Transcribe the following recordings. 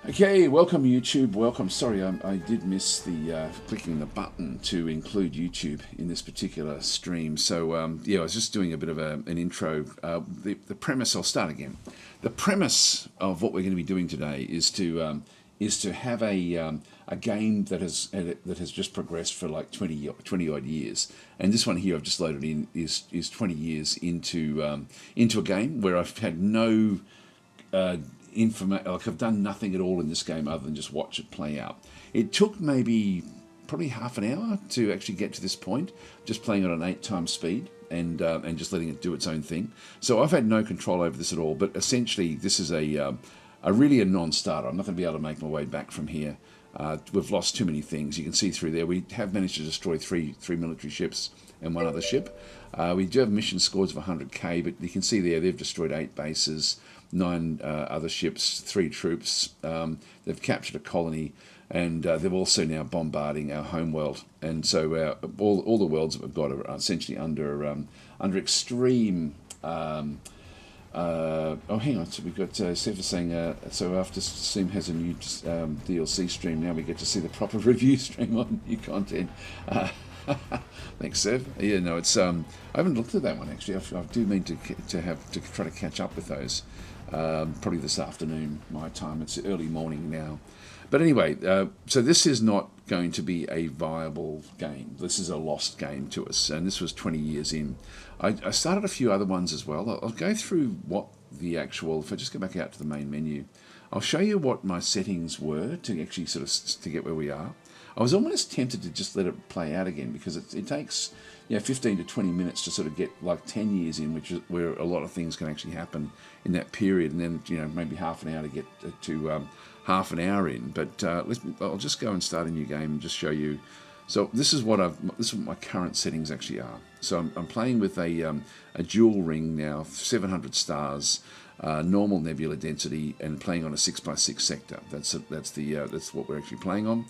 Okay, welcome YouTube. Welcome. Sorry, I did miss the clicking the button to include YouTube in this particular stream. So yeah, I was just doing a bit of an intro. The premise. I'll start again. The premise of what we're going to be doing today is to have a game that has just progressed for like 20 odd years, and this one here I've just loaded in is 20 years into a game where I've had no like I've done nothing at all in this game other than just watch it play out. It took probably half an hour to actually get to this point, just playing it on 8 times speed and just letting it do its own thing. So I've had no control over this at all. But essentially, this is a really a non-starter. I'm not going to be able to make my way back from here. We've lost too many things. You can see through there. We have managed to destroy three military ships and one other ship. We do have mission scores of 100k, but you can see there they've destroyed 8 bases, 9 other ships, 3 troops. They've captured a colony, and they're also now bombarding our home world. And so all the worlds that we've got are essentially under extreme. Oh, hang on. So we've got Sefa saying, so after Sim has a new DLC stream, now we get to see the proper review stream on new content. Thanks, Sev. Yeah, no, it's I haven't looked at that one actually. I do mean to try to catch up with those. Probably this afternoon, my time. It's early morning now. But anyway, so this is not going to be a viable game. This is a lost game to us, and this was 20 years in. I started a few other ones as well. I'll go through what the actual, if I just go back out to the main menu, I'll show you what my settings were to actually sort of to get where we are. I was almost tempted to just let it play out again because it takes 15 to 20 minutes to sort of get like 10 years in, which is where a lot of things can actually happen in that period, and then maybe half an hour to get to half an hour in. But I'll just go and start a new game and just show you. So this is what my current settings actually are. So I'm playing with a dual ring now, 700 stars, normal nebula density, and playing on a 6x6 sector. That's what we're actually playing on.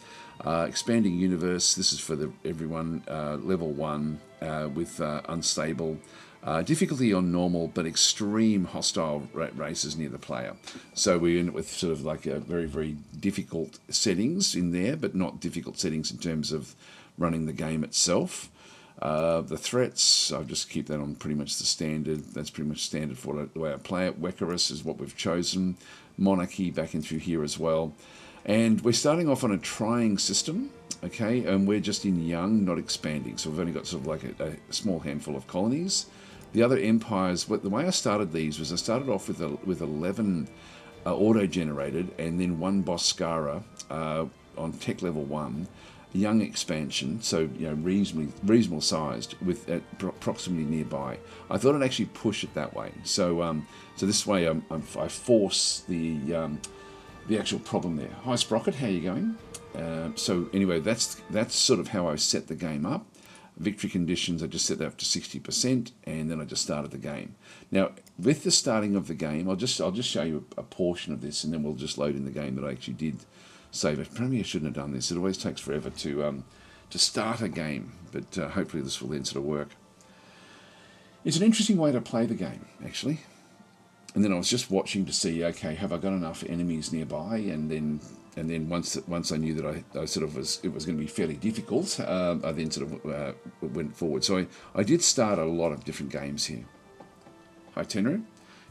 Expanding universe. This is for everyone. Level 1 with unstable. Difficulty on normal, but extreme hostile races near the player. So we end up with sort of like a very, very difficult settings in there, but not difficult settings in terms of running the game itself. The threats, I'll just keep that on pretty much the standard. That's pretty much standard for the way I play it. Wekkarus is what we've chosen. Monarchy back in through here as well. And we're starting off on a trying system, okay? And we're just in young, not expanding. So we've only got sort of like a small handful of colonies. The other empires, the way I started these was I started off with 11 auto-generated and then 1 Boscara on tech level 1, young expansion, so reasonable sized with proximity nearby. I thought I'd actually push it that way. So this way I force the actual problem there. Hi Sprocket, how are you going? So anyway, that's sort of how I set the game up. Victory conditions, I just set that up to 60%, and then I just started the game. Now, with the starting of the game, I'll just show you a portion of this, and then we'll just load in the game that I actually did save it. Probably I shouldn't have done this. It always takes forever to start a game, but hopefully this will then sort of work. It's an interesting way to play the game, actually. And then I was just watching to see, okay, have I got enough enemies nearby? And then once I knew that I sort of it was going to be fairly difficult, I then sort of went forward. So I did start a lot of different games here. Hi Tenru.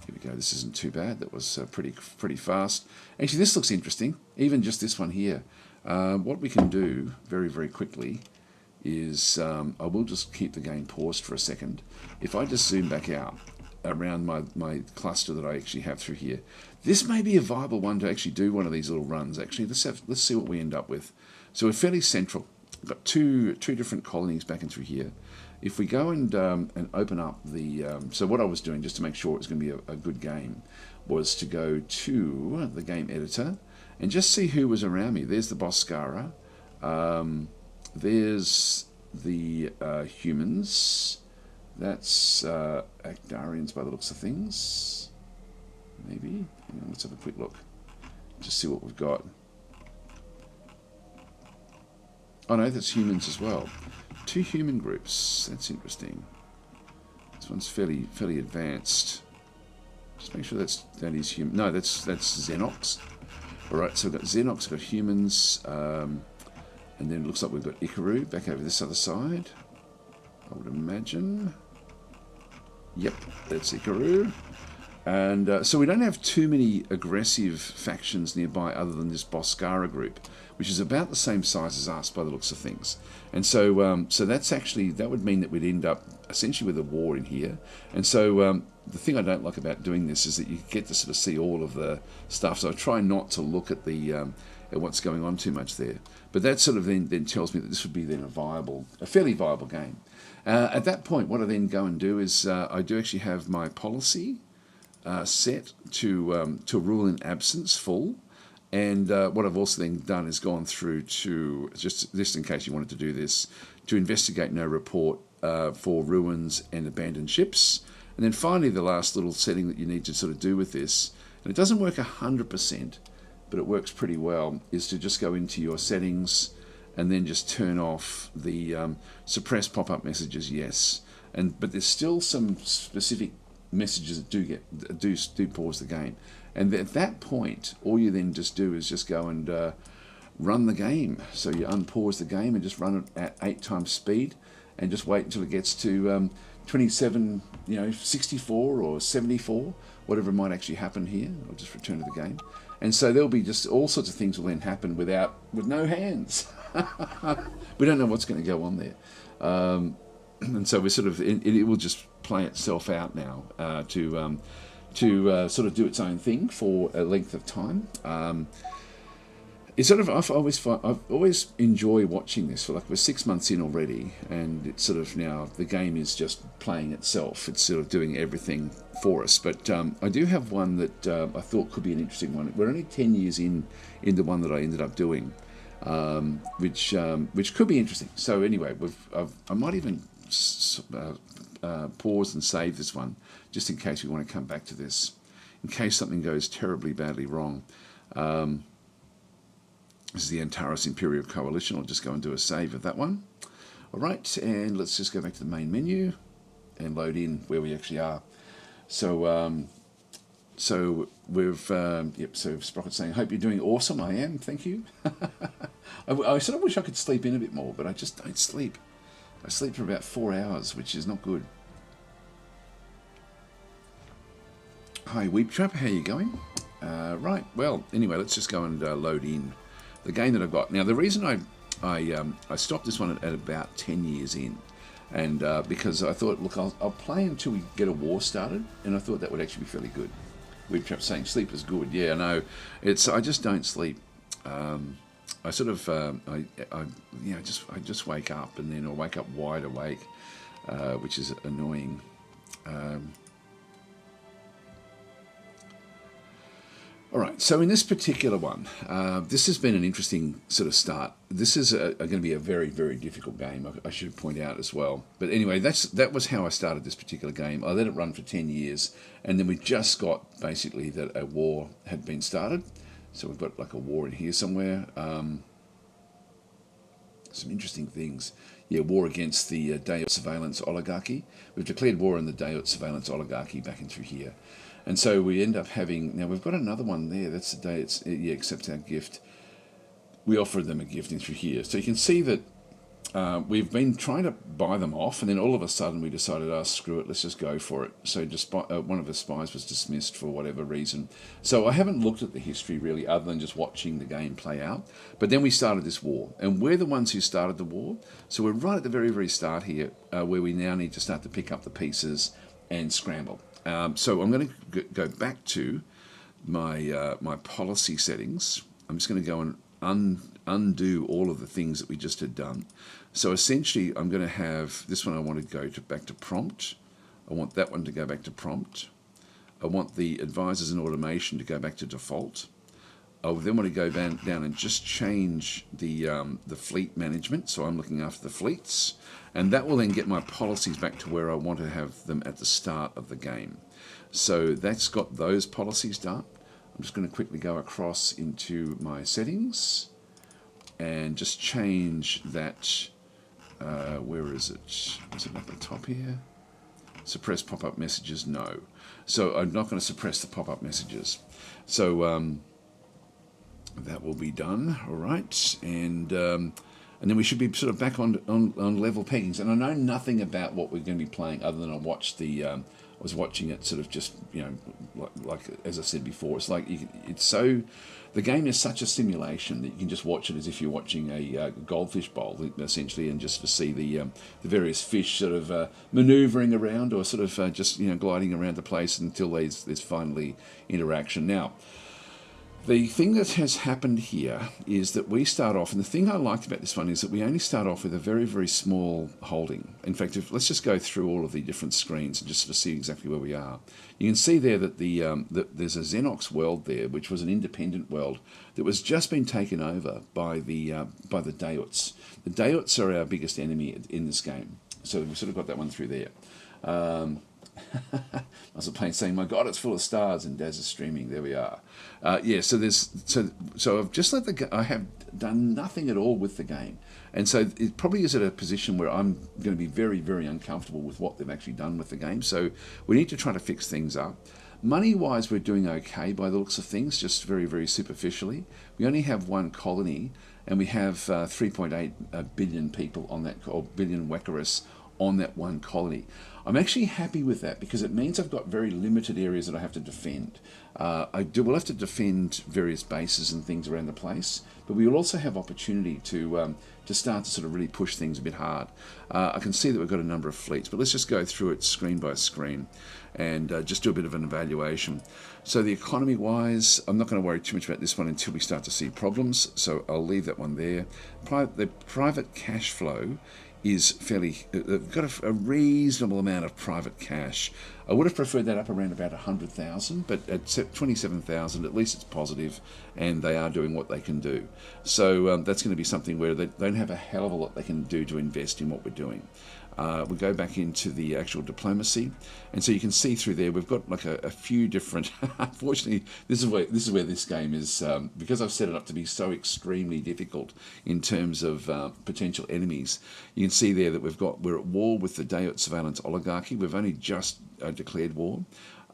Here we go. This isn't too bad. That was pretty fast. Actually, this looks interesting. Even just this one here. What we can do very, very quickly is I will just keep the game paused for a second. If I just zoom back out around my cluster that I actually have through here, this may be a viable one to actually do one of these little runs. Actually, let's see what we end up with. So we're fairly central. We've got two different colonies back in through here. If we go and open up the so what I was doing just to make sure it was going to be a good game was to go to the game editor and just see who was around me. There's the Boscara. There's the humans. That's Actarians by the looks of things. Maybe. Let's have a quick look. Just see what we've got. Oh no, that's humans as well. 2 human groups. That's interesting. This one's fairly advanced. Just make sure that is human. No, that's Xenox. All right, so we've got Xenox, we've got humans, and then it looks like we've got Ikaru back over this other side, I would imagine. Yep, that's Ikaru. And so we don't have too many aggressive factions nearby other than this Boscara group, which is about the same size as us by the looks of things. And so so that's actually, that would mean that we'd end up essentially with a war in here. And so the thing I don't like about doing this is that you get to sort of see all of the stuff. So I try not to look at the at what's going on too much there. But that sort of then tells me that this would be then a fairly viable game. At that point, what I then go and do is I do actually have my policy set to rule in absence full, and what I've also then done is gone through to, just in case you wanted to do this, to investigate no report for ruins and abandoned ships. And then finally the last little setting that you need to sort of do with this, and it doesn't work 100%, but it works pretty well, is to just go into your settings and then just turn off the suppress pop-up messages, yes. But there's still some specific messages that do pause the game. And at that point, all you then just do is just go and run the game. So you unpause the game and just run it at 8 times speed and just wait until it gets to 27, 64 or 74, whatever might actually happen here. I'll just return to the game. And so there'll be just all sorts of things will then happen with no hands. We don't know what's going to go on there. And so we're sort of, it will just play itself out now to sort of do its own thing for a length of time. It's sort of, I've always enjoy watching this. For like, we're 6 months in already, and it's sort of now the game is just playing itself. It's sort of doing everything for us. But I do have one that I thought could be an interesting one. We're only 10 years in the one that I ended up doing, which could be interesting. So anyway, I might even pause and save this one just in case we want to come back to this, in case something goes terribly badly wrong. This is the Antares Imperial Coalition. I'll just go and do a save of that one. All right, and let's just go back to the main menu and load in where we actually are. So we've so Sprocket's saying, "Hope you're doing awesome." I am, thank you. I sort of wish I could sleep in a bit more, but I just don't sleep. I sleep for about 4 hours, which is not good. Hi, Weep Trap, how you going? Right, well, anyway, let's just go and load in the game that I've got. Now, the reason I stopped this one at about 10 years in, and because I thought, look, I'll play until we get a war started, and I thought that would actually be fairly good. We've kept saying sleep is good. Yeah, no, I just don't sleep. I sort of I just wake up, and then I'll wake up wide awake, which is annoying. All right, so in this particular one, this has been an interesting sort of start. This is going to be a very, very difficult game, I should point out as well. But anyway, that was how I started this particular game. I let it run for 10 years, and then we just got basically that a war had been started. So we've got like a war in here somewhere. Some interesting things. Yeah, war against the Deorts surveillance oligarchy. We've declared war on the Deorts surveillance oligarchy back in through here. And so we end up having, now we've got another one there, that's the Deorts, yeah, accept our gift. We offered them a gift in through here. So you can see that we've been trying to buy them off, and then all of a sudden we decided, oh, screw it, let's just go for it. So one of the spies was dismissed for whatever reason. So I haven't looked at the history really, other than just watching the game play out. But then we started this war, and we're the ones who started the war. So we're right at the very, very start here, where we now need to start to pick up the pieces and scramble. So I'm going to go back to my my policy settings. I'm just going to go and undo all of the things that we just had done. So essentially, I'm going to have this one. I want to go back to prompt. I want that one to go back to prompt. I want the advisors and automation to go back to default. I then want to go down and just change the fleet management. So I'm looking after the fleets. And that will then get my policies back to where I want to have them at the start of the game. So that's got those policies done. I'm just going to quickly go across into my settings and just change that. Where is it? Is it at the top here? Suppress pop-up messages? No. So I'm not going to suppress the pop-up messages. So will be done. All right, and then we should be sort of back on level peggings. And I know nothing about what we're going to be playing other than I watched I was watching it sort of just, like as I said before, it's like the game is such a simulation that you can just watch it as if you're watching a goldfish bowl, essentially, and just to see the various fish sort of manoeuvring around or sort of just gliding around the place until there's finally interaction. Now, the thing that has happened here is that we start off, and the thing I liked about this one is that we only start off with a very, very small holding. In fact, let's just go through all of the different screens and just to see exactly where we are. You can see there that that there's a Xenox world there, which was an independent world that was just been taken over by the Deorts. The Deorts are our biggest enemy in this game, so we've sort of got that one through there. I was playing saying, "My God, it's full of stars," and Daz is streaming. There we are. So I've just I have done nothing at all with the game, and so it probably is at a position where I'm going to be very, very uncomfortable with what they've actually done with the game. So we need to try to fix things up. Money-wise, we're doing okay by the looks of things, just very, very superficially. We only have one colony, and we have 3.8 billion people on that, or billion Wekkarus on that one colony. I'm actually happy with that because it means I've got very limited areas that I have to defend. We'll have to defend various bases and things around the place, but we will also have opportunity to start to sort of really push things a bit hard. I can see that we've got a number of fleets, but let's just go through it screen by screen and just do a bit of an evaluation. So the economy-wise, I'm not going to worry too much about this one until we start to see problems, so I'll leave that one there. The private cash flow is fairly, got a reasonable amount of private cash. I would have preferred that up around about 100,000, but at 27,000, at least it's positive, and they are doing what they can do. So that's going to be something where they don't have a hell of a lot they can do to invest in what we're doing. We go back into the actual diplomacy, and so you can see through there we've got like a few different. Unfortunately, this is where this game is, because I've set it up to be so extremely difficult in terms of potential enemies. You can see there that we're at war with the Deort surveillance oligarchy. We've only just declared war.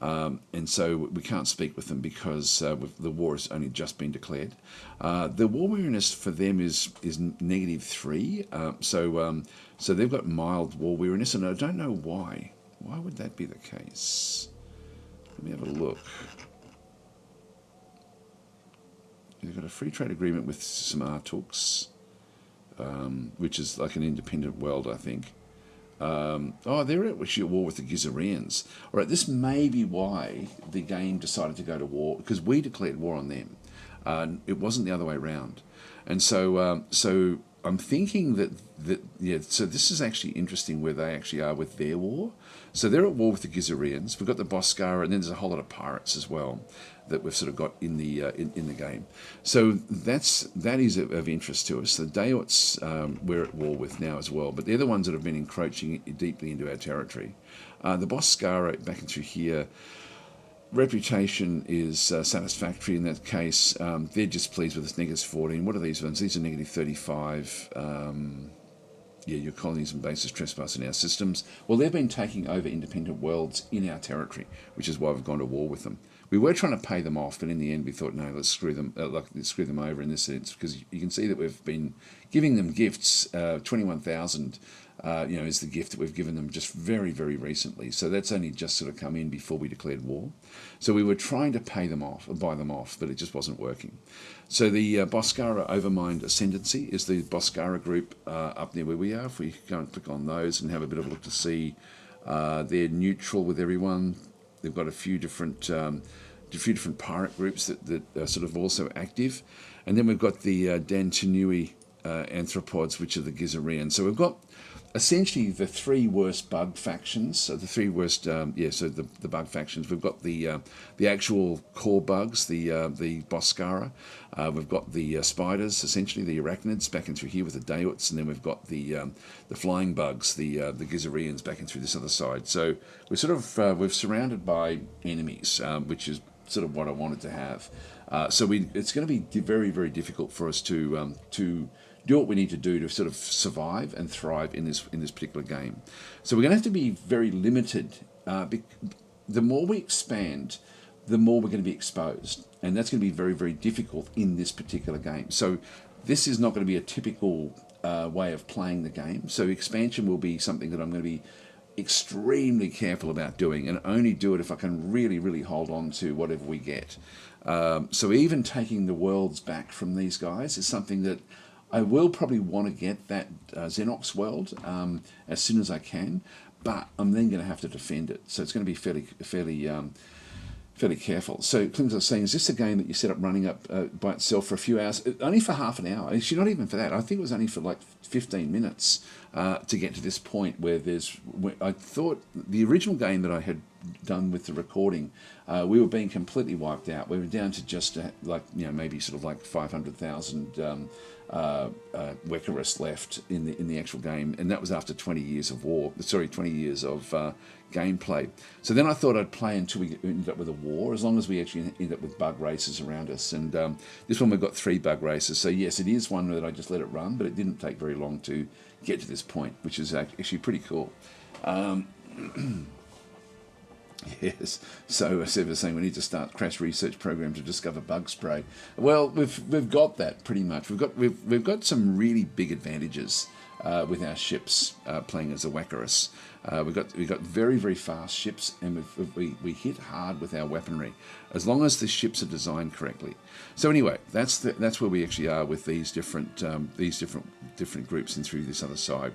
And so we can't speak with them because the war has only just been declared. The war weariness for them is -3. So they've got mild war weariness, and I don't know why. Why would that be the case? Let me have a look. They've got a free trade agreement with some Atuuks, which is like an independent world, I think. They're actually at war with the Gizareans. All right, this may be why the game decided to go to war, because we declared war on them. It wasn't the other way around. And so I'm thinking so this is actually interesting where they actually are with their war. So they're at war with the Gizareans. We've got the Boscara, and then there's a whole lot of pirates as well that we've sort of got in the game. So that is of interest to us. The Deorts we're at war with now as well, but they're the ones that have been encroaching deeply into our territory. The Boscara back into here, reputation is satisfactory in that case. They're just pleased with this -14. What are these ones? These are -35. Your colonies and bases trespass in our systems. Well, they've been taking over independent worlds in our territory, which is why we've gone to war with them. We were trying to pay them off, but in the end we thought, no, let's screw them over in this sense, because you can see that we've been giving them gifts. 21,000 is the gift that we've given them just very, very recently. So that's only just sort of come in before we declared war. So we were trying to pay them off, or buy them off, but it just wasn't working. So the Boscara Overmind Ascendancy is the Boscara group up near where we are. If we go and click on those and have a bit of a look to see, they're neutral with everyone. They've got a few different pirate groups that are sort of also active. And then we've got the Dantanui anthropods, which are the Gizareans. So we've got essentially the three worst bug factions. So the three worst, the bug factions. We've got the actual core bugs, the Boscara. We've got the spiders, essentially the arachnids, back in through here with the Deorts, and then we've got the flying bugs, the Gizareans, back in through this other side. So we're sort of we're surrounded by enemies, which is sort of what I wanted to have. It's going to be very, very difficult for us to do what we need to do to sort of survive and thrive in this particular game. So we're going to have to be very limited. The more we expand, the more we're going to be exposed. and that's going to be very, very difficult in this particular game. So this is not going to be a typical way of playing the game. So expansion will be something that I'm going to be extremely careful about doing, and only do it if I can really, really hold on to whatever we get. So even taking the worlds back from these guys is something that I will probably want to get that Xenox world as soon as I can, but I'm then going to have to defend it. So it's going to be fairly careful. So Clint was saying, is this a game that you set up running up by itself for a few hours? Only for half an hour. Actually, not even for that. I think it was only for like 15 minutes to get to this point where I thought the original game that I had done with the recording, we were being completely wiped out. We were down to just maybe sort of like 500,000 Wekkarus left in the actual game, and that was after 20 years of 20 years of gameplay. So then I thought I'd play until we ended up with a war, as long as we actually end up with bug races around us. And this one we've got 3 bug races. So yes, it is one that I just let it run, but it didn't take very long to get to this point, which is actually pretty cool. Yes. So Sev was saying we need to start crash research program to discover bug spray. Well, we've got that pretty much. We've got some really big advantages with our ships playing as a Wekkarus. We've got very, very fast ships, and we hit hard with our weaponry, as long as the ships are designed correctly. So anyway, that's where we actually are with these different groups and through this other side.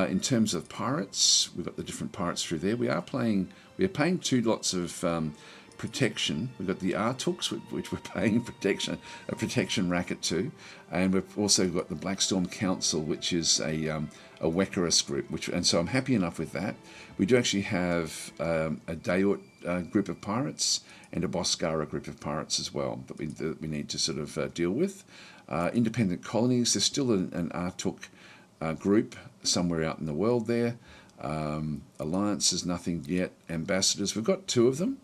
In terms of pirates, we've got the different pirates through there. We are paying 2 lots of protection. We've got the Atuuks, which we're paying a protection racket to, and we've also got the Blackstorm Council, which is a Wekkarus group. And so I'm happy enough with that. We do actually have a Deorts group of pirates and a Boscara group of pirates as well that we need to sort of deal with. Independent colonies. There's still an Atuuk group somewhere out in the world there. Alliances, nothing yet. Ambassadors, we've got 2 of them.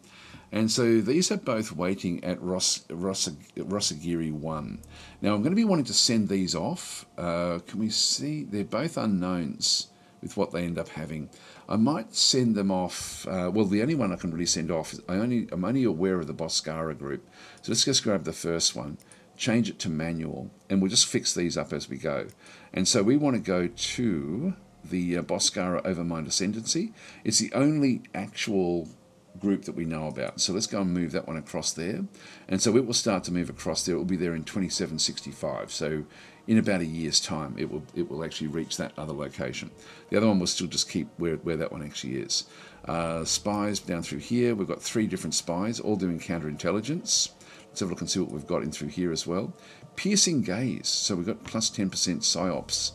And so these are both waiting at Rossagiri 1. Now I'm going to be wanting to send these off. Can we see? They're both unknowns with what they end up having. I might send them off. Well, the only one I can really send off is I'm only aware of the Boscara group. So let's just grab the first one, change it to manual, and we'll just fix these up as we go. And so we want to go to the Boscara Overmind Ascendancy. It's the only actual group that we know about. So let's go and move that one across there. And so it will start to move across there. It will be there in 2765. So in about a year's time, it will actually reach that other location. The other one will still just keep where that one actually is. Spies down through here. We've got 3 different spies, all doing counterintelligence. Let's have a look and see what we've got in through here as well. Piercing gaze. So we've got plus 10% psyops.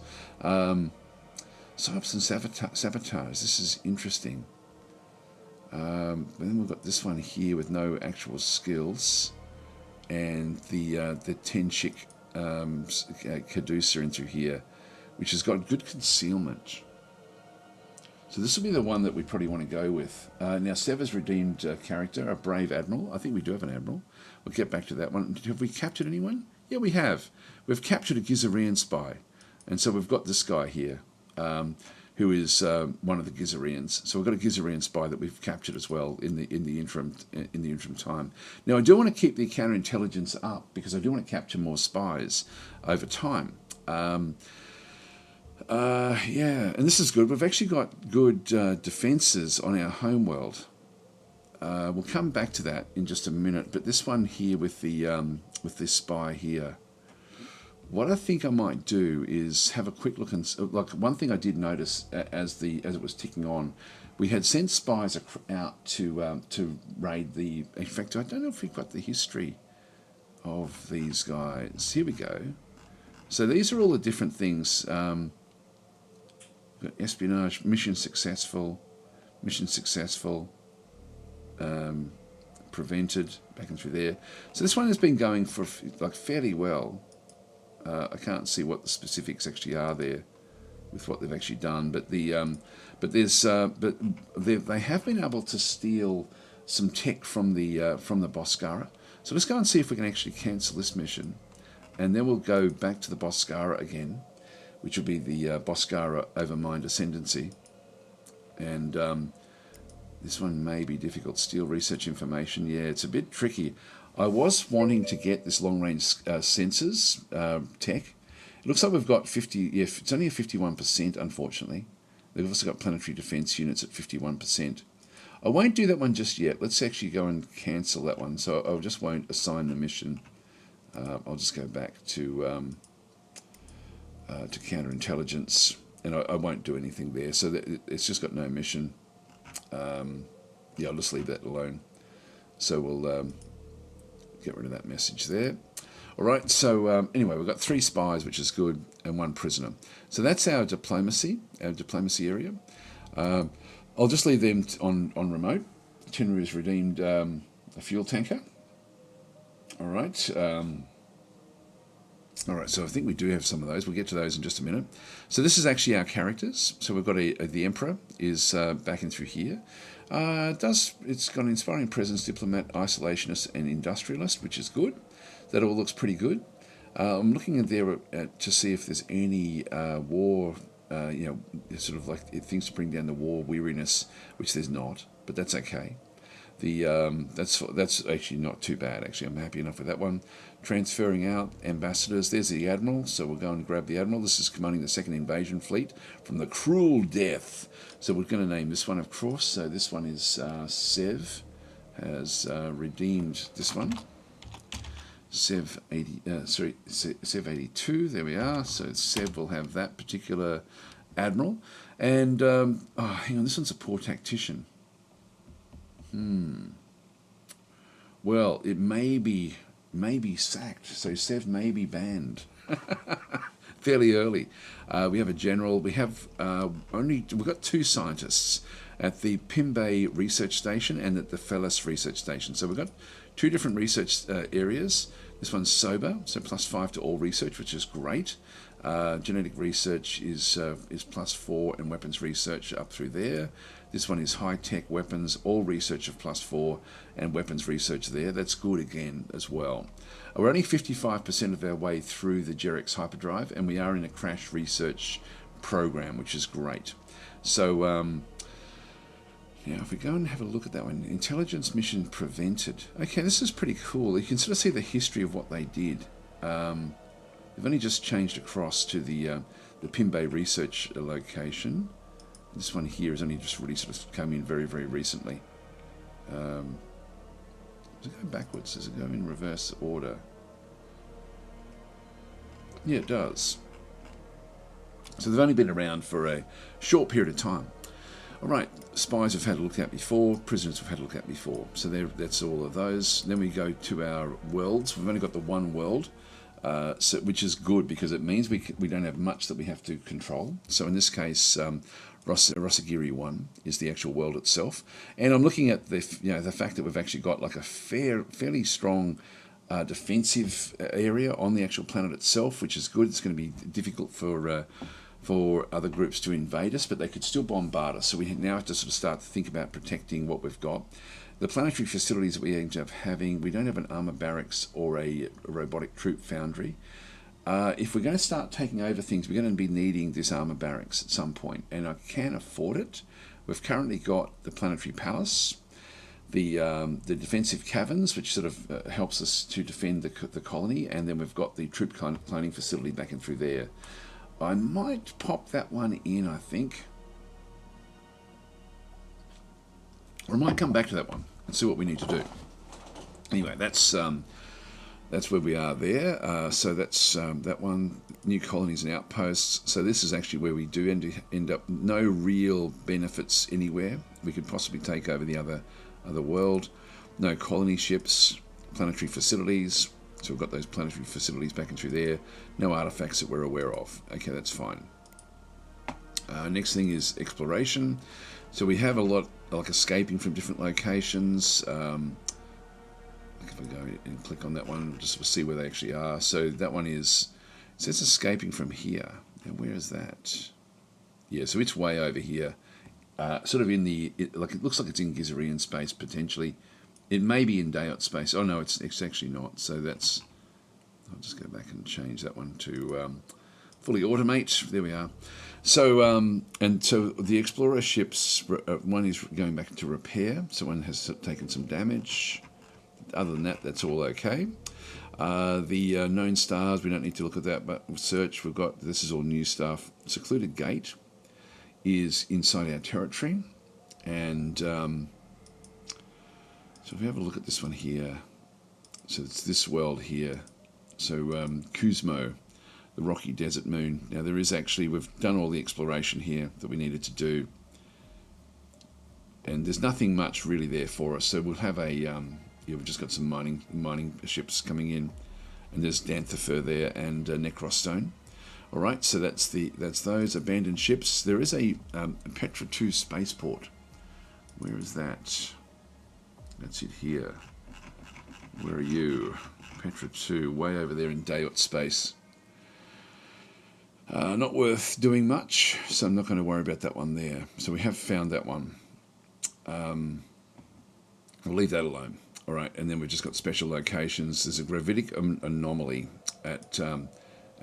Psyops and sabotage. This is interesting. Then we've got this one here with no actual skills, and the Tenshik Caducer in through here, which has got good concealment. So this will be the one that we probably want to go with. Now Seva's redeemed character, a brave admiral. I think we do have an admiral. We'll get back to that one. Have we captured anyone? Yeah, we have. We've captured a Gizarian spy, and so we've got this guy here. Who is one of the Gizarians. So we've got a Gizarian spy that we've captured as well in the interim time. Now I do want to keep the counterintelligence up because I do want to capture more spies over time. And this is good. We've actually got good defences on our homeworld. We'll come back to that in just a minute. But this one here with this spy here. What I think I might do is have a quick look and like one thing I did notice as it was ticking on, we had sent spies out to raid the. In fact, I don't know if we've got the history of these guys. Here we go. So these are all the different things. Espionage, mission successful, prevented, back and through there. So this one has been going for like fairly well. I can't see what the specifics actually are there with what they've actually done, but they have been able to steal some tech from the Boscara. So let's go and see if we can actually cancel this mission, and then we'll go back to the Boscara again, which will be the Boscara Overmind Ascendancy, and this one may be difficult. Steal research information. Yeah, it's a bit tricky. I was wanting to get this long-range sensors tech. It looks like we've got 50. Yeah, it's only a 51%, unfortunately. They've also got planetary defense units at 51%. I won't do that one just yet. Let's actually go and cancel that one. So I just won't assign the mission. I'll just go back to counterintelligence, and I won't do anything there. So that it's just got no mission. Yeah, I'll just leave that alone. So we'll get rid of that message there. All right, so anyway, we've got 3 spies, which is good, and 1 prisoner. So that's our diplomacy area. I'll just leave them on remote. Tenru has redeemed a fuel tanker. All right. So I think we do have some of those. We'll get to those in just a minute. So this is actually our characters. So we've got the Emperor is back in through here. It's got an inspiring presence, diplomat, isolationist, and industrialist, which is good. That all looks pretty good. I'm looking at there to see if there's any war, sort of like things to bring down the war weariness, which there's not, but that's okay. That's actually not too bad. Actually, I'm happy enough with that one. Transferring out ambassadors. There's the admiral, so we'll go and grab the admiral. This is commanding the 2nd invasion fleet from the Cruel Death. So we're going to name this one, of course. So this one is Sev has redeemed this one. Sev 82. There we are. So Sev will have that particular admiral. And hang on, this one's a poor tactician. Well, it may be sacked, so Sev may be banned fairly early. We have a general. We have we've got 2 scientists at the Pimbay Research Station and at the Fellas Research Station. So we've got 2 different research areas. This one's sober, so +5 to all research, which is great. Genetic research is +4, and weapons research up through there. This one is high-tech weapons, all research of +4, and weapons research there. That's good again as well. We're only 55% of our way through the Jerex hyperdrive, and we are in a crash research program, which is great. So if we go and have a look at that one, intelligence mission prevented. Okay, this is pretty cool. You can sort of see the history of what they did. They've only just changed across to the Pimbay research location. This one here has only just really sort of come in very, very recently. Does it go backwards? Does it go in reverse order? Yeah, it does. So they've only been around for a short period of time. All right, spies we've had a look at before, prisoners we've had a look at before. So that's all of those. Then we go to our worlds. We've only got the 1 world. Which is good because it means we don't have much that we have to control. So in this case, Rosagiri 1 is the actual world itself, and I'm looking at the fact that we've actually got like a fairly strong defensive area on the actual planet itself, which is good. It's going to be difficult for other groups to invade us, but they could still bombard us. So we now have to sort of start to think about protecting what we've got. The planetary facilities that we end up having, we don't have an armor barracks or a robotic troop foundry. If we're going to start taking over things, we're going to be needing this armor barracks at some point, and I can afford it. We've currently got the planetary palace, the defensive caverns, which sort of helps us to defend the colony, and then we've got the troop cloning facility back and through there. I might pop that one in, I think. Or I might come back to that one and see what we need to do. Anyway, that's where we are there. So that's that one, new colonies and outposts. So this is actually where we do end up no real benefits anywhere. We could possibly take over the other world. No colony ships, planetary facilities. So we've got those planetary facilities back and through there. No artifacts that we're aware of. Okay, that's fine. Next thing is exploration. So we have a lot like escaping from different locations. If I go and click on that one, just to see where they actually are. So that one is, it says escaping from here. And where is that? Yeah, so it's way over here. Sort of in it looks like it's in Gizarian space potentially. It may be in Deorts space. Oh no, it's actually not. So that's, I'll just go back and change that one to fully automate. There we are. So and so the explorer ships, one is going back to repair. So one has taken some damage. other than that, that's all okay. The known stars, we don't need to look at that, but search, we've got, this is all new stuff. Secluded Gate is inside our territory, and so if we have a look at this one here, so it's this world here, so Kuzmo, the rocky desert moon. Now there is actually, we've done all the exploration here that we needed to do, and there's nothing much really there for us, so we'll have a, yeah, we've just got some mining ships coming in, and there's Danthifer there and Necrostone. All right, so that's those abandoned ships. There is a Petra 2 spaceport. Where is that? That's it here. Where are you? Petra 2, way over there in Deorts space. Not worth doing much, so I'm not going to worry about that one there. So we have found that one. We'll leave that alone. All right, and then we've just got special locations. There's a gravitic anomaly at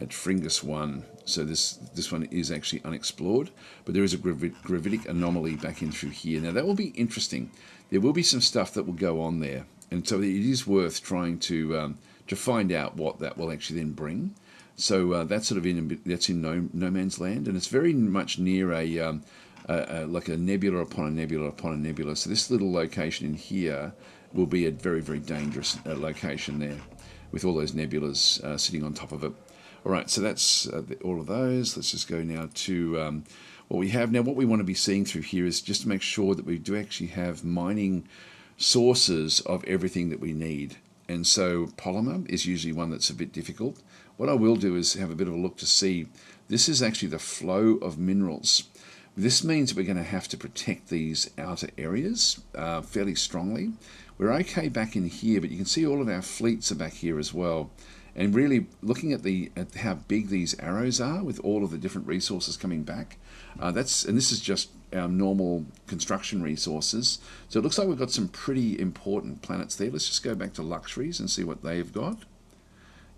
Fringus 1. So this one is actually unexplored, but there is a gravitic anomaly back in through here. Now that will be interesting. There will be some stuff that will go on there, and so it is worth trying to find out what that will actually then bring. So that's sort of that's in no man's land, and it's very much near a like a nebula upon a nebula upon a nebula. So this little location in here will be a very, very dangerous location there, with all those nebulas sitting on top of it. All right, so that's all of those. Let's just go now to what we have. Now, what we want to be seeing through here is just to make sure that we do actually have mining sources of everything that we need. And so polymer is usually one that's a bit difficult. What I will do is have a bit of a look to see. This is actually the flow of minerals. This means we're going to have to protect these outer areas fairly strongly. We're okay back in here, but you can see all of our fleets are back here as well. And really looking at how big these arrows are with all of the different resources coming back, and this is just our normal construction resources. So it looks like we've got some pretty important planets there. Let's just go back to luxuries and see what they've got.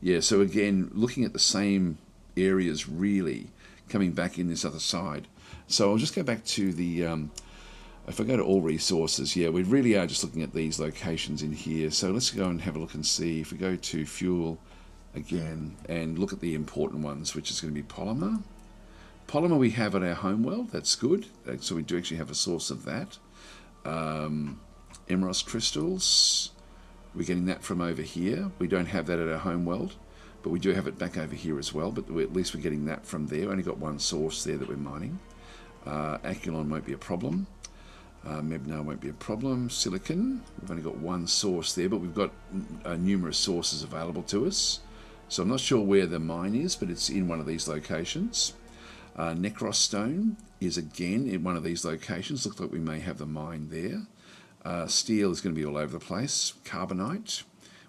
Yeah, so again, looking at the same areas really coming back in this other side. So I'll just go back to the, if I go to all resources, yeah, we really are just looking at these locations in here. So let's go and have a look and see. If we go to fuel again and look at the important ones, which is going to be polymer. Polymer we have at our home world, that's good. So we do actually have a source of that. Emerald crystals, we're getting that from over here. We don't have that at our home world, but we do have it back over here as well, but at least we're getting that from there. Only got one source there that we're mining. Aculon won't be a problem. Mebnar won't be a problem. Silicon, we've only got one source there, but we've got numerous sources available to us. So I'm not sure where the mine is, but it's in one of these locations. Necrostone is again in one of these locations. Looks like we may have the mine there. Steel is going to be all over the place. Carbonite.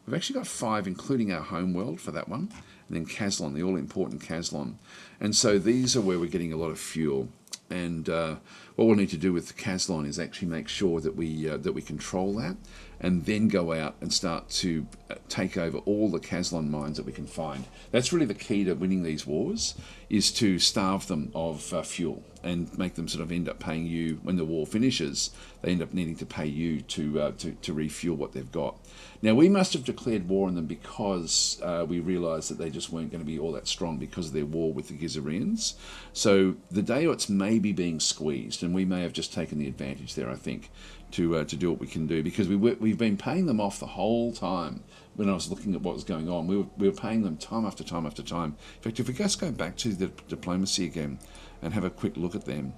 We've actually got 5, including our home world for that one. And then Caslon, the all-important Caslon. And so these are where we're getting a lot of fuel. And what we'll need to do with the Caslon is actually make sure that we control that, and then go out and start to take over all the Caslon mines that we can find. That's really the key to winning these wars, is to starve them of fuel and make them sort of end up paying you when the war finishes. They end up needing to pay you to refuel what they've got. Now, we must have declared war on them because we realised that they just weren't going to be all that strong because of their war with the Gizarians. So the Deorts may be being squeezed, and we may have just taken the advantage there, I think, to do what we can do, because we've been paying them off the whole time. When I was looking at what was going on, we were paying them time after time after time. In fact, if we just go back to the diplomacy again and have a quick look at them,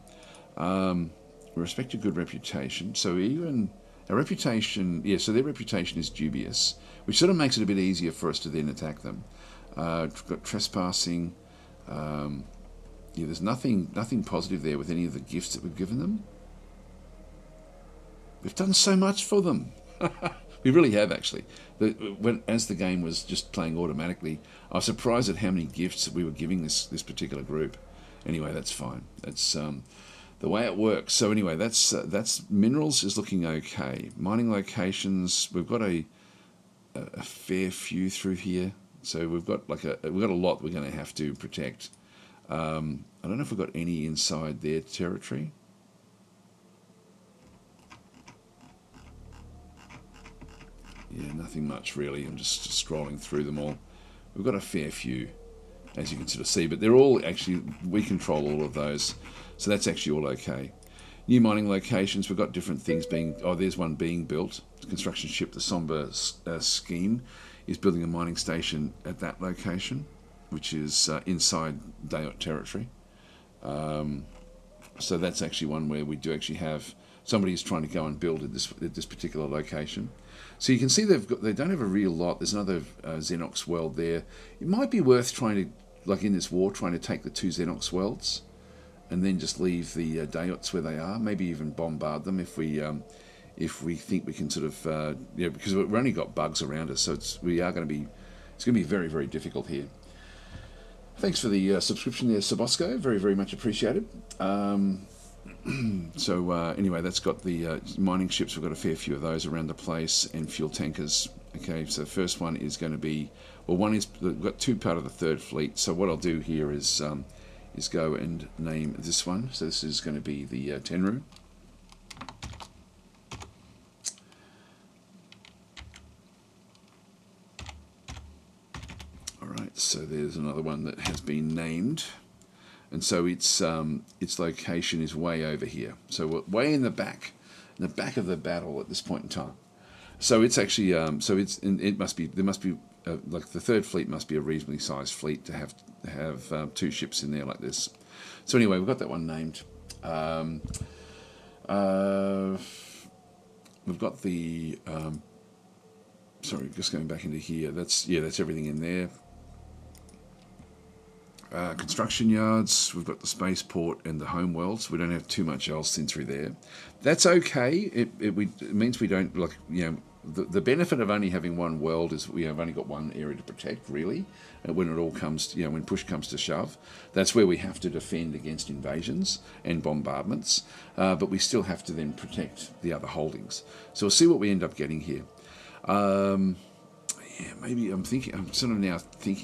we respect a good reputation. So even our reputation, yeah, so their reputation is dubious, which sort of makes it a bit easier for us to then attack them. We've got trespassing. Yeah, there's nothing positive there with any of the gifts that we've given them. We've done so much for them. We really have, actually. As the game was just playing automatically, I was surprised at how many gifts we were giving this particular group. Anyway, that's fine. That's the way it works. So anyway, that's minerals is looking okay. Mining locations, we've got a fair few through here. So we've got a lot we're going to have to protect. I don't know if we've got any inside their territory. Yeah, nothing much really. I'm just scrolling through them all. We've got a fair few, as you can sort of see, but they're all actually, we control all of those, so that's actually all okay. New mining locations, we've got different things being, there's one being built. The construction ship, the Somber scheme, is building a mining station at that location, which is inside Deorts territory. So that's actually one where we do actually have somebody who's trying to go and build at this particular location. So you can see they don't have a real lot. There's another Xenox world there. It might be worth trying to, like in this war, trying to take the 2 Xenox worlds and then just leave the Deorts where they are. Maybe even bombard them if we think we can sort of because we've only got bugs around us, so it's going to be very, very difficult here. Thanks for the subscription there, Sabosco. Very, very much appreciated. So anyway, that's got the mining ships. We've got a fair few of those around the place, and fuel tankers. Okay, so the first one is going to be, we've got 2 part of the 3rd fleet. So what I'll do here is go and name this one. So this is going to be the Tenru. Alright, so there's another one that has been named. And so its location is way over here. So we're way in the back of the battle at this point in time. So it's actually, like the 3rd fleet must be a reasonably sized fleet to have 2 ships in there like this. So anyway, we've got that one named. We've got the, sorry, just going back into here. That's everything in there. Construction yards, we've got the spaceport and the home worlds. We don't have too much else in through there. That's okay. It means we don't, like, the benefit of only having one world is we have only got one area to protect, really. When it all comes, when push comes to shove, that's where we have to defend against invasions and bombardments. But we still have to then protect the other holdings. So we'll see what we end up getting here. Maybe I'm sort of now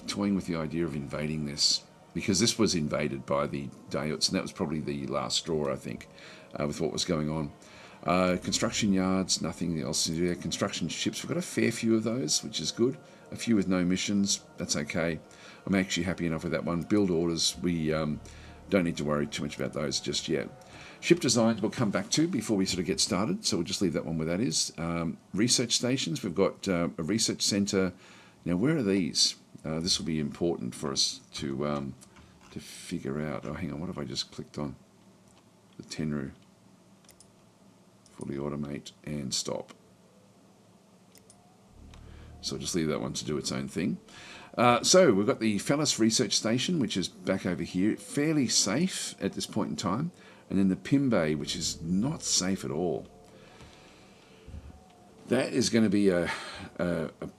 toying with the idea of invading this, because this was invaded by the Deorts, and that was probably the last straw, I think, with what was going on. Construction yards, nothing else to do there. Construction ships, we've got a fair few of those, which is good. A few with no missions, that's okay. I'm actually happy enough with that one. Build orders, we don't need to worry too much about those just yet. Ship designs we'll come back to before we sort of get started, so we'll just leave that one where that is. Research stations, we've got a research centre. Now, where are these? This will be important for us to figure out. Oh, hang on, what have I just clicked on? The Tenru. Fully automate and stop. So I'll just leave that one to do its own thing. So we've got the Phallus Research Station, which is back over here, fairly safe at this point in time. And then the Pimbe, which is not safe at all. That is going to be a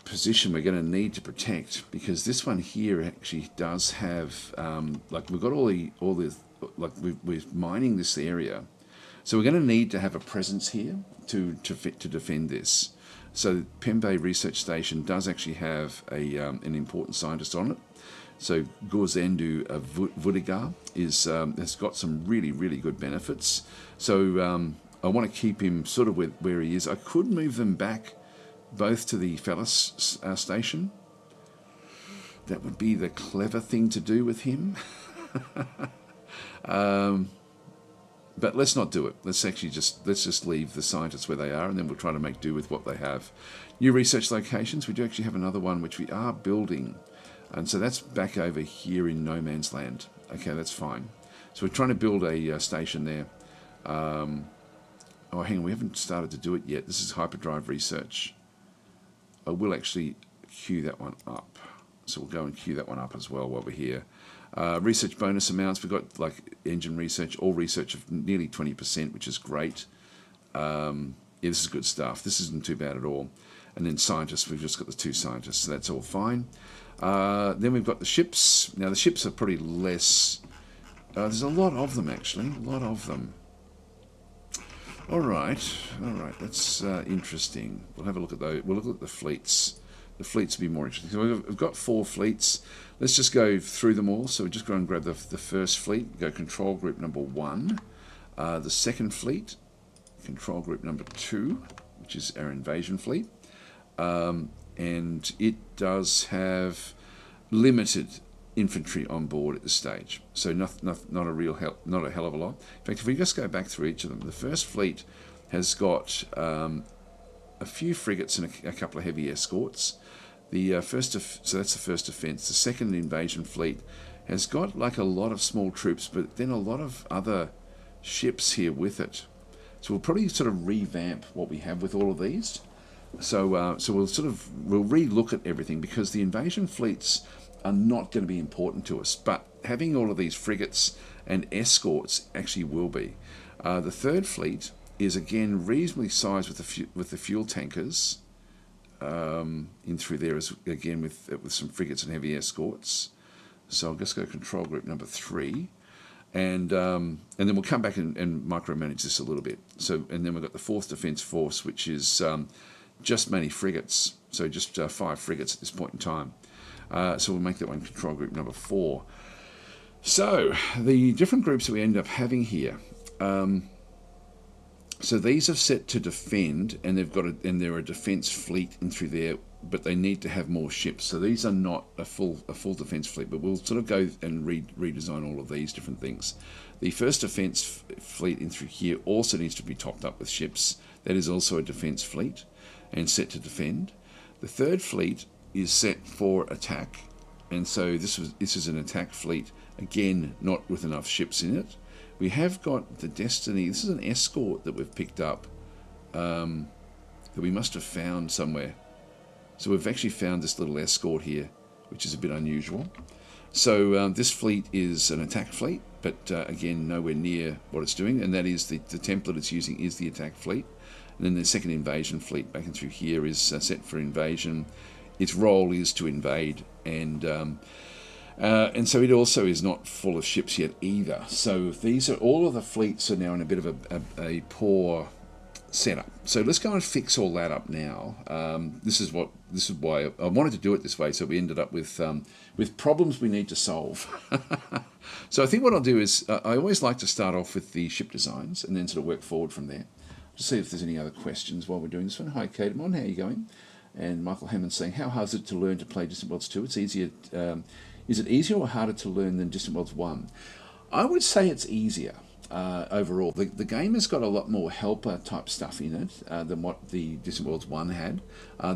position we're going to need to protect, because this one here actually does have, we've got we're mining this area. So we're going to need to have a presence here to defend this. So Pimbe Research Station does actually have an important scientist on it. So Gorzendu Vudigar has got some really, really good benefits. So I want to keep him sort of where he is. I could move them back both to the Phallus station. That would be the clever thing to do with him. But let's not do it. Let's just leave the scientists where they are, and then we'll try to make do with what they have. New research locations. We do actually have another one which we are building. And so that's back over here in no man's land. Okay, that's fine. So we're trying to build a station there. Hang on, we haven't started to do it yet. This is hyperdrive research. I will actually queue that one up. So we'll go and queue that one up as well while we're here. Research bonus amounts. We've got like engine research, all research of nearly 20%, which is great. This is good stuff. This isn't too bad at all. And then scientists, we've just got the 2 scientists, so that's all fine. Then we've got the ships. Now the ships are pretty less. There's a lot of them actually, a lot of them. All right, that's interesting. We'll have a look at those. We'll look at the fleets. The fleets will be more interesting. So we've got 4 fleets. Let's just go through them all. So we just go and grab the first fleet. Go control group number 1. The second fleet, control group number 2, which is our invasion fleet. and it does have limited infantry on board at this stage, so not a hell of a lot. In fact, if we just go back through each of them, the first fleet has got a few frigates and a couple of heavy escorts. So that's the first defence. The second invasion fleet has got like a lot of small troops, but then a lot of other ships here with it. So we'll probably sort of revamp what we have with all of these. So we'll re-look at everything, because the invasion fleets are not going to be important to us, but having all of these frigates and escorts actually will be. The third fleet is again reasonably sized with the fuel tankers in through there, again with some frigates and heavy escorts. So I'll just go control group number 3, and then we'll come back and micromanage this a little bit. So, and then we've got the 4th Defence Force, which is just mainly frigates, so just 5 frigates at this point in time. So we'll make that one control group number 4. So the different groups that we end up having here. So these are set to defend, and they're a defence fleet in through there, but they need to have more ships. So these are not a full defence fleet, but we'll sort of go and redesign all of these different things. The first defence fleet in through here also needs to be topped up with ships. That is also a defence fleet and set to defend. The third fleet is set for attack, and so this is an attack fleet, again not with enough ships in it. We have got the Destiny. This is an escort that we've picked up that we must have found somewhere. So we've actually found this little escort here, which is a bit unusual. So this fleet is an attack fleet, but again nowhere near what it's doing, and that is the template it's using is the attack fleet. And then the second invasion fleet back in through here is set for invasion. Its role is to invade, and so it also is not full of ships yet either. So these are all of the fleets are now in a bit of a poor setup. So let's go and fix all that up now. This is why I wanted to do it this way. So we ended up with problems we need to solve. So I think what I'll do is I always like to start off with the ship designs and then sort of work forward from there. Just see if there's any other questions while we're doing this one. Hi, Kate. How are you going? And Michael Hammond saying, how hard is it to learn to play Distant Worlds 2? It's easier. Is it easier or harder to learn than Distant Worlds 1? I would say it's easier overall. The game has got a lot more helper type stuff in it than what the Distant Worlds 1 had.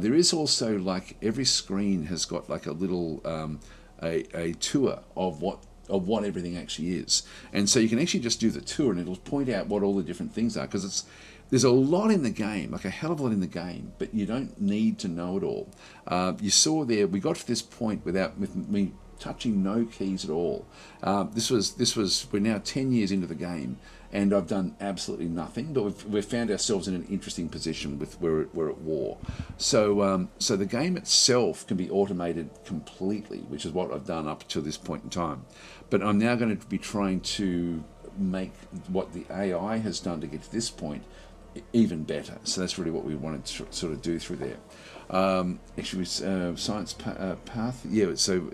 There is also, like, every screen has got like a little a tour of what everything actually is, and so you can actually just do the tour and it'll point out what all the different things are, because there's a lot in the game, like a hell of a lot in the game, but you don't need to know it all. You saw there, we got to this point with me touching no keys at all. We're now 10 years into the game, and I've done absolutely nothing, but we've found ourselves in an interesting position with we're at war. So the game itself can be automated completely, which is what I've done up to this point in time. But I'm now going to be trying to make what the AI has done to get to this point even better. So that's really what we wanted to sort of do through there. Actually, science path. Yeah. So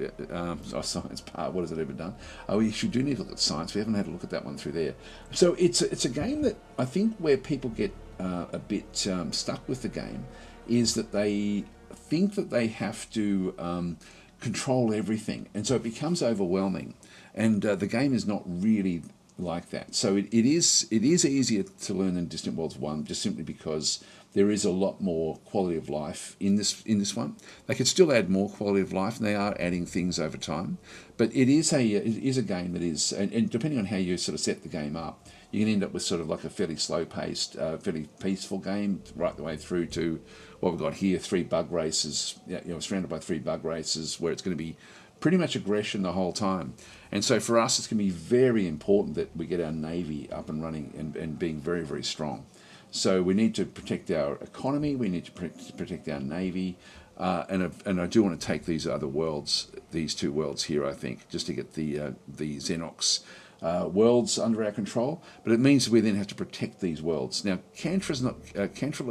science path. What has it ever done? Oh, we do need to look at science. We haven't had a look at that one through there. So it's a game that I think where people get a bit stuck with the game is that they think that they have to control everything, and so it becomes overwhelming. And the game is not really like that. So it is easier to learn than Distant Worlds 1, just simply because there is a lot more quality of life in this one. They could still add more quality of life, and they are adding things over time. But it is a game that is, and depending on how you sort of set the game up, you can end up with sort of like a fairly slow-paced, fairly peaceful game right the way through to what we've got here: 3 bug races. Surrounded by 3 bug races, where it's going to be pretty much aggression the whole time. And so for us, it's going to be very important that we get our Navy up and running and being very, very strong. So we need to protect our economy, we need to protect our Navy, and I do want to take these other worlds, these 2 worlds here, I think, just to get the Xenox worlds under our control. But it means we then have to protect these worlds. Now, Cantrell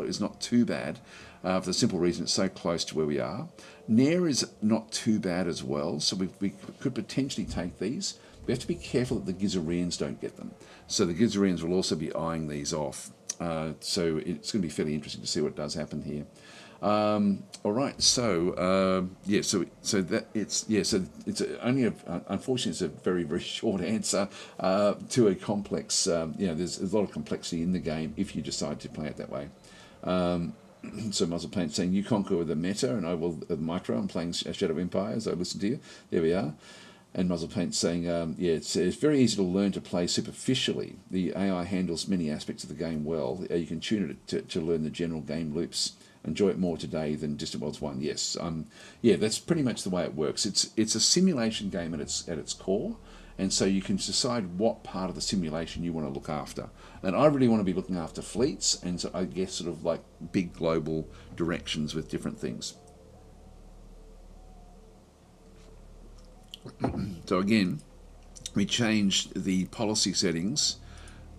is not too bad, for the simple reason it's so close to where we are. Nair is not too bad as well, so we could potentially take these. We have to be careful that the Gizarians don't get them. So the Gizarians will also be eyeing these off. So it's going to be fairly interesting to see what does happen here. All right, so yeah, so that it's only unfortunately it's a very very short answer to a complex. There's a lot of complexity in the game if you decide to play it that way. So Muzzle Paint saying you conquer with the meta and I will the micro. I'm playing Shadow Empires. I listen to you. There we are. And Muzzle Paint saying, it's very easy to learn to play superficially. The AI handles many aspects of the game well. You can tune it to learn the general game loops. Enjoy it more today than Distant Worlds 1. Yes, that's pretty much the way it works. It's a simulation game at its core, and so you can decide what part of the simulation you want to look after. And I really want to be looking after fleets, and so I guess sort of like big global directions with different things. So again, we changed the policy settings.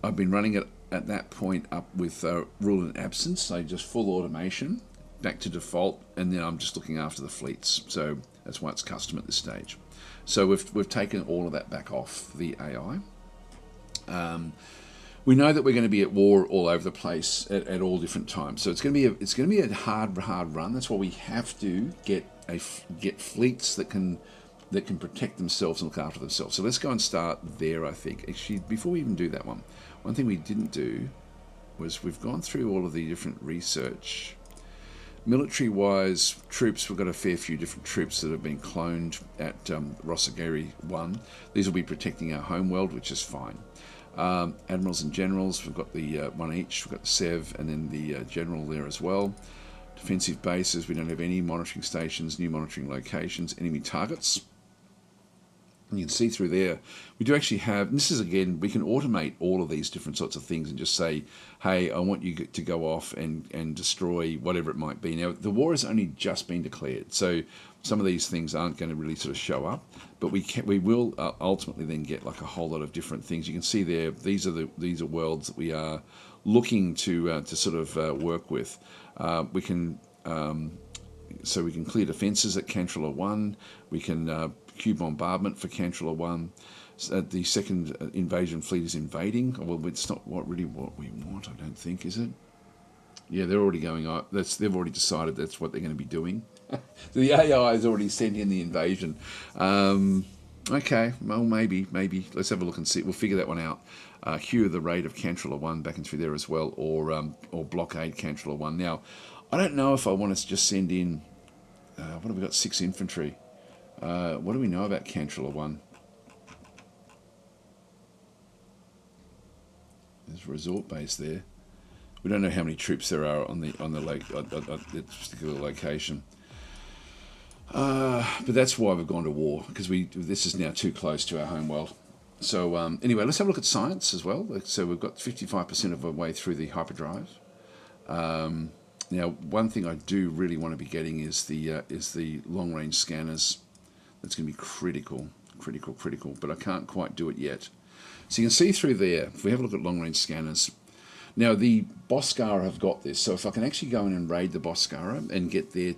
I've been running it at that point up with rule and absence, so just full automation, back to default, and then I'm just looking after the fleets. So that's why it's custom at this stage. So we've taken all of that back off the AI. We know that we're going to be at war all over the place at all different times. So it's going to be a hard run. That's why we have to get fleets that can protect themselves and look after themselves. So let's go and start there, I think. Actually, before we even do that one thing we didn't do was we've gone through all of the different research. Military-wise, troops, we've got a fair few different troops that have been cloned at Rossageri 1. These will be protecting our homeworld, which is fine. Admirals and generals, we've got the one each. We've got the Sev and then the general there as well. Defensive bases, we don't have any monitoring stations, new monitoring locations, enemy targets. And you can see through there, we do actually have, and this is again, we can automate all of these different sorts of things and just say, hey, I want you to go off and destroy whatever it might be. Now, the war has only just been declared, so some of these things aren't going to really sort of show up, but we will ultimately then get like a whole lot of different things. You can see there, these are worlds that we are looking to sort of work with. We can clear defences at Cantriller 1. We can Q bombardment for Cantriller 1. The second invasion fleet is invading. Well, it's not what we want, I don't think, is it? Yeah, they're already going up. They've already decided that's what they're going to be doing. The AI has already sent in the invasion. Okay, well, maybe. Let's have a look and see. We'll figure that one out. Q the raid of Cantriller 1 back and through there as well, or blockade Cantriller 1. Now, I don't know if I want to just send in. What have we got? 6 infantry. What do we know about Cantriller 1? There's a resort base there. We don't know how many troops there are on the lake at this particular location. But that's why we've gone to war, because this is now too close to our homeworld. So anyway, let's have a look at science as well. So we've got 55% of our way through the hyperdrive. Now, one thing I do really want to be getting is the long range scanners. That's going to be critical. But I can't quite do it yet. So you can see through there. If we have a look at long range scanners. Now the Boscara have got this, so if I can actually go in and raid the Boscara and get their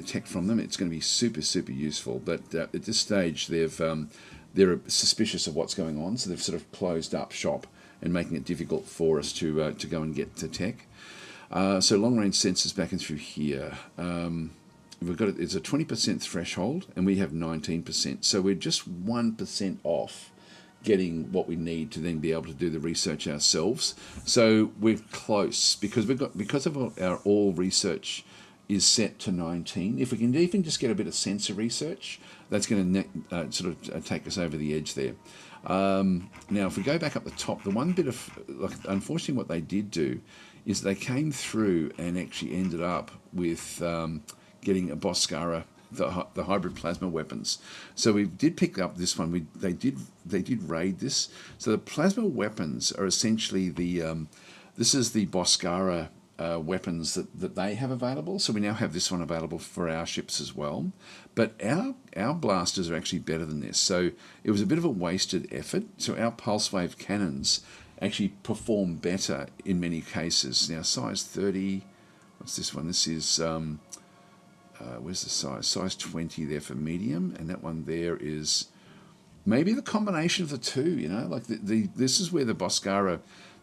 tech from them, it's going to be super useful. But at this stage, they're suspicious of what's going on, so they've sort of closed up shop and making it difficult for us to go and get the tech. So long range sensors back and through here. We've got it's a 20% threshold, and we have 19%. So we're just 1% off getting what we need to then be able to do the research ourselves. So we're close because of our all research is set to 19. If we can even just get a bit of sensor research, that's going to sort of take us over the edge there. Now, if we go back up the top, the one bit of unfortunately what they did do is they came through and actually ended up with getting a Boscara, the hybrid plasma weapons. So we did pick up this one. They did raid this. So the plasma weapons are essentially this is the Boscara weapons that they have available. So we now have this one available for our ships as well. But our blasters are actually better than this. So it was a bit of a wasted effort. So our pulse wave cannons actually perform better in many cases. Now size 30. What's this one? This is where's the size? Size 20 there for medium, and that one there is maybe the combination of the two. You know, like this is where the Boscara,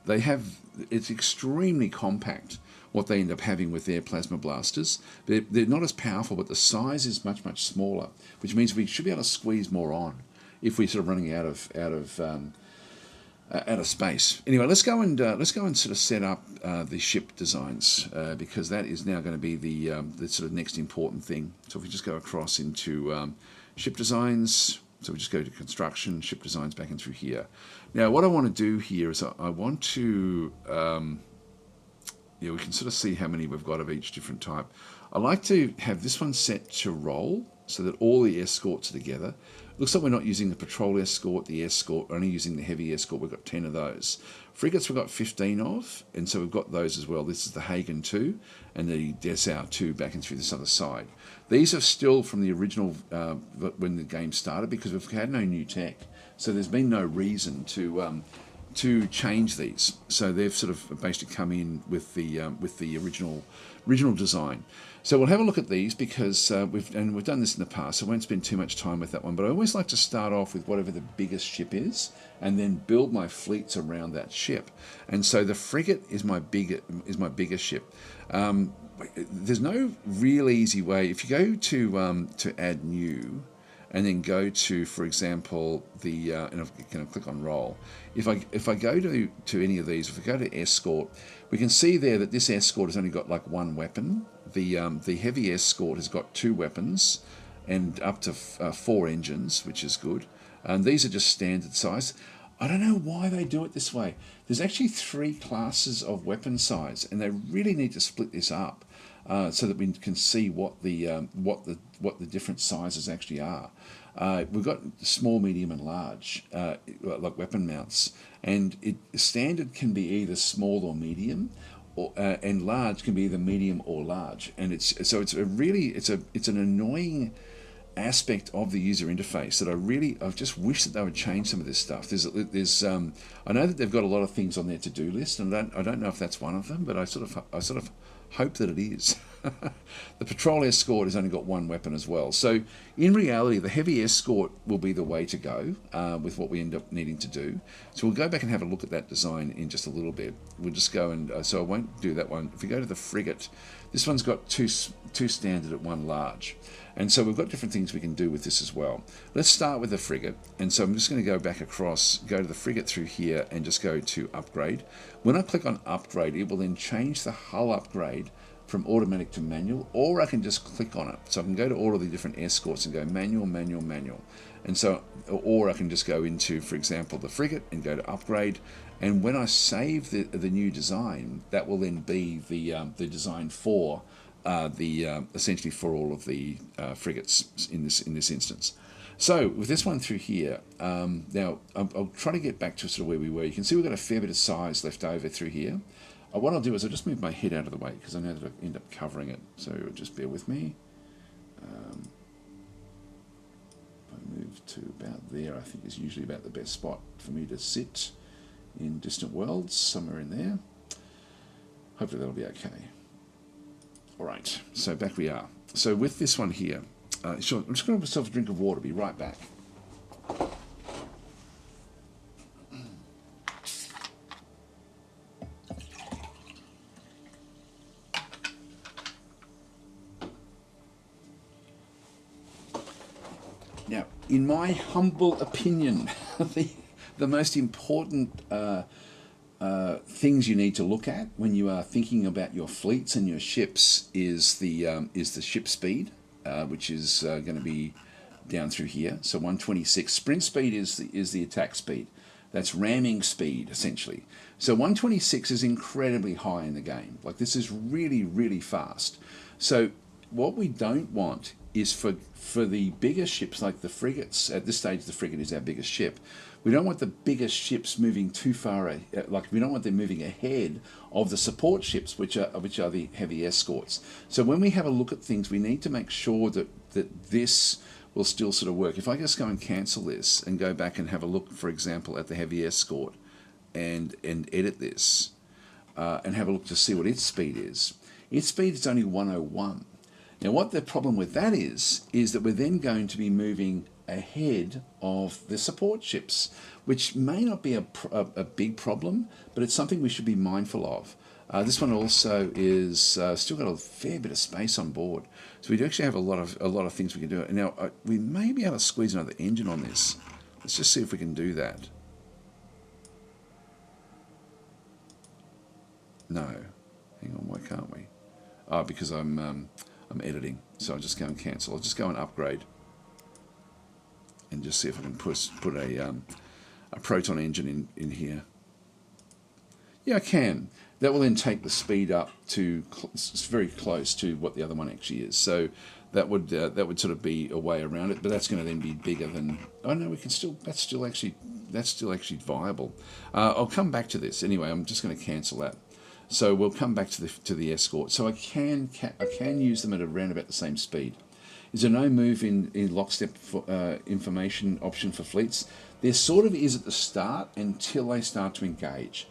it's extremely compact what they end up having with their plasma blasters. They're not as powerful, but the size is much, much smaller, which means we should be able to squeeze more on if we're sort of running out of space. Anyway, let's go and sort of set up the ship designs, because that is now going to be the sort of next important thing. So if we just go across into ship designs, so we just go to construction, ship designs back in through here. Now, what I want to do here is I want to we can sort of see how many we've got of each different type. I like to have this one set to roll so that all the escorts are together. Looks like we're not using the patrol escort, the escort, we're only using the heavy escort. We've got 10 of those. Frigates we've got 15 of, and so we've got those as well. This is the Hagen 2 and the Dessau 2 back and through this other side. These are still from the original when the game started, because we've had no new tech. So there's been no reason to change these. So they've sort of basically come in with the original design. So we'll have a look at these, because we've done this in the past, so I won't spend too much time with that one, but I always like to start off with whatever the biggest ship is and then build my fleets around that ship. And so the frigate is my biggest ship. There's no real easy way. If you go to add new and then go to, for example, the and I'm going to click on roll. If I go to any of these, if I go to escort, we can see there that this escort has only got like one weapon. The heavy escort has got 2 weapons and up to 4 engines, which is good. And these are just standard size. I don't know why they do it this way. There's actually 3 classes of weapon size, and they really need to split this up so that we can see what the different sizes actually are. We've got small, medium, and large, like weapon mounts, and standard can be either small or medium, and large can be either medium or large. And it's an annoying aspect of the user interface that I just wish that they would change some of this stuff. There's I know that they've got a lot of things on their to-do list, and I don't know if that's one of them, but I sort of hope that it is. The patrol escort has only got 1 weapon as well. So in reality, the heavy escort will be the way to go with what we end up needing to do. So we'll go back and have a look at that design in just a little bit. We'll just go and, so I won't do that one. If we go to the frigate, this one's got 2 standard and 1 large. And so we've got different things we can do with this as well. Let's start with the frigate. And so I'm just going to go back across, go to the frigate through here and just go to upgrade. When I click on upgrade, it will then change the hull upgrade from automatic to manual, or I can just click on it. So I can go to all of the different escorts and go manual, manual, manual. And so, or I can just go into, for example, the frigate and go to upgrade. And when I save the new design, that will then be the design for essentially for all of the frigates in this instance. So with this one through here, now I'll try to get back to sort of where we were. You can see we've got a fair bit of size left over through here. What I'll do is I'll just move my head out of the way, because I know that I end up covering it. So just bear with me. If I move to about there, I think is usually about the best spot for me to sit in distant worlds, somewhere in there. Hopefully that'll be okay. All right, so back we are. So with this one here, sure, I'm just going to have myself a drink of water, be right back. Now, in my humble opinion, the most important things you need to look at when you are thinking about your fleets and your ships is the ship speed, which is going to be down through here. So 126. Sprint speed is the attack speed. That's ramming speed, essentially. So 126 is incredibly high in the game. Like, this is really, really fast. So what we don't want is for the bigger ships, like the frigates. At this stage, the frigate is our biggest ship. We don't want the biggest ships moving too far, we don't want them moving ahead of the support ships, which are the heavy escorts. So when we have a look at things, we need to make sure that this will still sort of work. If I just go and cancel this and go back and have a look, for example, at the heavy escort and edit this and have a look to see what its speed is. Its speed is only 101. Now, what the problem with that is that we're then going to be moving ahead of the support ships, which may not be a big problem, but it's something we should be mindful of. This one also is still got a fair bit of space on board, so we do actually have a lot of things we can do. Now we may be able to squeeze another engine on this. Let's just see if we can do that. No, hang on, why can't we? Oh, because I'm editing, so I'll just go and cancel. I'll just go and upgrade, and just see if I can put a proton engine in here. Yeah, I can. That will then take the speed up to it's very close to what the other one actually is. So that would sort of be a way around it, but that's going to then be bigger than. Oh no, we can still. That's still actually viable. I'll come back to this anyway. I'm just going to cancel that. So we'll come back to the escort. So I can use them at around about the same speed. Is there no move in lockstep information option for fleets? There sort of is at the start until they start to engage.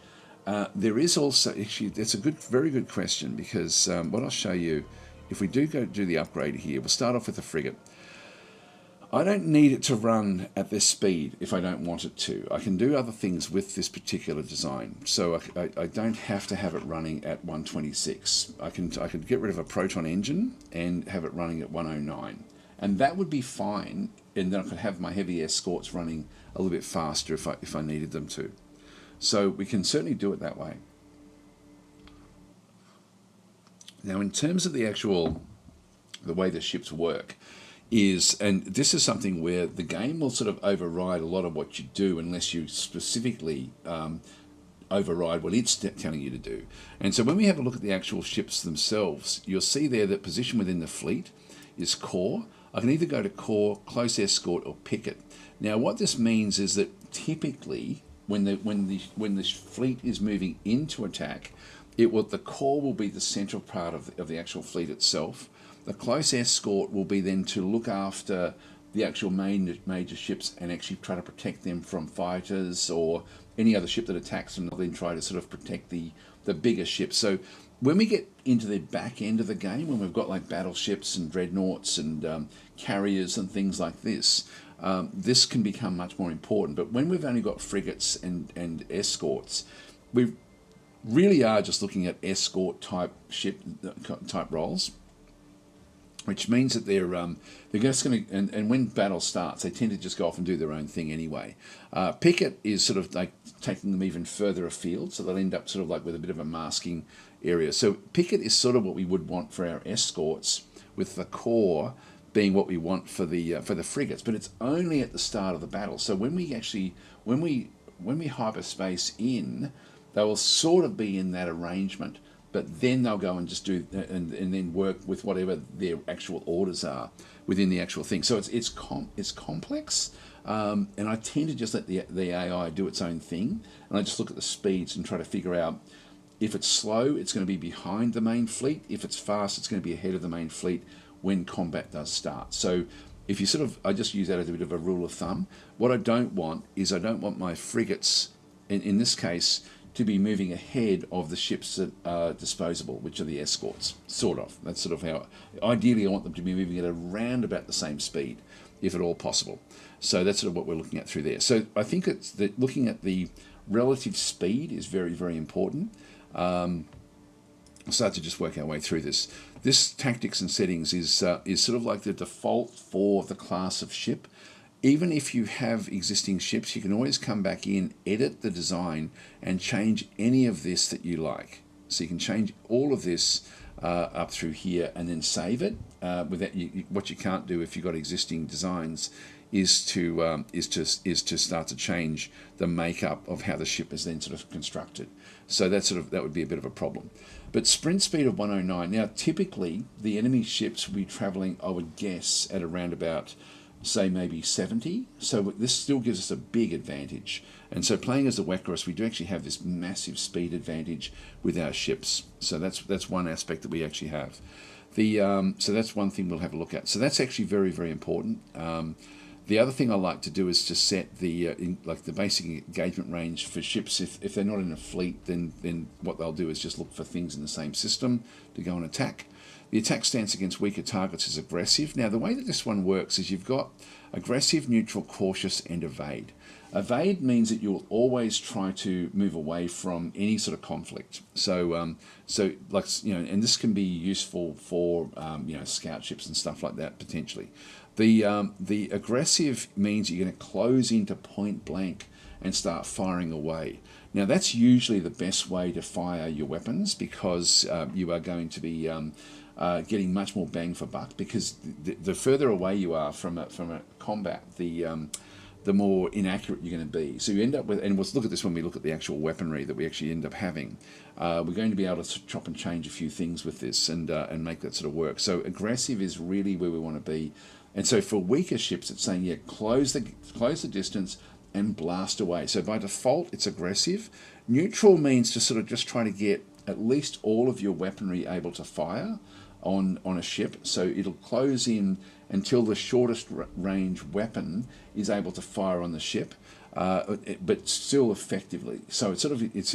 There is also, actually, that's a very good question, because what I'll show you, if we do the upgrade here, we'll start off with the frigate. I don't need it to run at this speed if I don't want it to. I can do other things with this particular design, so I don't have to have it running at 126. I could get rid of a proton engine and have it running at 109, and that would be fine, and then I could have my heavy escorts running a little bit faster if I needed them to. So we can certainly do it that way. Now, in terms of the way the ships work, and this is something where the game will sort of override a lot of what you do unless you specifically override what it's telling you to do. And so when we have a look at the actual ships themselves, you'll see there that position within the fleet is core. I can either go to core, close escort, or picket. Now, what this means is that typically when the fleet is moving into attack, the core will be the central part of the actual fleet itself. The close escort will be then to look after the actual major ships and actually try to protect them from fighters or any other ship that attacks them. They'll then try to sort of protect the bigger ships. So when we get into the back end of the game, when we've got like battleships and dreadnoughts and carriers and things like this, this can become much more important. But when we've only got frigates and escorts, we really are just looking at escort type roles, which means that they're just going to, and when battle starts, they tend to just go off and do their own thing anyway. Picket is sort of like taking them even further afield, so they'll end up sort of like with a bit of a masking area. So Picket is sort of what we would want for our escorts, with the core being what we want for the frigates. But it's only at the start of the battle. So when we hyperspace in, they will sort of be in that arrangement. But then they'll go and just do and then work with whatever their actual orders are within the actual thing. So it's complex, and I tend to just let the AI do its own thing, and I just look at the speeds and try to figure out if it's slow, it's going to be behind the main fleet. If it's fast, it's going to be ahead of the main fleet when combat does start. So if you I just use that as a bit of a rule of thumb. What I don't want is my frigates, in this case, to be moving ahead of the ships that are disposable, which are the escorts, sort of. That's sort of how, ideally I want them to be moving at around about the same speed, if at all possible. So that's sort of what we're looking at through there. So I think it's that looking at the relative speed is very, very important. I'll start to just work our way through this. This tactics and settings is sort of like the default for the class of ship. Even if you have existing ships, you can always come back in, edit the design, and change any of this that you like. So you can change all of this up through here and then save it. What you can't do if you've got existing designs is to start to change the makeup of how the ship is then sort of constructed. So that would be a bit of a problem. But sprint speed of 109. Now, typically the enemy ships will be traveling, I would guess, at around about, say, maybe 70. So this still gives us a big advantage. And so playing as the Wekkarus, we do actually have this massive speed advantage with our ships. So that's one aspect that we actually have. So that's one thing we'll have a look at. So that's actually very, very important. The other thing I like to do is to set the basic engagement range for ships. If they're not in a fleet, then what they'll do is just look for things in the same system to go and attack. The attack stance against weaker targets is aggressive. Now, the way that this one works is you've got aggressive, neutral, cautious, and evade. Evade means that you'll always try to move away from any sort of conflict. So, and this can be useful for scout ships and stuff like that potentially. The aggressive means you're going to close into point blank and start firing away. Now, that's usually the best way to fire your weapons, because you are going to be getting much more bang for buck, because the further away you are from a combat, the more inaccurate you're going to be. So you end up with, and we'll look at this when we look at the actual weaponry that we actually end up having. We're going to be able to chop and change a few things with this and make that sort of work. So aggressive is really where we want to be. And so for weaker ships, it's saying, yeah, close the distance and blast away. So by default, it's aggressive. Neutral means to sort of just try to get at least all of your weaponry able to fire on a ship. So it'll close in until the shortest range weapon is able to fire on the ship, but still effectively. So it's a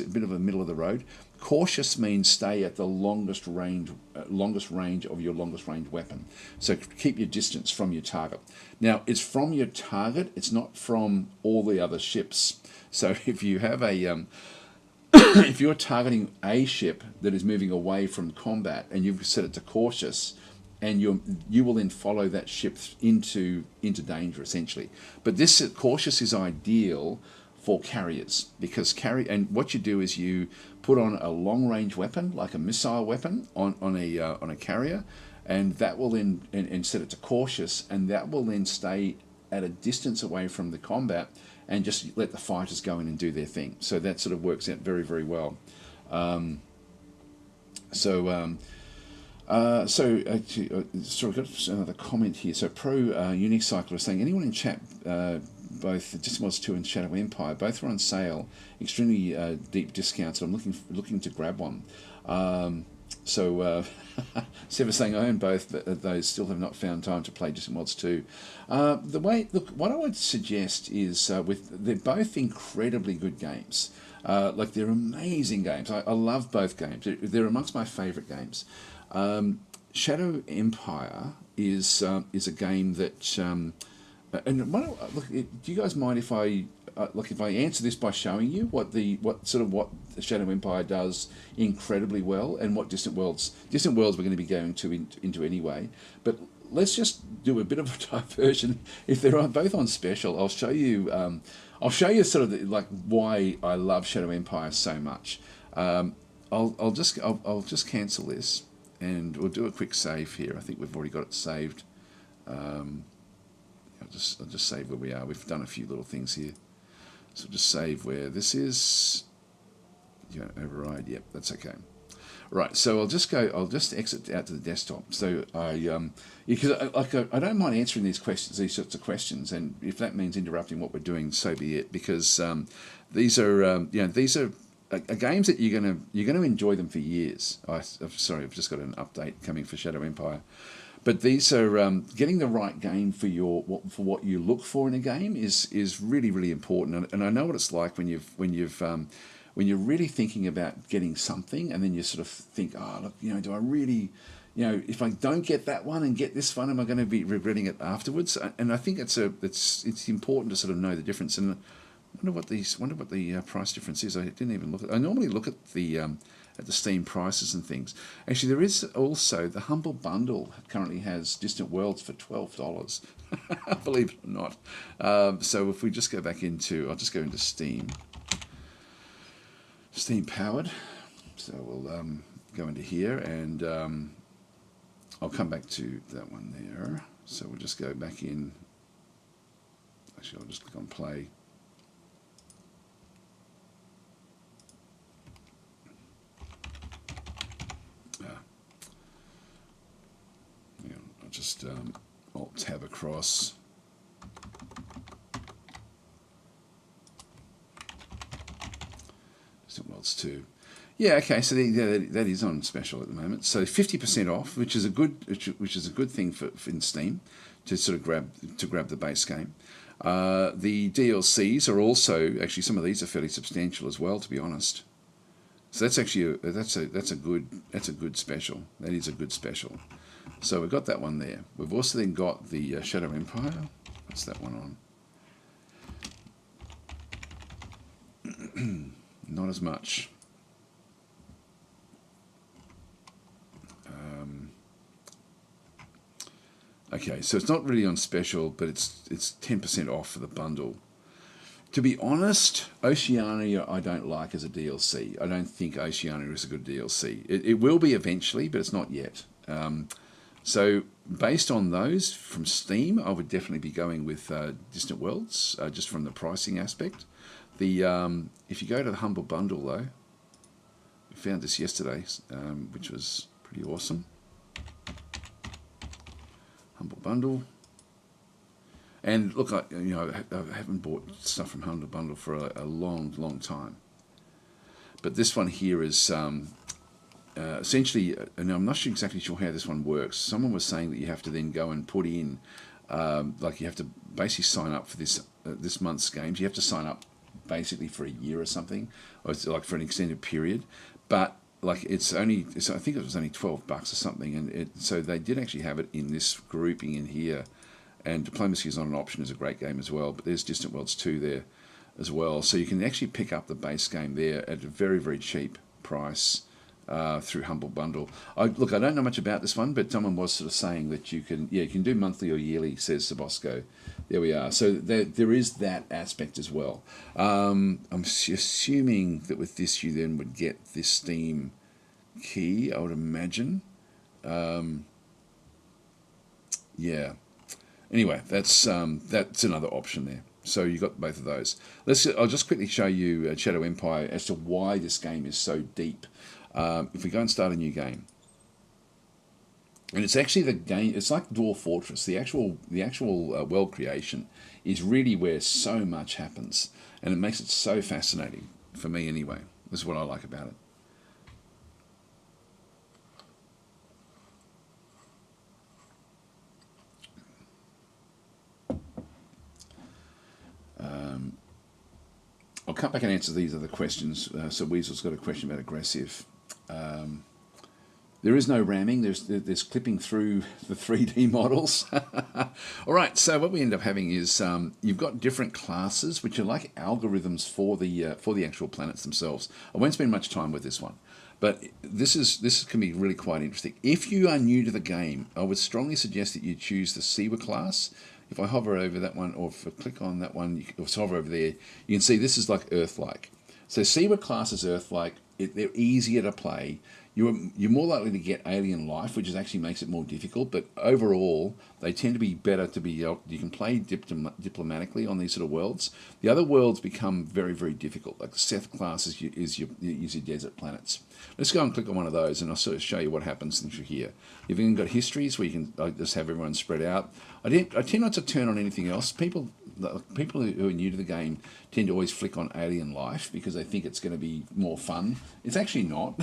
bit of a middle of the road. Cautious means stay at the longest range of your longest range weapon. So keep your distance from your target. Now, it's from your target, it's not from all the other ships. So if you have if you're targeting a ship that is moving away from combat and you've set it to cautious, and you will then follow that ship into danger, essentially. But this cautious is ideal for carriers, because and what you do is you put on a long range weapon, like a missile weapon, on a carrier, and that will then and set it to cautious, and that will then stay at a distance away from the combat and just let the fighters go in and do their thing. So that sort of works out very, very well. Actually, I've got another comment here. So Pro Unique Cycler is saying, anyone in chat, both Decimal's 2 and Shadow Empire, both were on sale, extremely deep discounts. I'm looking to grab one. Sev is saying, I own both, but those still have not found time to play Decimal's 2. What I would suggest is they're both incredibly good games. They're amazing games. I love both games. They're amongst my favourite games. Shadow Empire is a game that do you guys mind if I answer this by showing you what Shadow Empire does incredibly well, and what Distant Worlds we're going to be going into anyway. But let's just do a bit of a diversion. If they're both on special, I'll show you. I'll show you sort of why I love Shadow Empire so much. I'll just cancel this, and we'll do a quick save here. I think we've already got it saved. I'll just save where we are. We've done a few little things here, so just save where this is. Override. Yep, that's okay. Right, so I'll just exit out to the desktop. So because I don't mind answering these sorts of questions, and if that means interrupting what we're doing, so be it. Because these are games that you're gonna enjoy them for years. Sorry, I've just got an update coming for Shadow Empire. But these are getting the right game for what you look for in a game is really, really important. And I know what it's like when you're really thinking about getting something, and then you sort of think, oh, look, do I really, if I don't get that one and get this one, am I going to be regretting it afterwards? And I think it's important to sort of know the difference. And I wonder what the price difference is. I didn't even look at. I normally look at the Steam prices and things. Actually, there is also the Humble Bundle currently has Distant Worlds for $12. Believe it or not. So if we just go back into, I'll just go into Steam. Steam powered. So we'll go into here, and I'll come back to that one there. So we'll just go back in. Actually, I'll just click on play. I'll just Alt-Tab across. Worlds 2. Yeah, okay. So that is on special at the moment. So 50% off, which is a good thing for in Steam to sort of grab the base game. The DLCs are also actually, some of these are fairly substantial as well, to be honest. So that's actually that's a good special. That is a good special. So we've got that one there. We've also then got the Shadow Empire. What's that one on? Not as much. Okay, so it's not really on special, but it's 10% off for the bundle. To be honest, Oceania I don't like as a DLC. I don't think Oceania is a good DLC. It will be eventually, but it's not yet. So based on those from Steam, I would definitely be going with Distant Worlds, just from the pricing aspect. If you go to the Humble Bundle though, we found this yesterday, which was pretty awesome. Humble Bundle. And look, I haven't bought stuff from Humble Bundle for a long time. But this one here is essentially, and I'm not exactly sure how this one works. Someone was saying that you have to then go and put in, like you have to basically sign up for this month's games. You have to sign up basically for a year or something, or it's like for an extended period. But like I think it was only $12 or something, and so they did actually have it in this grouping in here. And Diplomacy is not an option, is a great game as well. But there's Distant Worlds 2 there as well. So you can actually pick up the base game there at a very, very cheap price through Humble Bundle. I don't know much about this one, but someone was sort of saying that you can do monthly or yearly, says Sabosco. There we are. So there is that aspect as well. I'm assuming that with this you then would get this Steam key, I would imagine. Yeah. Anyway, that's another option there. So you got both of those. I'll just quickly show you Shadow Empire as to why this game is so deep. If we go and start a new game, and it's actually the game. It's like Dwarf Fortress. The actual world creation is really where so much happens, and it makes it so fascinating for me. Anyway, this is what I like about it. I'll come back and answer these other questions. So Weasel's got a question about aggressive. There is no ramming. There's clipping through the 3D models. All right. So what we end up having is you've got different classes, which are like algorithms for the actual planets themselves. I won't spend much time with this one, but this can be really quite interesting. If you are new to the game, I would strongly suggest that you choose the Siwa class. If I hover over that one, or if I click on that one, or hover over there, you can see this is like Earth-like. So Siwa class is Earth-like. They're easier to play. You're more likely to get alien life, which actually makes it more difficult. But overall, they tend to be better to be. You can play diplomatically on these sort of worlds. The other worlds become very, very difficult. Like the Seth class is your desert planets. Let's go and click on one of those, and I'll sort of show you what happens through here. You've even got histories where you can just have everyone spread out. I tend not to turn on anything else. People who are new to the game tend to always flick on alien life because they think it's going to be more fun. It's actually not.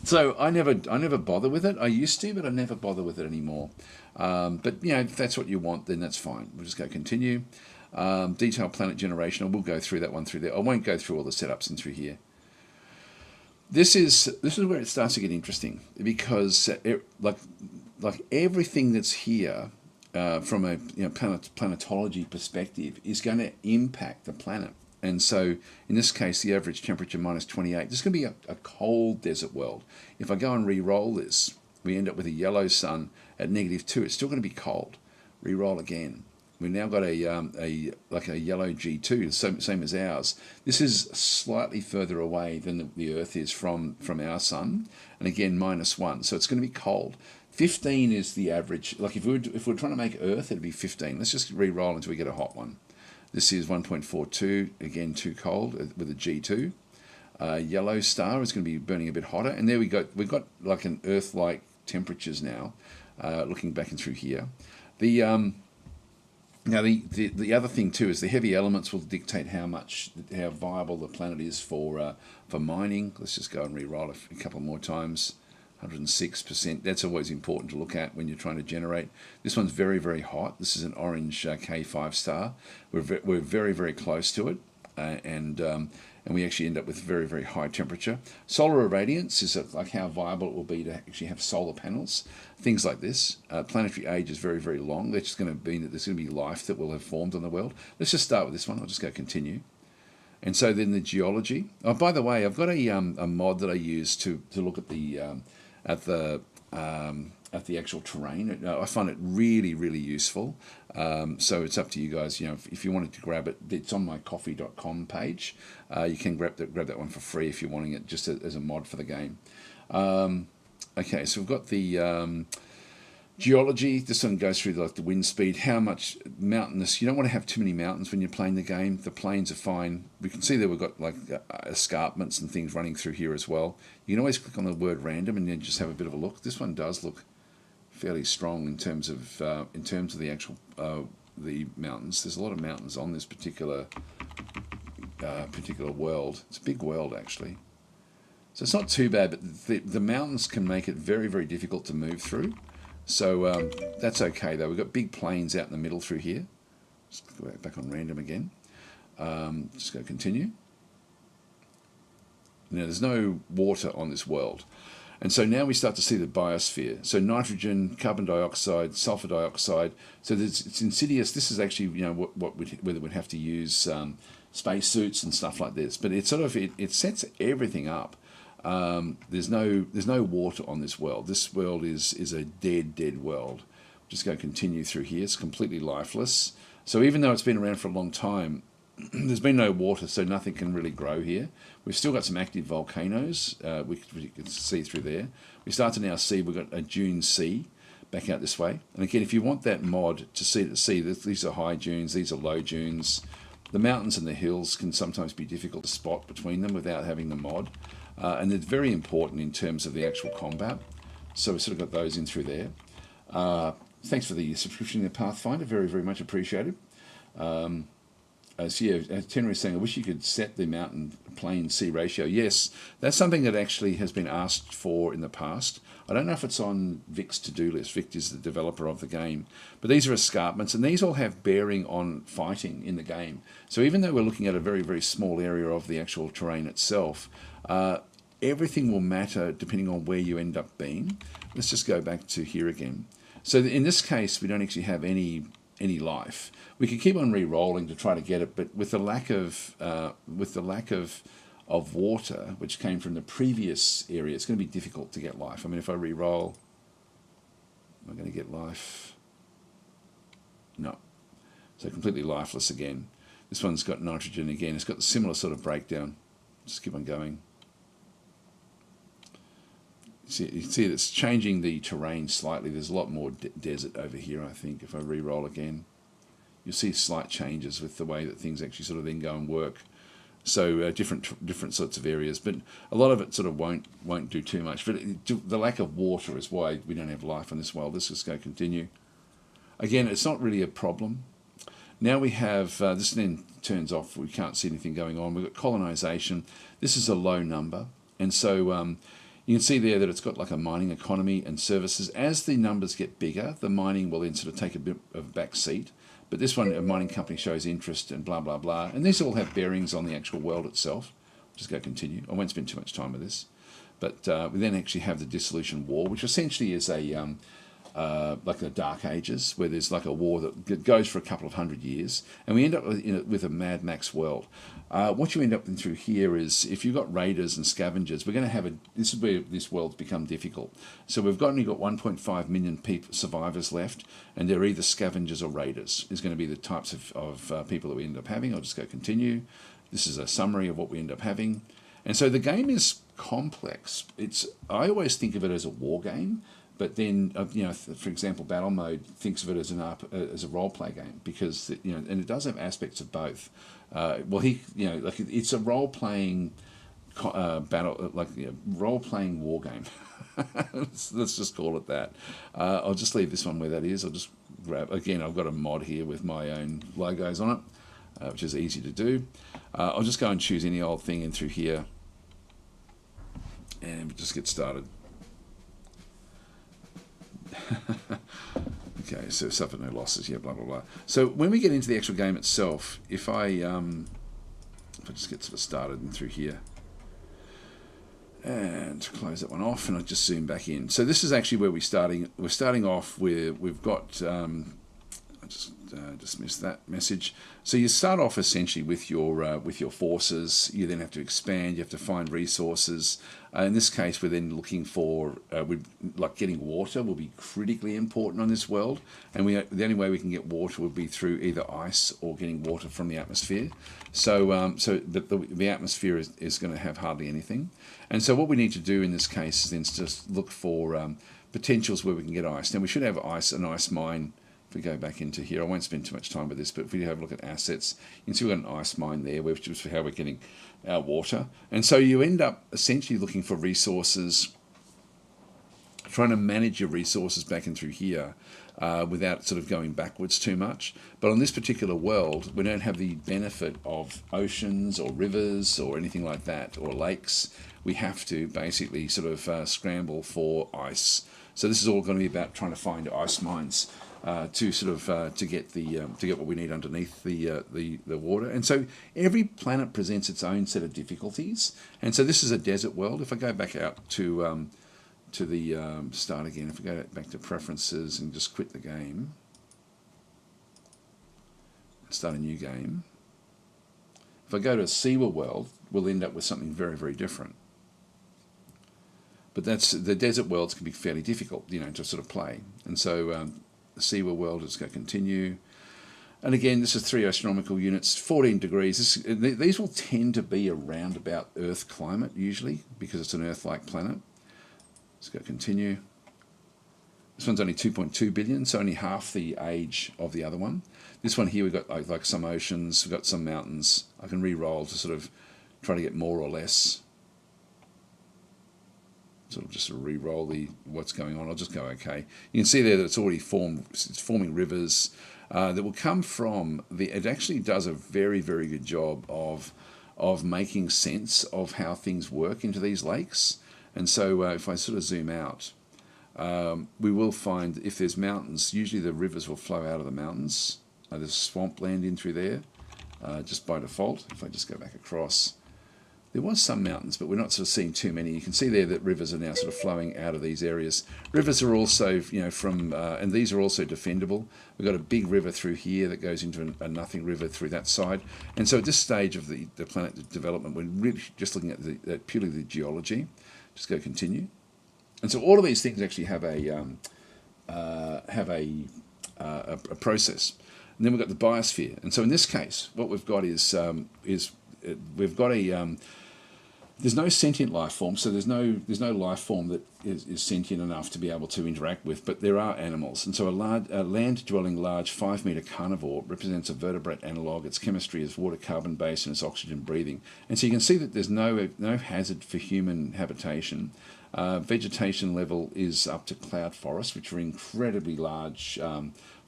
So I never bother with it. I used to, but I never bother with it anymore. But if that's what you want, then that's fine. We'll just go continue. Detailed planet generation. I will go through that one through there. I won't go through all the setups and through here. This is where it starts to get interesting because like everything that's here from a planetology perspective is going to impact the planet. And so in this case, the average temperature minus 28. This is going to be a cold desert world. If I go and re-roll this, we end up with a yellow sun at -2. It's still going to be cold. Re-roll again. We've now got a yellow G2, same as ours. This is slightly further away than the Earth is from our sun, and again -1. So it's going to be cold. 15 is the average. Like if we're trying to make Earth, it'd be 15. Let's just re-roll until we get a hot one. This is 1.42, again too cold with a G2. Yellow star is going to be burning a bit hotter, and there we've got like an Earth-like temperatures now. Looking back and through here, now the other thing too is the heavy elements will dictate how viable the planet is for mining. Let's just go and re-roll a couple more times. 106%. That's always important to look at when you're trying to generate. This one's very, very hot. This is an orange K5 star. We're very, very close to it. and we actually end up with very, very high temperature. Solar irradiance is like how viable it will be to actually have solar panels, things like this. Planetary age is very, very long. That's just going to mean that there's going to be life that will have formed on the world. Let's just start with this one. I'll just go continue. And so then the geology. Oh, by the way, I've got a mod that I use to look at the actual terrain. I find it really, really useful. So it's up to you guys. If you wanted to grab it, it's on my coffee.com page. You can grab that one for free if you're wanting it just as a mod for the game. Okay, so we've got the geology. This one goes through the wind speed, how much mountainous. You don't want to have too many mountains when you're playing the game. The plains are fine. We can see that we've got like escarpments and things running through here as well. You can always click on the word random and then just have a bit of a look. This one does look fairly strong in terms of the actual the mountains. There's a lot of mountains on this particular world. It's a big world actually, so it's not too bad. But the mountains can make it very, very difficult to move through. So that's okay though. We've got big plains out in the middle through here. Just go back on random again. Just go continue. Now there's no water on this world. And so now we start to see the biosphere. So nitrogen, carbon dioxide, sulfur dioxide. So it's insidious. This is actually whether we'd have to use space suits and stuff like this. But it sets everything up. There's no water on this world. This world is a dead world. Just go continue through here. It's completely lifeless. So even though it's been around for a long time, there's been no water, so nothing can really grow here. We've still got some active volcanoes, we can see through there. We start to now see we've got a dune sea back out this way. And again, if you want that mod to see these are high dunes, these are low dunes. The mountains and the hills can sometimes be difficult to spot between them without having the mod. And they're very important in terms of the actual combat. So we've sort of got those in through there. Thanks for the subscription to Pathfinder, very, very much appreciated. So yeah, Tenry is saying, I wish you could set the mountain plain sea ratio. Yes, that's something that actually has been asked for in the past. I don't know if it's on Vic's to-do list. Vic is the developer of the game. But these are escarpments, and these all have bearing on fighting in the game. So even though we're looking at a very, very small area of the actual terrain itself, everything will matter depending on where you end up being. Let's just go back to here again. So in this case, we don't actually have any life. We could keep on re-rolling to try to get it, but with the lack of water, which came from the previous area, it's going to be difficult to get life. I mean, if I re-roll, am I going to get life? No. So completely lifeless again. This one's got nitrogen again. It's got the similar sort of breakdown. Just keep on going. You see it's changing the terrain slightly. There's a lot more desert over here, I think. If I re-roll again, you'll see slight changes with the way that things actually sort of then go and work. So different sorts of areas, but a lot of it sort of won't do too much. But the lack of water is why we don't have life on this world. Let's just go continue. Again, it's not really a problem. Now we have, this then turns off, we can't see anything going on. We've got colonisation. This is a low number. And so you can see there that it's got like a mining economy and services. As the numbers get bigger, the mining will then sort of take a bit of a back seat. But this one, a mining company shows interest and blah, blah, blah. And these all have bearings on the actual world itself. Just go continue. I won't spend too much time with this. But we then actually have the Dissolution War, which essentially is a like the Dark Ages, where there's like a war that goes for a couple of 100 years. And we end up with a Mad Max world. What you end up through here is, if you've got raiders and scavengers, we're going to have this is where this world's become difficult. So we've only got 1.5 million survivors left, and they're either scavengers or raiders is going to be the types of people that we end up having. I'll just go continue. This is a summary of what we end up having. And so the game is complex. I always think of it as a war game. But then, for example, Battle Mode thinks of it as a role play game because and it does have aspects of both. It's a role playing role playing war game. Let's just call it that. I'll just leave this one where that is. I'll just grab again. I've got a mod here with my own logos on it, which is easy to do. I'll just go and choose any old thing in through here, and just get started. Okay, so suffered no losses, yeah, blah, blah, blah. So when we get into the actual game itself, if I if I just get sort of started and through here, and close that one off, and I just zoom back in. So this is actually where we're starting. We're starting off where we've got. I just dismissed that message. So you start off essentially with your forces. You then have to expand. You have to find resources. In this case, we're then looking for like getting water will be critically important on this world. And the only way we can get water would be through either ice or getting water from the atmosphere. So the atmosphere is going to have hardly anything. And so what we need to do in this case is then just look for potentials where we can get ice. Now we should have an ice mine. If we go back into here, I won't spend too much time with this, but if we have a look at assets, you can see we've got an ice mine there, which is for how we're getting our water. And so you end up essentially looking for resources, trying to manage your resources back and through here without sort of going backwards too much. But on this particular world, we don't have the benefit of oceans or rivers or anything like that, or lakes. We have to basically sort of scramble for ice. So this is all going to be about trying to find ice mines. To sort of to get what we need underneath the water. And so every planet presents its own set of difficulties. And so this is a desert world. If I go back out to the start again, if we go back to preferences and just quit the game, start a new game. If I go to a sewer world, we'll end up with something very, very different. But the desert worlds can be fairly difficult, to sort of play. And so the sewer world is going to continue. And again, this is 3 astronomical units, 14 degrees. These will tend to be around about Earth climate usually, because it's an Earth-like planet. Let's go continue. This one's only 2.2 billion, so only half the age of the other one. This one here, we've got like some oceans, we've got some mountains. I can re-roll to sort of try to get more or less. Sort of just re-roll what's going on. I'll just go okay. You can see there that it's already formed. It's forming rivers that will come from it actually does a very, very good job of making sense of how things work into these lakes. And so if I sort of zoom out, we will find if there's mountains, usually the rivers will flow out of the mountains. There's swampland in through there, just by default. If I just go back across. There was some mountains, but we're not sort of seeing too many. You can see there that rivers are now sort of flowing out of these areas. Rivers are also, and these are also defendable. We've got a big river through here that goes into a nothing river through that side. And so at this stage of the planet development, we're really just looking at purely the geology. Just go continue. And so all of these things actually have a process. And then we've got the biosphere. And so in this case, what we've got is we've got there's no sentient life form, so there's no life form that is sentient enough to be able to interact with, but there are animals. And so a land-dwelling large 5-metre carnivore represents a vertebrate analogue. Its chemistry is water carbon based and it's oxygen breathing. And so you can see that there's no hazard for human habitation. Vegetation level is up to cloud forests, which are incredibly large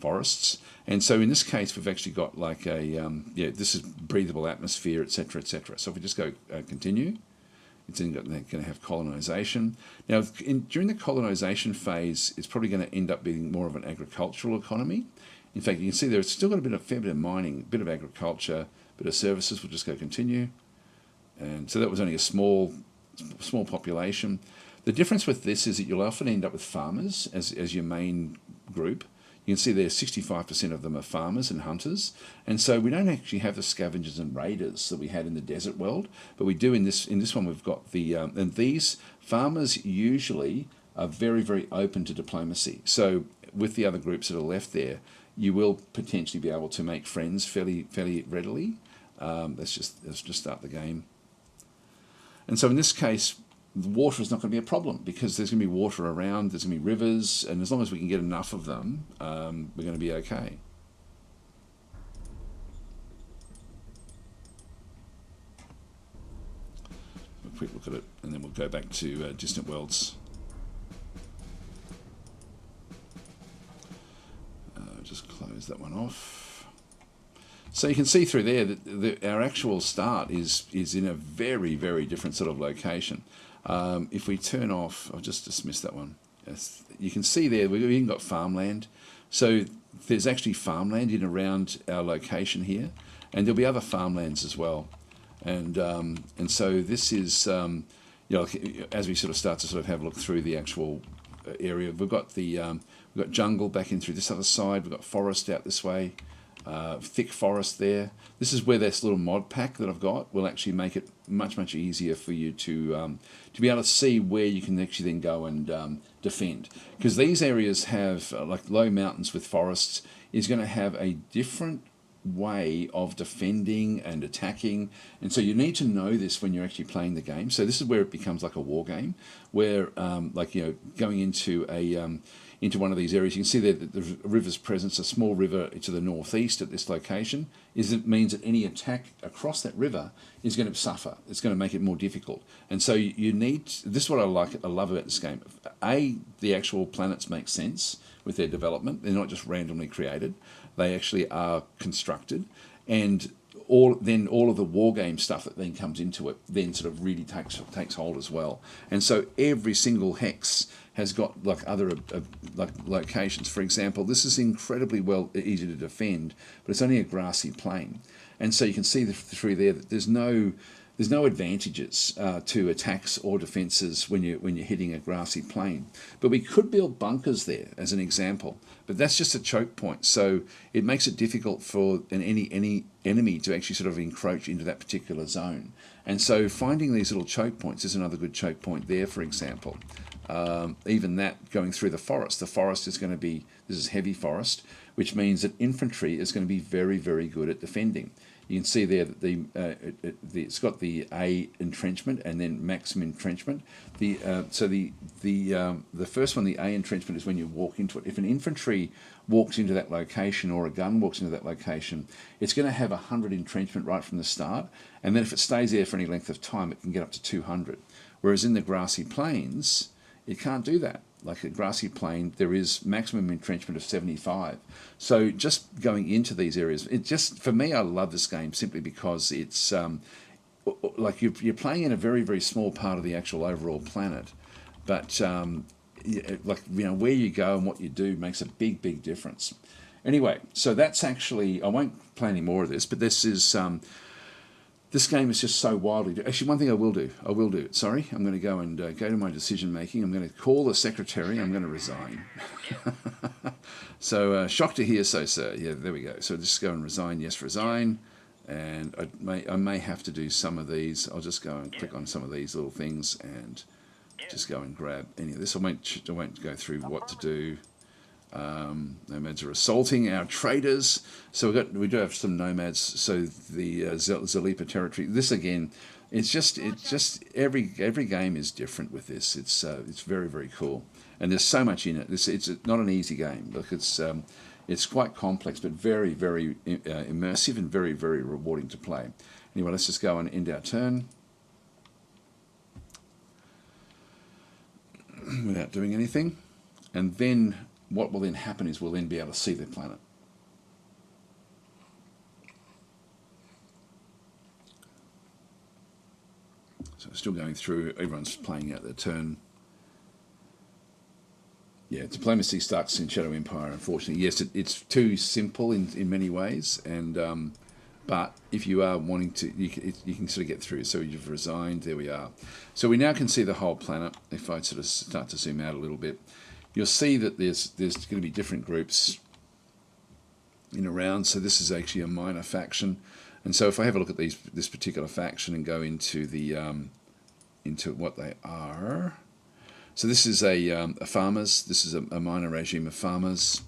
forests. And so in this case, we've actually got like this is breathable atmosphere, etc., etc. So if we just go continue, it's then going to have colonisation. Now, during the colonisation phase, it's probably going to end up being more of an agricultural economy. In fact, you can see there it's still got a fair bit of mining, a bit of agriculture, a bit of services. We'll just go continue. And so that was only a small population. The difference with this is that you'll often end up with farmers as your main group. You can see there 65% of them are farmers and hunters. And so we don't actually have the scavengers and raiders that we had in the desert world, but we do in this one. We've got and these farmers usually are very, very open to diplomacy. So with the other groups that are left there, you will potentially be able to make friends fairly readily. Let's just start the game. And so in this case, the water is not going to be a problem because there's going to be water around, there's going to be rivers, and as long as we can get enough of them, we're going to be okay. A quick look at it, and then we'll go back to distant worlds. Just close that one off. So you can see through there that our actual start is in a very, very different sort of location. If we turn off, I'll just dismiss that one. Yes, you can see there we've even got farmland. So there's actually farmland in around our location here, and there'll be other farmlands as well. And so this is, you know, as we sort of start to sort of have a look through the actual area, we've got jungle back in through this other side. We've got forest out this way, thick forest there. This is where this little mod pack that I've got will actually make it much easier for you to be able to see where you can actually then go and defend, because these areas have like low mountains with forests is going to have a different way of defending and attacking, and so you need to know this when you're actually playing the game. So this is where it becomes like a war game, where like, you know, going into into one of these areas, you can see there that the river's presence, a small river to the northeast at this location, it means that any attack across that river is going to suffer. It's going to make it more difficult. And so you need, this is what I love about this game. The actual planets make sense with their development. They're not just randomly created. They actually are constructed, and all of the war game stuff that then comes into it then sort of really takes hold as well. And so every single hex has got like other like locations. For example, this is incredibly easy to defend, but it's only a grassy plain, and so you can see through there that there's no advantages to attacks or defences when you're hitting a grassy plain. But we could build bunkers there as an example, but that's just a choke point, so it makes it difficult for any enemy to actually sort of encroach into that particular zone. And so finding these little choke points is another good choke point there, for example. Even that going through the forest is going to be, this is heavy forest, which means that infantry is going to be very good at defending. You can see there that it's got the A entrenchment and then maximum entrenchment. The first one, the A entrenchment, is when you walk into it. If an infantry walks into that location or a gun walks into that location, it's going to have 100 entrenchment right from the start, and then if it stays there for any length of time, it can get up to 200. Whereas in the grassy plains, it can't do that. Like a grassy plain, there is maximum entrenchment of 75. So just going into these areas, for me, I love this game simply because it's like you're playing in a very small part of the actual overall planet, but like, you know, where you go and what you do makes a big difference. Anyway, so that's actually, I won't play any more of this, but this is this game is just so wildly... Actually, one thing I will do. Sorry, I'm going to go and go to my decision making. I'm going to call the secretary. I'm going to resign. So, shocked to hear so, sir. Yeah, there we go. So just go and resign. Yes, resign. And I may have to do some of these. I'll just go and click on some of these little things and just go and grab any of this. I won't go through what to do. Nomads are assaulting our traders. So we do have some nomads. So the Zalipa territory. This again, it's just every game is different with this. It's very cool, and there's so much in it. It's not an easy game. Look, it's quite complex, but very immersive and very rewarding to play. Anyway, let's just go and end our turn without doing anything, and then what will then happen is we'll then be able to see the planet. So still going through, everyone's playing out their turn. Yeah, diplomacy starts in Shadow Empire, unfortunately. Yes, it's too simple in many ways, and but if you are wanting to, you can sort of get through. So you've resigned, there we are. So we now can see the whole planet. If I sort of start to zoom out a little bit, you'll see that there's going to be different groups in around. So this is actually a minor faction, and so if I have a look at this particular faction and go into the into what they are, so this is a farmers. This is a minor regime of farmers.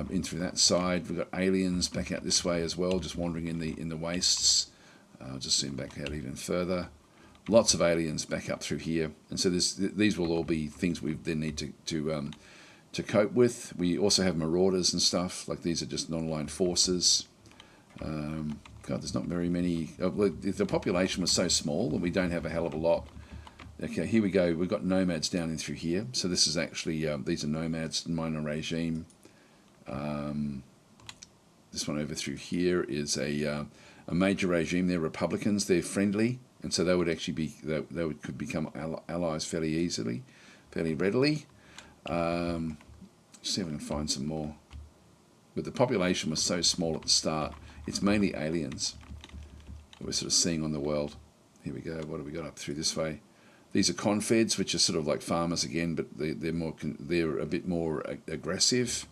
In through that side, we've got aliens back out this way as well, just wandering in the wastes. I'll just zoom back out even further. Lots of aliens back up through here, and so these will all be things we then need to cope with. We also have marauders and stuff, like these are just non-aligned forces. God, there's not very many. The population was so small that we don't have a hell of a lot. Okay, here we go. We've got nomads down in through here. So this is actually, these are nomads, minor regime. This one over through here is a major regime. They're Republicans. They're friendly. And so they would actually be, could become allies fairly readily. See if I can find some more. But the population was so small at the start, it's mainly aliens. we're sort of seeing on the world. Here we go. What have we got up through this way? These are confeds, which are sort of like farmers again, but they're a bit more aggressive.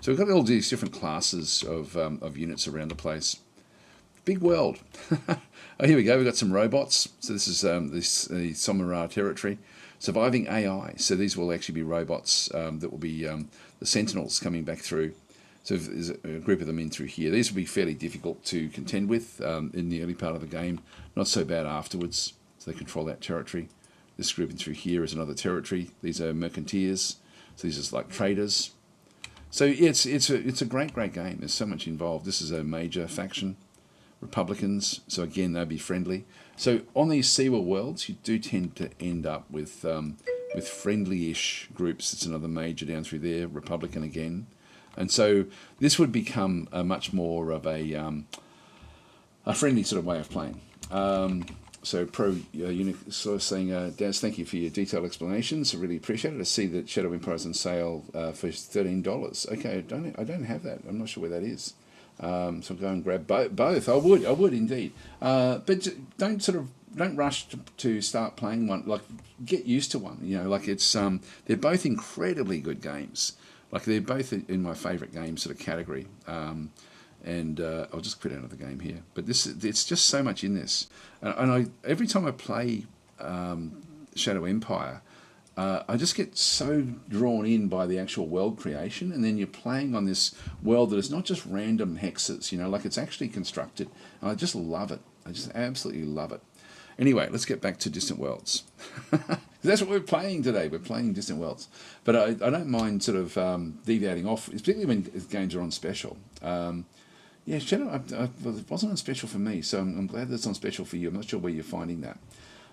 So we've got all these different classes of units around the place. Big world. Oh, here we go. We've got some robots. So this is the Somara territory. Surviving AI. So these will actually be robots that will be the sentinels coming back through. So there's a group of them in through here. These will be fairly difficult to contend with in the early part of the game. Not so bad afterwards. So they control that territory. This group in through here is another territory. These are mercanteers. So these are like traders. So yeah, it's a great game. There's so much involved. This is a major faction. Republicans, so again they'll be friendly. So on these Seawall worlds, you do tend to end up with friendly-ish groups. It's another major down through there, Republican again, and so this would become a much more of a friendly sort of way of playing. So Pro Unix sort of saying, Daz, thank you for your detailed explanations. I really appreciate it. I see that Shadow Empire's on sale for $13. Okay, I don't have that. I'm not sure where that is. So go and grab both. I would indeed. But don't rush to start playing one. Like, get used to one. You know, like it's they're both incredibly good games. Like they're both in my favourite game sort of category. And I'll just quit out of the game here. But it's just so much in this. And every time I play Shadow Empire, I just get so drawn in by the actual world creation, and then you're playing on this world that is not just random hexes, you know, like it's actually constructed. And I just love it. I just absolutely love it. Anyway, let's get back to Distant Worlds. That's what we're playing today. We're playing Distant Worlds. But I don't mind sort of deviating off, particularly when games are on special. Yeah, Shadow, well, it wasn't on special for me, so I'm glad that it's on special for you. I'm not sure where you're finding that.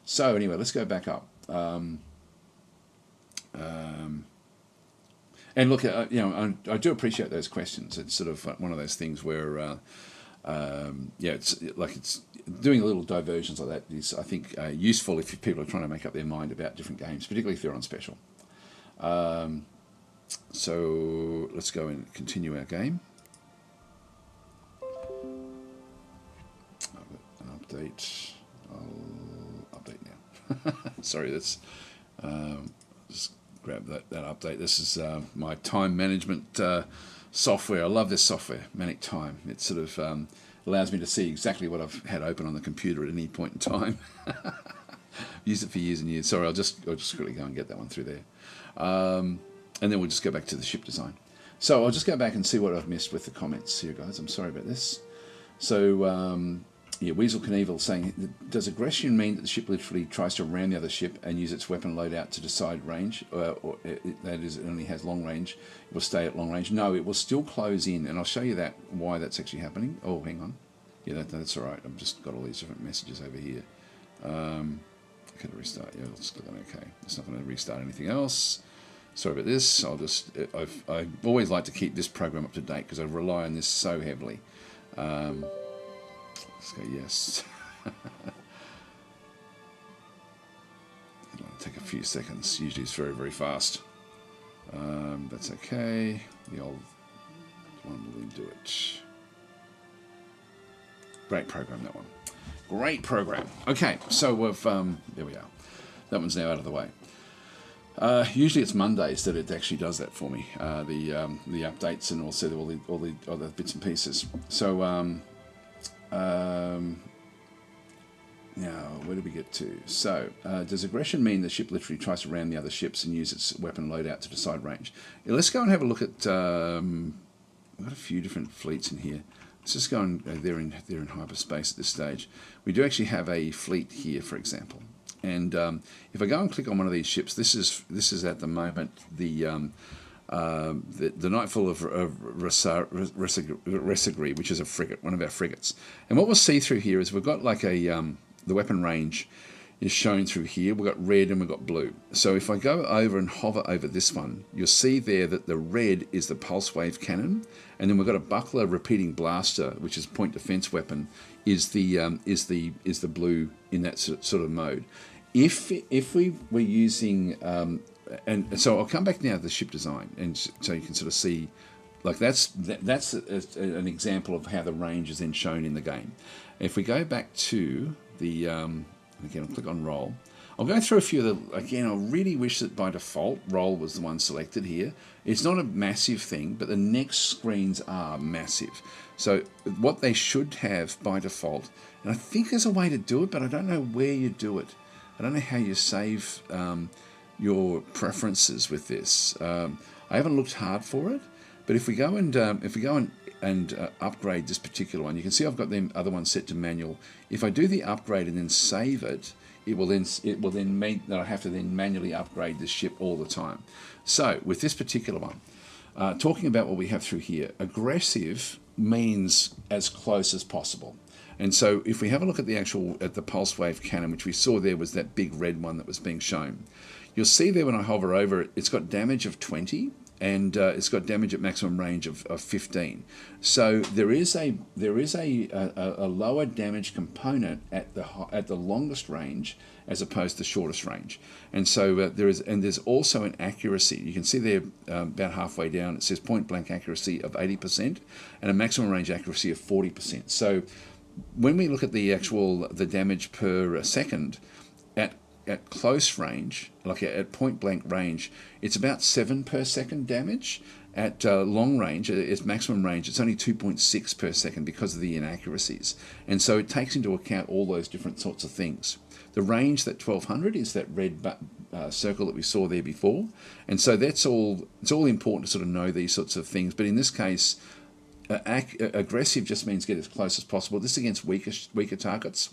So anyway, let's go back up. And look, you know, I do appreciate those questions. It's sort of one of those things where, yeah, it's like it's doing little diversions like that is, I think, useful if people are trying to make up their mind about different games, particularly if they're on special. So let's go and continue our game. An update. I'll update now. Sorry, that's just grab that update. This is my time management software. I love this software, Manic Time. It sort of allows me to see exactly what I've had open on the computer at any point in time. Used it for years and years. Sorry, I'll just quickly go and get that one through there. And then we'll just go back to the ship design. So I'll just go back and see what I've missed with the comments here, guys. I'm sorry about this. So, yeah, Weasel Knievel saying, does aggression mean that the ship literally tries to ram the other ship and use its weapon loadout to decide range? Or that is, it only has long range. It will stay at long range. No, it will still close in. And I'll show you that why that's actually happening. Oh, hang on. Yeah, that's all right. I've just got all these different messages over here. Can I restart? Yeah, let's click on OK. It's not going to restart anything else. Sorry about this. I always like to keep this program up to date because I rely on this so heavily. Let's go yes. It'll take a few seconds. Usually it's very, very fast. That's okay. The old one will do it. Great program, that one. Great program. Okay, so we've there we are. That one's now out of the way. Usually it's Mondays that it actually does that for me. The updates and also all the other bits and pieces. So now where did we get to? So does aggression mean the ship literally tries to ram the other ships and use its weapon loadout to decide range? Yeah, let's go and have a look at. We've got a few different fleets in here. Let's just go and they're in hyperspace at this stage. We do actually have a fleet here, for example. And if I go and click on one of these ships, this is at the moment the Nightfall of Resagri, which is a frigate, one of our frigates. And what we'll see through here is we've got like the weapon range is shown through here. We've got red and we've got blue. So if I go over and hover over this one, you'll see there that the red is the pulse wave cannon, and then we've got a buckler repeating blaster, which is point defense weapon, is the blue in that sort of mode. If we were using and so I'll come back now to the ship design, and so you can sort of see, like that's an example of how the range is then shown in the game. If we go back to the, again, I'll click on roll. I'll go through a few of the, again, I really wish that by default, roll was the one selected here. It's not a massive thing, but the next screens are massive. So what they should have by default, and I think there's a way to do it, but I don't know where you do it. I don't know how you save your preferences with this. I haven't looked hard for it, but if we go and upgrade this particular one, you can see I've got the other one set to manual. If I do the upgrade and then save it, it will then mean that I have to then manually upgrade this ship all the time. So with this particular one, talking about what we have through here, aggressive means as close as possible. And so if we have a look at the pulse wave cannon, which we saw there was that big red one that was being shown, you'll see there when I hover over it, it's got damage of 20 and it's got damage at maximum range of 15. So there is a lower damage component at the longest range as opposed to the shortest range. And so there's also an accuracy. You can see there about halfway down it says point blank accuracy of 80% and a maximum range accuracy of 40%. So when we look at the damage per second at close range, like at point blank range, it's about 7 per second damage. At long range, its maximum range, it's only 2.6 per second because of the inaccuracies. And so it takes into account all those different sorts of things. The range, that 1200, is that red circle that we saw there before. And so it's all important to sort of know these sorts of things. But in this case, aggressive just means get as close as possible. This is against weaker targets.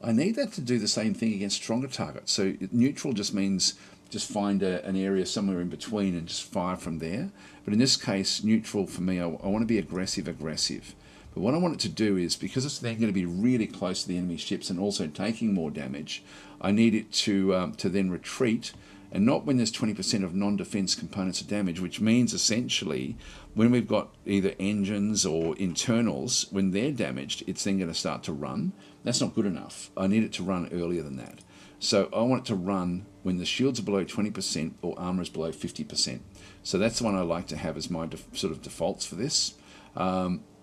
I need that to do the same thing against stronger targets. So neutral just means just find an area somewhere in between and just fire from there. But in this case, neutral for me, I want to be aggressive. But what I want it to do is, because it's then going to be really close to the enemy ships and also taking more damage, I need it to then retreat, and not when there's 20% of non-defense components of damage, which means essentially when we've got either engines or internals, when they're damaged, it's then going to start to run. That's not good enough. I need it to run earlier than that. So I want it to run when the shields are below 20% or armor is below 50%. So that's the one I like to have as my sort of defaults for this.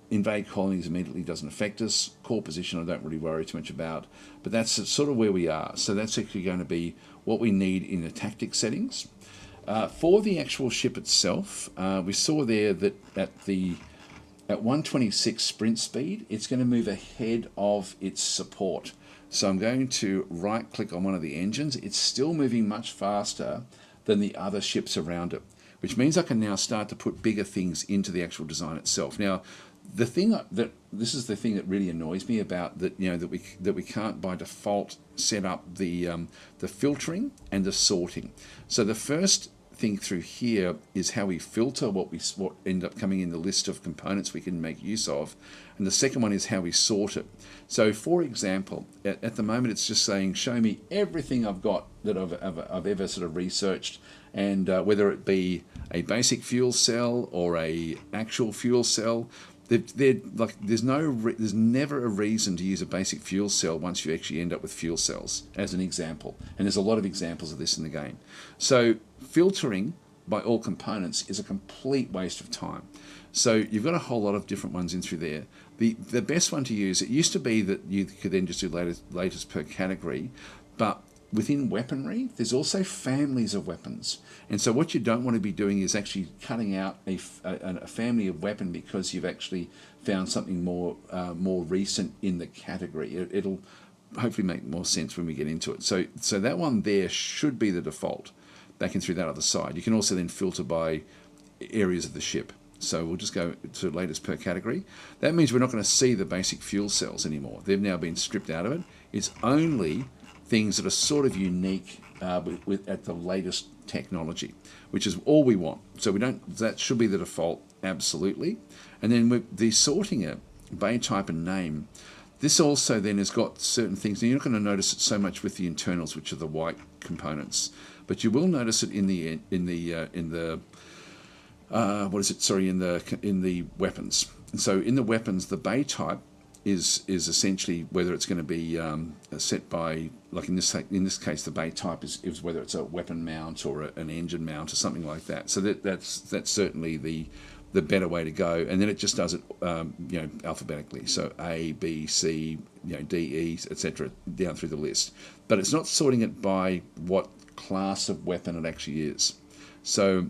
Invade colonies immediately doesn't affect us. Core position I don't really worry too much about. But that's sort of where we are. So that's actually going to be what we need in the tactic settings. For the actual ship itself, we saw there that at 126 sprint speed, it's going to move ahead of its support. So I'm going to right click on one of the engines. It's still moving much faster than the other ships around it, which means I can now start to put bigger things into the actual design itself. Now, this is the thing that really annoys me about that, that we can't by default set up the filtering and the sorting. So the first thing through here is how we filter what end up coming in the list of components we can make use of, and the second one is how we sort it. So for example, at the moment it's just saying show me everything I've got that I've ever sort of researched, and whether it be a basic fuel cell or a actual fuel cell. There's never a reason to use a basic fuel cell once you actually end up with fuel cells, as an example. And there's a lot of examples of this in the game. So filtering by all components is a complete waste of time. So you've got a whole lot of different ones in through there. The best one to use, it used to be that you could then just do latest per category, but within weaponry, there's also families of weapons. And so what you don't want to be doing is actually cutting out a family of weapon because you've actually found something more recent in the category. It'll hopefully make more sense when we get into it. So that one there should be the default, back in through that other side. You can also then filter by areas of the ship. So we'll just go to latest per category. That means we're not going to see the basic fuel cells anymore. They've now been stripped out of it. It's only things that are sort of unique at the latest technology, which is all we want. So that should be the default, absolutely. And then with the sorting it, bay type and name, this also then has got certain things. Now you're not going to notice it so much with the internals, which are the white components, but you will notice it in the weapons. And so in the weapons, the bay type is essentially whether it's going to be set by, like in this case, the bay type is whether it's a weapon mount or an engine mount or something like that. So that's certainly the the better way to go, and then it just does it, alphabetically. So A, B, C, D, E, etc., down through the list. But it's not sorting it by what class of weapon it actually is. So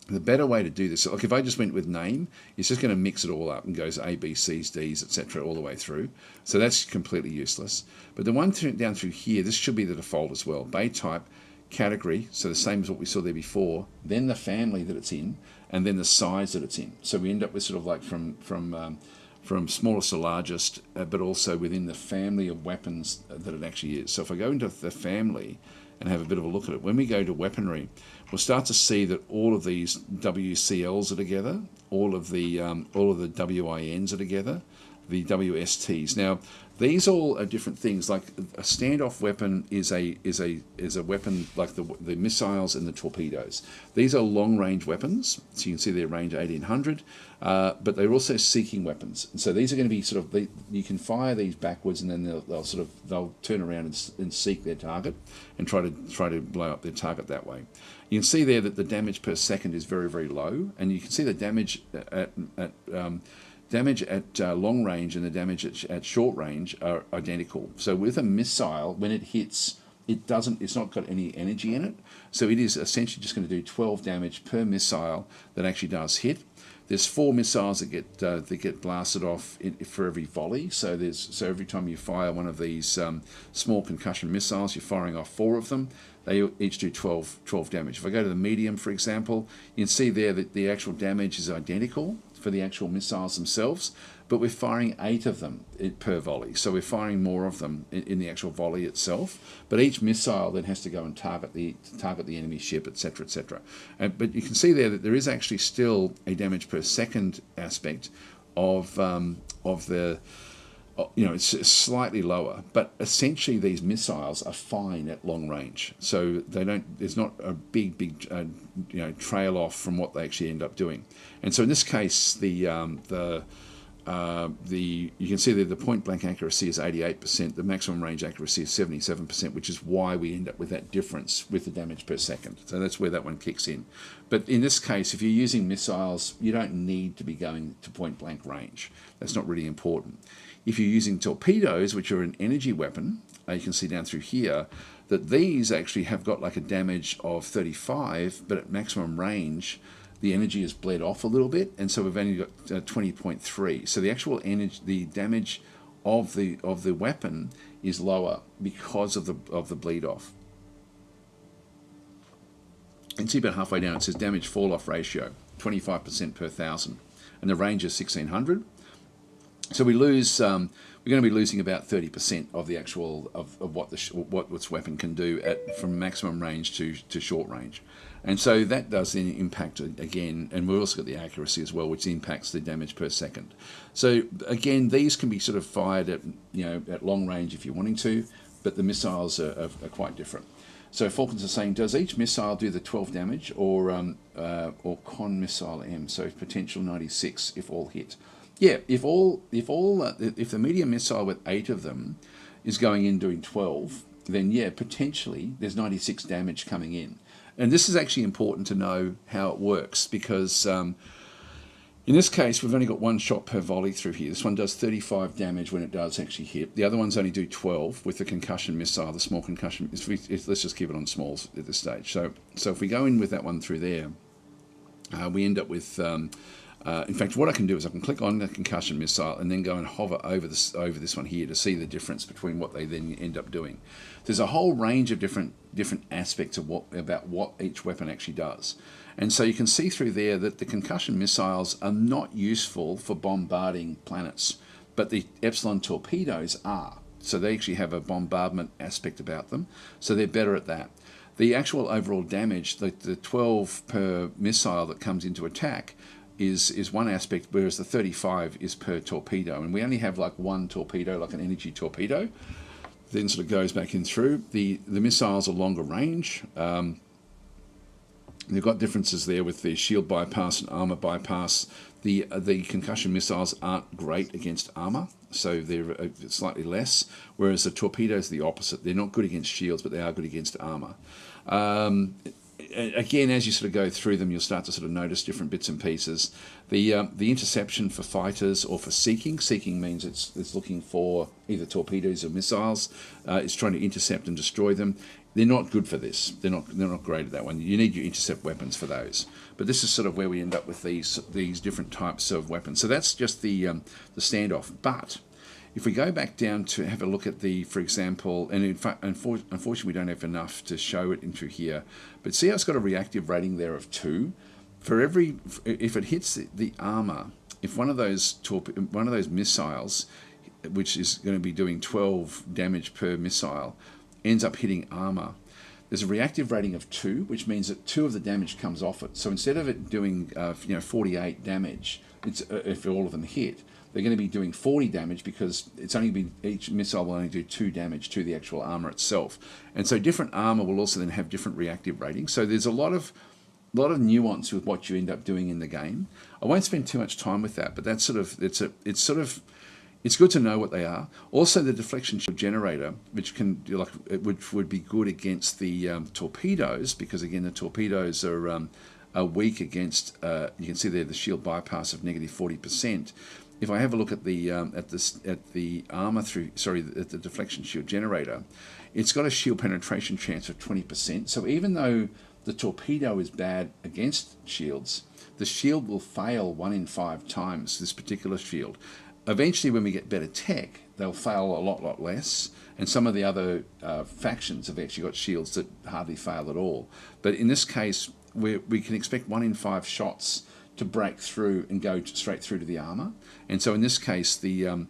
the better way to do this, like if I just went with name, it's just going to mix it all up and goes A, B, C's, D's, etc. all the way through. So that's completely useless. But the one down through here, this should be the default as well. Bay type, category, so the same as what we saw there before, then the family that it's in, and then the size that it's in. So we end up with sort of like from smallest to largest, but also within the family of weapons that it actually is. So if I go into the family and have a bit of a look at it, when we go to weaponry, we'll start to see that all of these WCLs are together, all of the WINs are together, the WSTs. Now, these all are different things. Like a standoff weapon is a weapon like the missiles and the torpedoes. These are long range weapons, so you can see their range 1800, but they're also seeking weapons. And so these are going to be sort of you can fire these backwards, and then they'll turn around and seek their target and try to blow up their target that way. You can see there that the damage per second is very, very low, and you can see the damage at long range and the damage at short range are identical. So with a missile, when it hits, it's not got any energy in it. So it is essentially just going to do 12 damage per missile that actually does hit. There's 4 missiles that get blasted off for every volley. So every time you fire one of these small concussion missiles, you're firing off 4 of them. They each do 12 damage. If I go to the medium, for example, you can see there that the actual damage is identical for the actual missiles themselves, but we're firing 8 of them per volley. So we're firing more of them in the actual volley itself. But each missile then has to go and target the enemy ship, etc., etc. But you can see there that there is actually still a damage per second aspect of the. It's slightly lower, but essentially these missiles are fine at long range. So there's not a big trail off from what they actually end up doing. And so in this case, you can see that the point blank accuracy is 88%, the maximum range accuracy is 77%, which is why we end up with that difference with the damage per second. So that's where that one kicks in. But in this case, if you're using missiles, you don't need to be going to point blank range. That's not really important. If you're using torpedoes, which are an energy weapon, you can see down through here that these actually have got like a damage of 35, but at maximum range, the energy is bled off a little bit, and so we've only got 20.3. So the actual energy, the damage of the weapon is lower because of the bleed off. And see about halfway down, it says damage fall off ratio, 25% per 1,000, and the range is 1600. So we lose. We're going to be losing about 30% of the actual of what this weapon can do from maximum range to short range, and so that does then impact again. And we've also got the accuracy as well, which impacts the damage per second. So again, these can be sort of fired at long range if you're wanting to, but the missiles are quite different. So Falcons are saying, does each missile do the 12 damage or con missile M? So potential 96 if all hit. Yeah, if the medium missile with 8 of them is going in doing 12, then yeah, potentially there's 96 damage coming in. And this is actually important to know how it works because in this case we've only got 1 shot per volley through here. This one does 35 damage when it does actually hit. The other ones only do 12 with the concussion missile, the small concussion. Let's just keep it on smalls at this stage. So if we go in with that one through there, we end up with. In fact, what I can do is I can click on the concussion missile and then go and hover over this one here to see the difference between what they then end up doing. There's a whole range of different aspects of about what each weapon actually does. And so you can see through there that the concussion missiles are not useful for bombarding planets, but the Epsilon torpedoes are. So they actually have a bombardment aspect about them, so they're better at that. The actual overall damage, the 12 per missile that comes into attack, is one aspect, whereas the 35 is per torpedo, and we only have like 1 torpedo, like an energy torpedo, then sort of goes back in through. The missiles are longer range. They've got differences there with the shield bypass and armor bypass. The concussion missiles aren't great against armor, so they're slightly less, whereas the torpedoes are the opposite. They're not good against shields, but they are good against armor. again, as you sort of go through them, you'll start to sort of notice different bits and pieces. The interception for fighters or for seeking. Seeking means it's looking for either torpedoes or missiles. It's trying to intercept and destroy them. They're not good for this. They're not great at that one. You need your intercept weapons for those. But this is sort of where we end up with these different types of weapons. So that's just the standoff. But if we go back down to have a look at for example, and in fact, unfortunately we don't have enough to show it into here, but see how it's got a reactive rating there of 2? If it hits the armor, if one of those missiles, which is going to be doing 12 damage per missile, ends up hitting armor, there's a reactive rating of 2, which means that 2 of the damage comes off it. So instead of it doing 48 damage, if all of them hit, they're going to be doing 40 damage because each missile will only do 2 damage to the actual armor itself. And so different armor will also then have different reactive ratings. So there's a lot of nuance with what you end up doing in the game. I won't spend too much time with that, but that's it's good to know what they are. Also, the deflection shield generator, which would be good against the torpedoes, because again the torpedoes are weak against. You can see there the shield bypass of -40%. If I have a look at the deflection shield generator, it's got a shield penetration chance of 20%. So even though the torpedo is bad against shields, the shield will fail 1 in 5 times, this particular shield. Eventually, when we get better tech, they'll fail a lot less. And some of the other factions have actually got shields that hardly fail at all. But in this case, we can expect 1 in 5 shots to break through and go straight through to the armor. And so in this case, the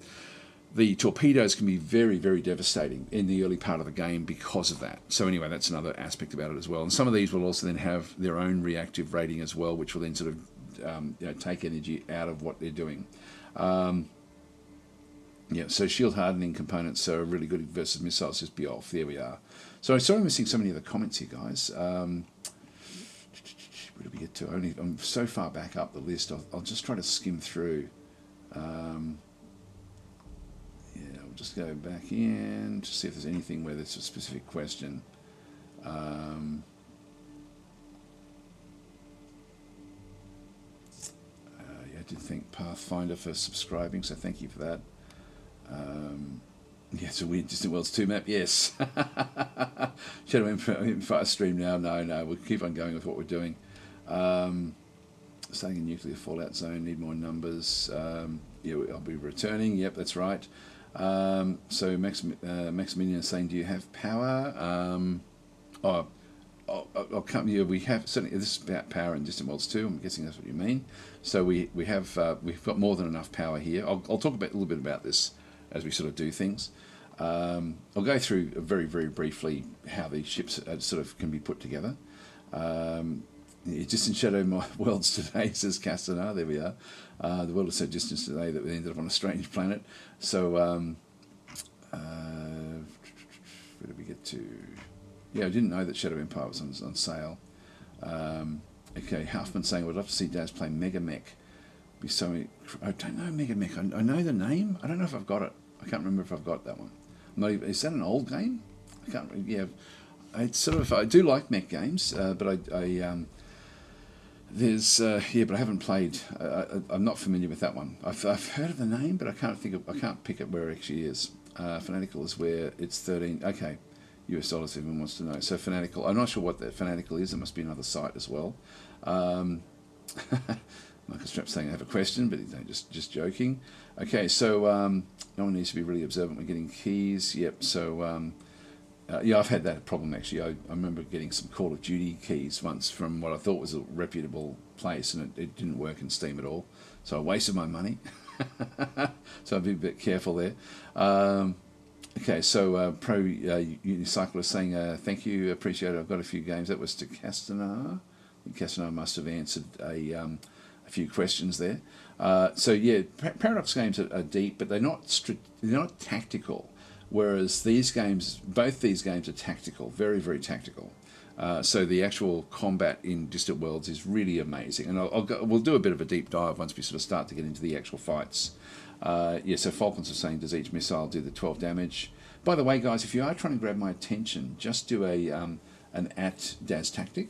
torpedoes can be very, very devastating in the early part of the game because of that. So anyway, that's another aspect about it as well. And some of these will also then have their own reactive rating as well, which will then sort of take energy out of what they're doing. So shield hardening components are really good versus missiles. Just be off. There we are. So sorry I'm missing so many of the comments here, guys. Where did we get to? I'm so far back up the list. I'll just try to skim through. I'll just go back in to see if there's anything where there's a specific question. I did thank Pathfinder for subscribing, so thank you for that. It's a weird Distant Worlds 2 map, yes. Shadow Empire stream now, no, we'll keep on going with what we're doing. Staying in nuclear fallout zone, need more numbers. I'll be returning, yep, that's right. So Maximilian is saying, do you have power? I'll come here. We have certainly. This is about power in Distant Worlds 2. I'm guessing that's what you mean. So we've got more than enough power here. I'll talk a little bit about this as we sort of do things. I'll go through very, very briefly how these ships sort of can be put together. Just in Shadow Worlds today, says Castanar. There we are. The world is so distant today that we ended up on a strange planet. So where did we get to? Yeah, I didn't know that Shadow Empire was on sale. Okay, Halfman saying, I'd love to see Daz play Mega Mech. I don't know Mega Mech. I know the name. I don't know if I've got it. I can't remember if I've got that one. Is that an old game? I can't. Yeah, it's sort of. I do like mech games, but but I haven't played. I'm not familiar with that one. I've heard of the name, but I can't pick up where it actually is. Fanatical is where it's 13. Okay. US dollars, if anyone wants to know. So Fanatical, I'm not sure what that Fanatical is. It must be another site as well. Marcus Strapp saying I have a question, but just joking. Okay, so no one needs to be really observant when getting keys. Yep. So I've had that problem actually. I remember getting some Call of Duty keys once from what I thought was a reputable place, and it didn't work in Steam at all. So I wasted my money. So I'd be a bit careful there. Okay, so Pro Unicycler is saying, thank you, appreciate it. I've got a few games. That was to Castanar. Castanar must have answered a few questions there. So yeah, Paradox games are deep, but they're not tactical. Whereas both these games are tactical, very, very tactical. So the actual combat in Distant Worlds is really amazing, and we'll do a bit of a deep dive once we sort of start to get into the actual fights. So Falcons are saying, does each missile do the 12 damage? By the way, guys, if you are trying to grab my attention, just do a an @DasTactic.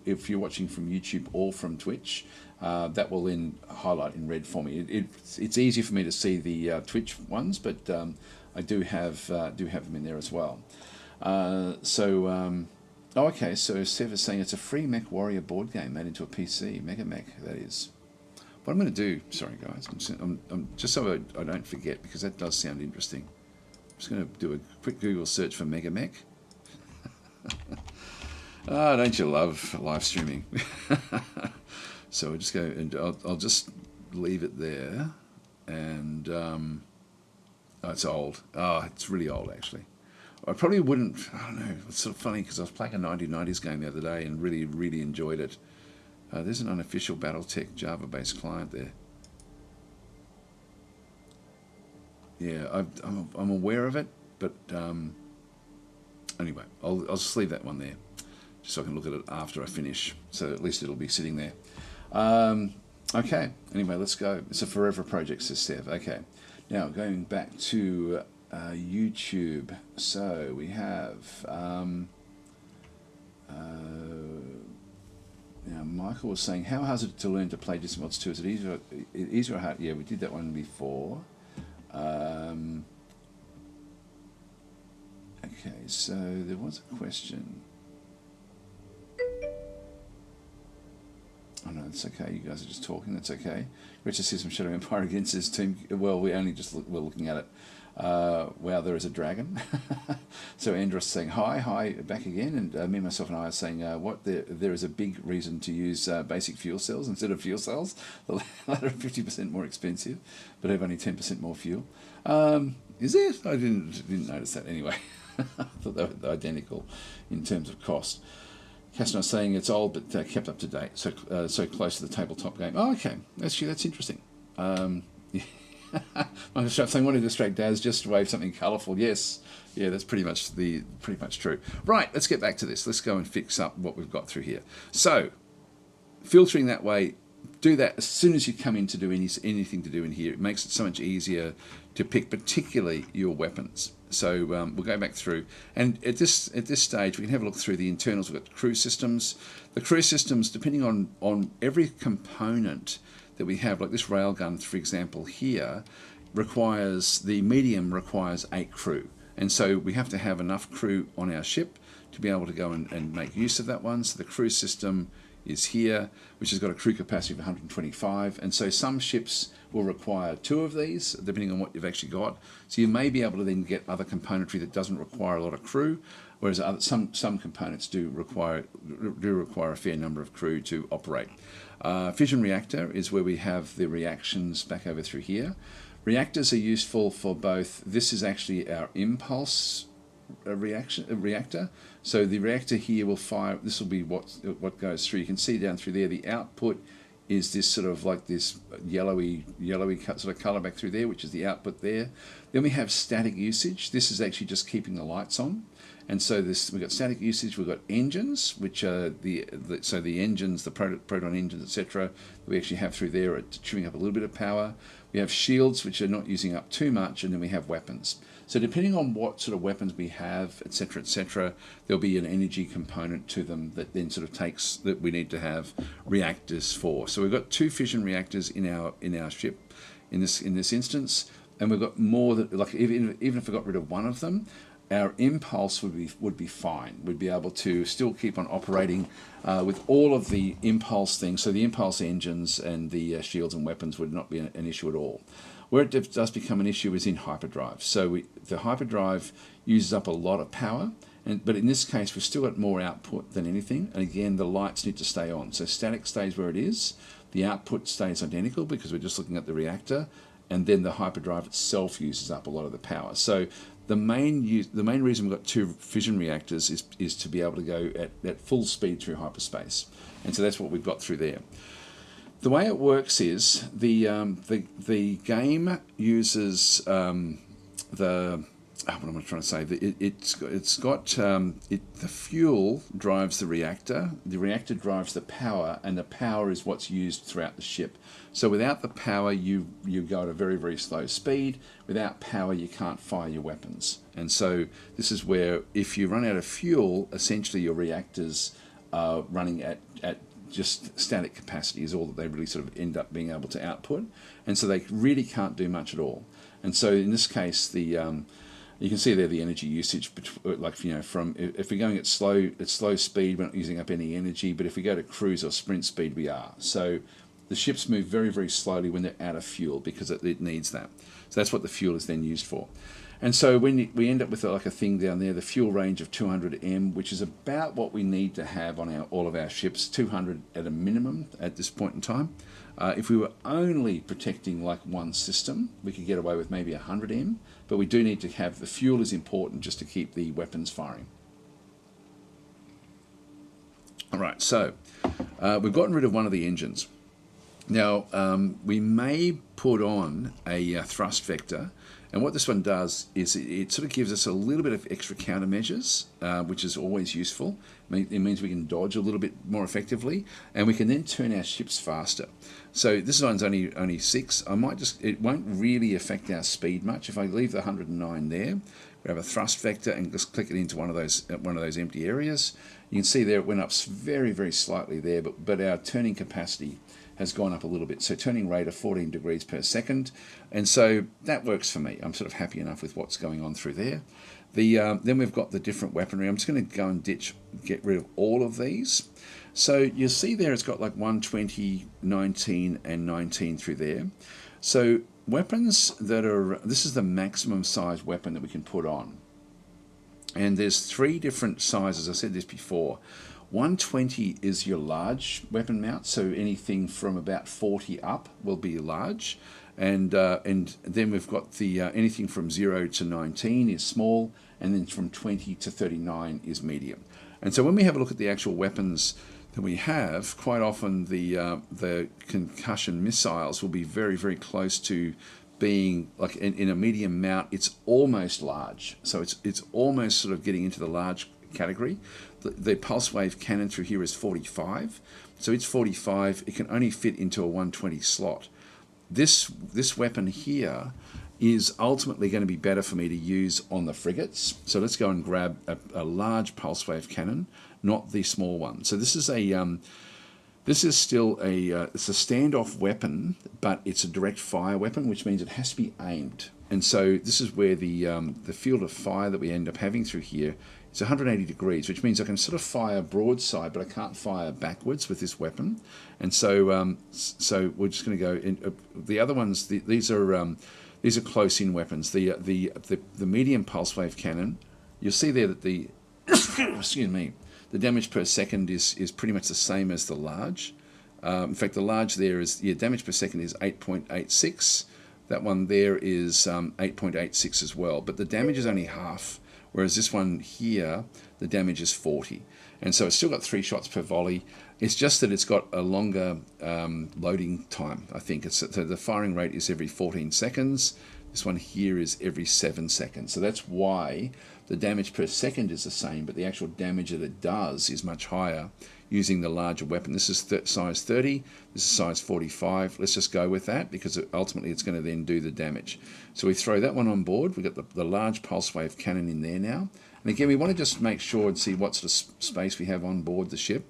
If you're watching from YouTube or from Twitch, that will then highlight in red for me. It's easier for me to see the Twitch ones, but I do have them in there as well. Okay, so Sev is saying it's a free Mech Warrior board game made into a PC, Mega Mech, that is. What I'm going to do, sorry guys, I'm just so I don't forget, because that does sound interesting. I'm just going to do a quick Google search for Mega Mech. Ah, don't you love live streaming? So we'll just go, and I'll just leave it there. And oh, it's old. Oh, it's really old actually. I probably wouldn't, I don't know, it's sort of funny because I was playing a 1990s game the other day and really enjoyed it. There's an unofficial Battletech Java-based client there. Yeah, I'm aware of it, but anyway, I'll just leave that one there, just so I can look at it after I finish, so at least it'll be sitting there. Okay, anyway, let's go. It's a forever project, says Sev. Okay, now going back to YouTube. So we have now Michael was saying, how hard is it to learn to play Dismods 2? Is it easier or hard? Yeah, we did that one before. Okay, so there was a question. Oh no, it's okay. You guys are just talking. That's okay. Richard says from Shadow Empire against his team. Well, we only just we're looking at it. Wow, there is a dragon. So Andros saying hi back again, and me, myself, and I are saying there is a big reason to use basic fuel cells instead of fuel cells. The latter are 50% more expensive, but have only 10% more fuel. Is it? I didn't notice that anyway. I thought they were identical in terms of cost. Caston saying it's old but kept up to date, so close to the tabletop game. Oh, okay, that's interesting. Michael saying, "Want to distract Daz? Just wave something colourful." Yes, yeah, that's pretty much true. Right, let's get back to this. Let's go and fix up what we've got through here. So, filtering that way. Do that as soon as you come in to do anything to do in here. It makes it so much easier to pick, particularly your weapons. So we'll go back through, and at this stage we can have a look through the internals. We've got crew systems. The crew systems, depending on every component that we have, like this railgun, for example, here, the medium requires 8 crew, and so we have to have enough crew on our ship to be able to go and make use of that one. So the crew system is here, which has got a crew capacity of 125, and so some ships will require 2 of these, depending on what you've actually got. So you may be able to then get other componentry that doesn't require a lot of crew, whereas some components do require a fair number of crew to operate. Fission reactor is where we have the reactions back over through here. Reactors are useful for both. This is actually our impulse reactor. So the reactor here will fire. This will be what goes through. You can see down through there. The output is this sort of like this yellowy sort of color back through there, which is the output there. Then we have static usage. This is actually just keeping the lights on. And so we've got static usage. We've got engines, which are the engines, the proton engines, etc. that we actually have through there are chewing up a little bit of power. We have shields, which are not using up too much, and then we have weapons. So depending on what sort of weapons we have, etc., there'll be an energy component to them that then sort of takes that we need to have reactors for. So we've got 2 fission reactors in our ship in this instance, and we've got more that, like, even if we got rid of one of them, our impulse would be fine. We'd be able to still keep on operating with all of the impulse things. So the impulse engines and the shields and weapons would not be an issue at all. Where it does become an issue is in hyperdrive. So the hyperdrive uses up a lot of power, but in this case we've still got more output than anything. And again, the lights need to stay on. So static stays where it is. The output stays identical because we're just looking at the reactor, and then the hyperdrive itself uses up a lot of the power. So the main reason we've got 2 fission reactors is to be able to go at full speed through hyperspace, and so that's what we've got through there. The way it works is the game uses the what am I trying to say? The fuel drives the reactor drives the power, and the power is what's used throughout the ship. So without the power, you go at a very, very slow speed. Without power, you can't fire your weapons. And so this is where, if you run out of fuel, essentially your reactors are running at just static capacity is all that they really sort of end up being able to output. And so they really can't do much at all. And so in this case, you can see there the energy usage, like, you know, from if we're going at slow speed, we're not using up any energy, but if we go to cruise or sprint speed, we are. So the ships move very, very slowly when they're out of fuel because it needs that. So that's what the fuel is then used for. And so when we end up with like a thing down there, the fuel range of 200 M, which is about what we need to have on all of our ships, 200 at a minimum at this point in time. If we were only protecting like one system, we could get away with maybe 100 M, but we do need to have, the fuel is important just to keep the weapons firing. All right, so we've gotten rid of one of the engines. Now, we may put on a thrust vector, and what this one does is it sort of gives us a little bit of extra countermeasures, which is always useful. It means we can dodge a little bit more effectively, and we can then turn our ships faster. So this one's only 6. It won't really affect our speed much. If I leave the 109 there, we have a thrust vector and just click it into one of those empty areas. You can see there it went up very, very slightly there, but our turning capacity has gone up a little bit. So turning rate of 14 degrees per second. And so that works for me. I'm sort of happy enough with what's going on through there. Then we've got the different weaponry. I'm just going to go and get rid of all of these. So you'll see there it's got like 120, 19, and 19 through there. So weapons this is the maximum size weapon that we can put on. And there's 3 different sizes. I said this before. 120 is your large weapon mount, so anything from about 40 up will be large, and then we've got the anything from 0 to 19 is small, and then from 20 to 39 is medium. And so when we have a look at the actual weapons that we have, quite often the concussion missiles will be very, very close to being like in a medium mount. It's almost large, so it's almost sort of getting into the large category. The pulse wave cannon through here is 45, so it's 45. It can only fit into a 120 slot. This weapon here is ultimately going to be better for me to use on the frigates. So let's go and grab a large pulse wave cannon, not the small one. So this is still it's a standoff weapon, but it's a direct fire weapon, which means it has to be aimed. And so this is where the field of fire that we end up having through here, it's 180 degrees, which means I can sort of fire broadside, but I can't fire backwards with this weapon. And so so we're just going to go in. The other ones, these are close-in weapons. The medium pulse wave cannon, you'll see there that the excuse me, the damage per second is pretty much the same as the large. In fact, the large there is damage per second is 8.86. That one there is 8.86 as well, but the damage is only half. Whereas this one here, the damage is 40. And so it's still got 3 shots per volley. It's just that it's got a longer loading time, I think. So the firing rate is every 14 seconds. This one here is every 7 seconds. So that's why the damage per second is the same, but the actual damage that it does is much higher using the larger weapon. This is size 30, this is size 45. Let's just go with that because ultimately it's going to then do the damage. So we throw that one on board. We've got the large pulse wave cannon in there now. And again, we want to just make sure and see what sort of space we have on board the ship.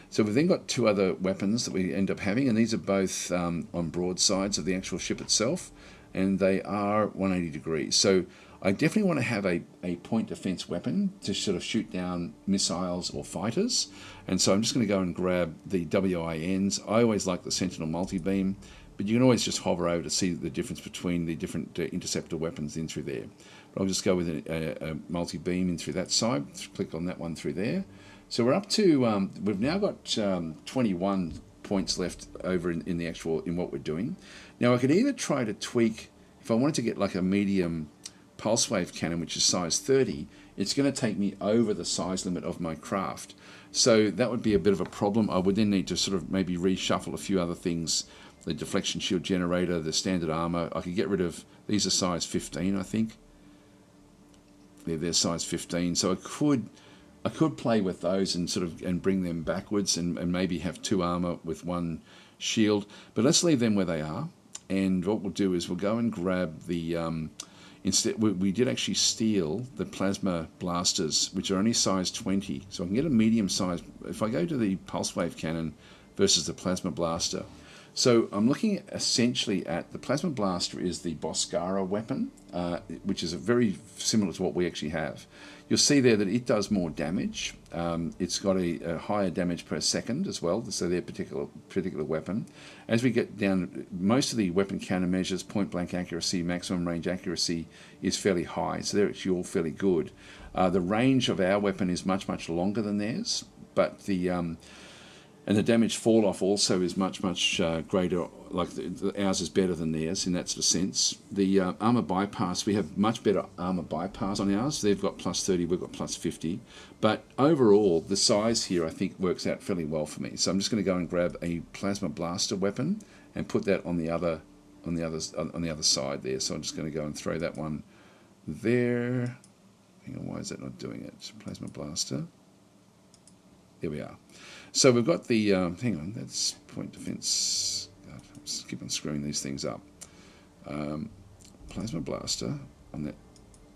So we've then got 2 other weapons that we end up having, and these are both on broadsides of the actual ship itself, and they are 180 degrees. So I definitely want to have a point defense weapon to sort of shoot down missiles or fighters. And so I'm just going to go and grab the WINs. I always like the Sentinel multi-beam, but you can always just hover over to see the difference between the different interceptor weapons in through there. But I'll just go with a multi-beam in through that side. Click on that one through there. So we're up to, we've now got 21 points left over in what we're doing. Now I could either try to tweak, if I wanted to get like a medium pulse wave cannon, which is size 30, it's going to take me over the size limit of my craft. So that would be a bit of a problem. I would then need to sort of maybe reshuffle a few other things. The deflection shield generator, the standard armor. I could get rid of, these are size 15, I think. they're size 15. So I could play with those and sort of and bring them backwards and maybe have 2 armor with 1 shield. But let's leave them where they are. And what we'll do is we'll go and grab the instead we did actually steal the plasma blasters, which are only size 20. So I can get a medium size if I go to the pulse wave cannon versus the plasma blaster. So I'm looking essentially at the plasma blaster is the Boscara weapon, which is a very similar to what we actually have. You'll see there that it does more damage. It's got a higher damage per second as well, so their particular weapon. As we get down, most of the weapon countermeasures, point blank accuracy, maximum range accuracy is fairly high, so they're actually all fairly good. The range of our weapon is much longer than theirs, but and the damage fall off also is much greater. Like ours is better than theirs in that sort of sense. The armor bypass, we have much better armor bypass on ours. They've got +30, we've got +50. But overall, the size here I think works out fairly well for me. So I'm just going to go and grab a plasma blaster weapon and put that on the other side there. So I'm just going to go and throw that one there. Hang on, why is that not doing it? Plasma blaster. There we are. So we've got the, hang on, that's point defense. God, I just keep on screwing these things up. Plasma blaster on that.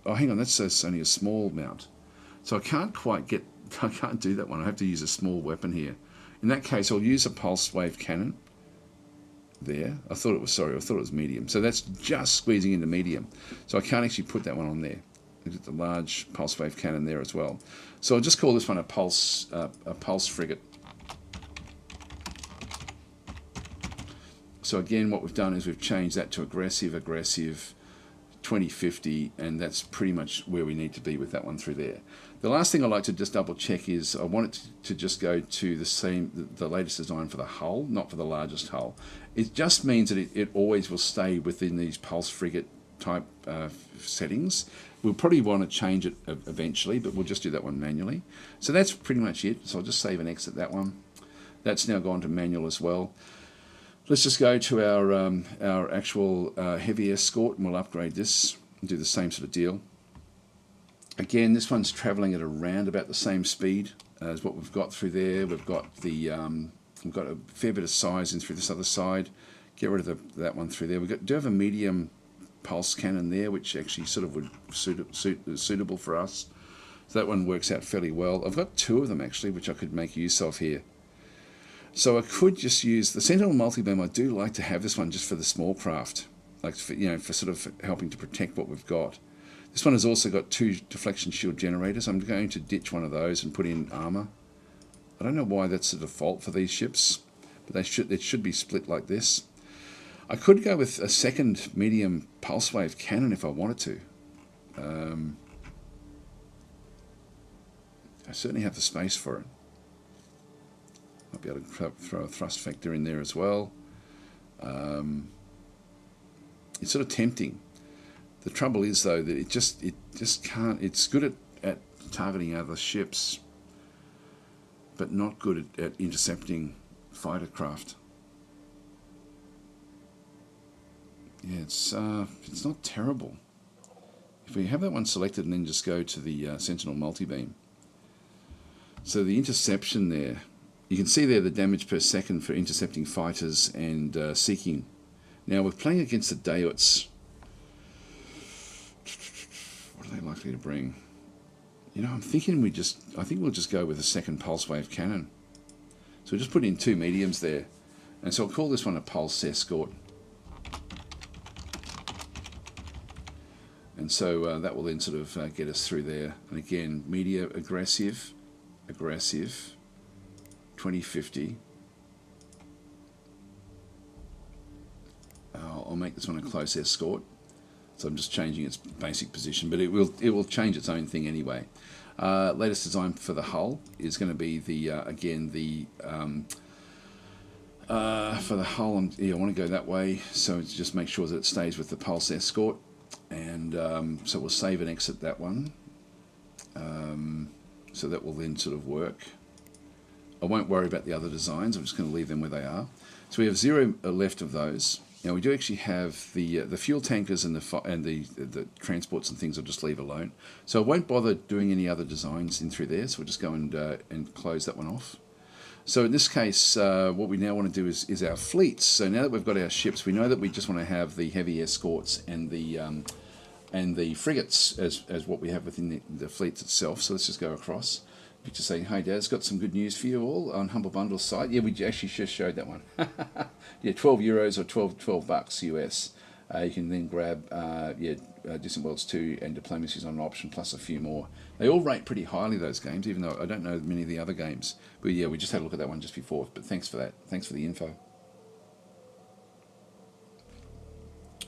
Oh, hang on, that's only a small mount. So I can't do that one. I have to use a small weapon here. In that case, I'll use a pulse wave cannon there. I thought it was medium. So that's just squeezing into medium. So I can't actually put that one on there. Look at the large pulse wave cannon there as well. So I'll just call this one a pulse frigate. So again, what we've done is we've changed that to aggressive, 2050, and that's pretty much where we need to be with that one through there. The last thing I'd like to just double check is I want it to just go to the latest design for the hull, not for the largest hull. It just means that it always will stay within these pulse frigate type settings. We'll probably want to change it eventually, but we'll just do that one manually. So that's pretty much it. So I'll just save and exit that one. That's now gone to manual as well. Let's just go to our actual heavy escort, and we'll upgrade this and do the same sort of deal. Again, this one's travelling at around about the same speed as what we've got through there. We've got we've got a fair bit of size in through this other side. Get rid of that one through there. We do have a medium pulse cannon there, which actually sort of would suitable for us. So that one works out fairly well. I've got 2 of them actually, which I could make use of here. So I could just use the Sentinel multi-beam. I do like to have this one just for the small craft, like for sort of helping to protect what we've got. This one has also got 2 deflection shield generators. I'm going to ditch one of those and put in armor. I don't know why that's the default for these ships, but it should be split like this. I could go with a second medium pulse wave cannon if I wanted to. I certainly have the space for it. Might be able to throw a thrust vector in there as well. It's sort of tempting. The trouble is though that it just can't. It's good at targeting other ships, but not good at intercepting fighter craft. Yeah, it's not terrible. If we have that one selected and then just go to the Sentinel multi-beam. So the interception there, you can see there the damage per second for intercepting fighters and seeking. Now we're playing against the Deorts. What are they likely to bring? You know, I'm thinking I think we'll just go with a second pulse wave cannon. So we'll just put in 2 mediums there. And so I'll call this one a pulse escort. And so that will then sort of get us through there. And again, media aggressive, 2050. I'll make this one a close escort. So I'm just changing its basic position, but it will change its own thing anyway. Latest design for the hull is going to be the for the hull. I want to go that way, so it's just make sure that it stays with the pulse escort. And so we'll save and exit that one. So that will then sort of work. I won't worry about the other designs. I'm just going to leave them where they are. So we have 0 left of those. Now we do actually have the fuel tankers and the transports and things. I'll just leave alone. So I won't bother doing any other designs in through there. So we'll just go and close that one off. So in this case, what we now want to do is our fleets. So now that we've got our ships, we know that we just want to have the heavy escorts and the frigates as what we have within the fleet itself. So let's just go across. Just saying, hey Dad, got some good news for you all on Humble Bundle's site. Yeah, we actually just showed that one. Yeah, €12 or $12 US. You can then grab Distant Worlds 2 and Diplomacy's on an option, plus a few more. They all rate pretty highly, those games, even though I don't know many of the other games. But yeah, we just had a look at that one just before. But thanks for that. Thanks for the info.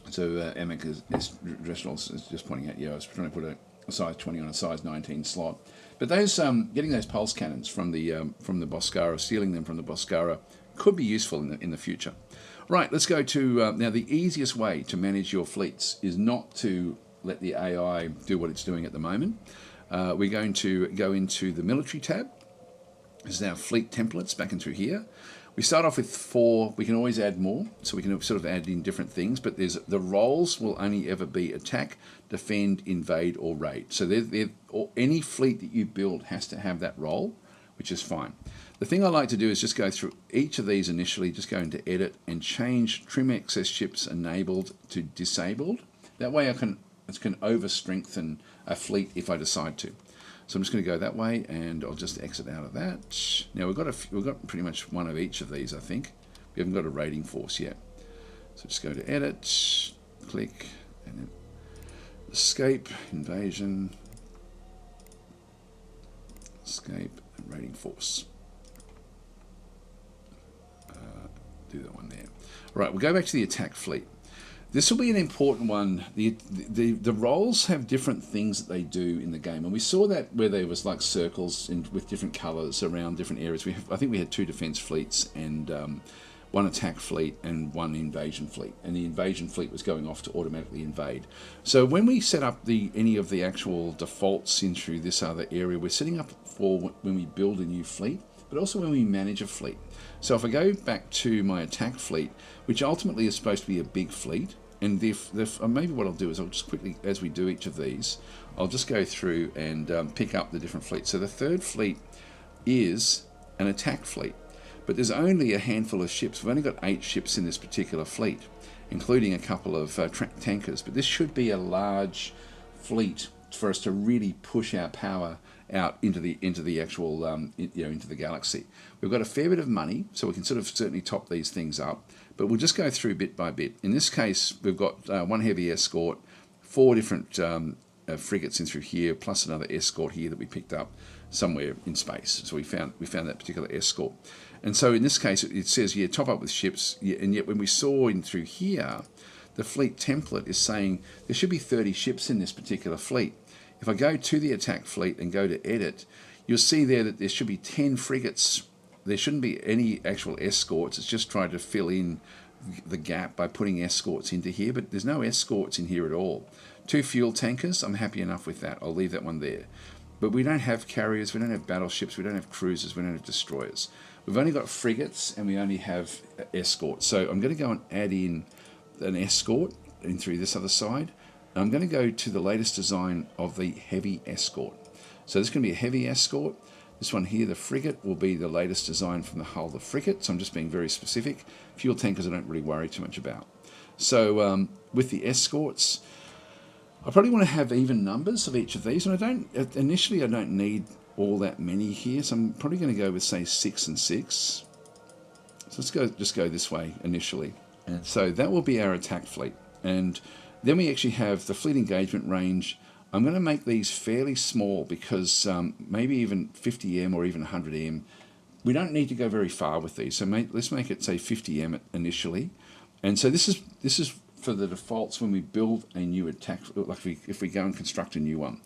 So Amic is just pointing out, yeah, I was trying to put a size 20 on a size 19 slot. But those getting those pulse cannons from the Boscara, stealing them from the Boscara, could be useful in the future. Right, let's go to now. The easiest way to manage your fleets is not to let the AI do what it's doing at the moment. We're going to go into the military tab. This is our fleet templates back in through here. We start off with 4. We can always add more, so we can sort of add in different things, but the roles will only ever be attack, defend, invade, or raid. So any fleet that you build has to have that role, which is fine. The thing I like to do is just go through each of these initially, just go into edit and change trim excess ships enabled to disabled. That way I can over strengthen a fleet if I decide to. So I'm just going to go that way, and I'll just exit out of that. Now we've got pretty much one of each of these, I think. We haven't got a raiding force yet. So just go to edit, click, and then escape, invasion, escape, and raiding force. Do that one there. Right, we'll go back to the attack fleet. This will be an important one. The roles have different things that they do in the game, and we saw that where there was like circles with different colours around different areas. I think we had 2 defence fleets and 1 attack fleet and 1 invasion fleet, and the invasion fleet was going off to automatically invade. So when we set up any of the actual defaults in through this other area, we're setting up for when we build a new fleet, but also when we manage a fleet. So if I go back to my attack fleet, which ultimately is supposed to be a big fleet, and maybe what I'll do is I'll just quickly, as we do each of these, I'll just go through and pick up the different fleets. So the third fleet is an attack fleet, but there's only a handful of ships. We've only got 8 ships in this particular fleet, including a couple of tankers. But this should be a large fleet for us to really push our power out into the actual into the galaxy. We've got a fair bit of money, so we can sort of certainly top these things up, but we'll just go through bit by bit. In this case, we've got 1 heavy escort, 4 different frigates in through here, plus another escort here that we picked up somewhere in space. So we found that particular escort. And so in this case, it says here, top up with ships, and yet when we saw in through here, the fleet template is saying there should be 30 ships in this particular fleet. If I go to the attack fleet and go to edit, you'll see there that there should be 10 frigates. There shouldn't be any actual escorts. It's just trying to fill in the gap by putting escorts into here, but there's no escorts in here at all. 2 fuel tankers, I'm happy enough with that. I'll leave that one there. But we don't have carriers, we don't have battleships, we don't have cruisers, we don't have destroyers. We've only got frigates and we only have escorts. So I'm going to go and add in an escort in through this other side. I'm going to go to the latest design of the heavy escort. So this is going to be a heavy escort. This one here, the frigate, will be the latest design from the hull of the frigate. So I'm just being very specific. Fuel tankers I don't really worry too much about. So with the escorts, I probably want to have even numbers of each of these. And initially I don't need all that many here. So I'm probably going to go with, say, 6 and 6. So let's just go this way initially. And so that will be our attack fleet. And then we actually have the fleet engagement range. I'm going to make these fairly small because maybe even 50M or even 100M. We don't need to go very far with these. So let's make it, say, 50M initially. And so this is for the defaults when we build a new attack, like if we go and construct a new one.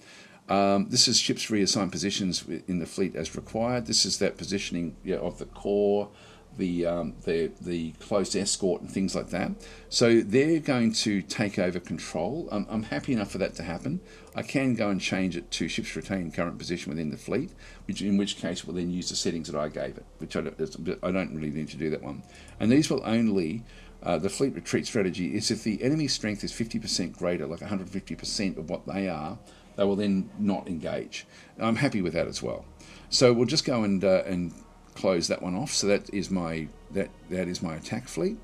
This is ships reassign positions in the fleet as required. This is that positioning of the core, the close escort and things like that. So they're going to take over control. I'm happy enough for that to happen. I can go and change it to ships retain current position within the fleet, in which case we'll then use the settings that I gave it, which I don't really need to do that one. And these will only the fleet retreat strategy is if the enemy strength is 50% greater, like 150% of what they are, they will then not engage. I'm happy with that as well. So we'll just go and close that one off. So that is my attack fleet.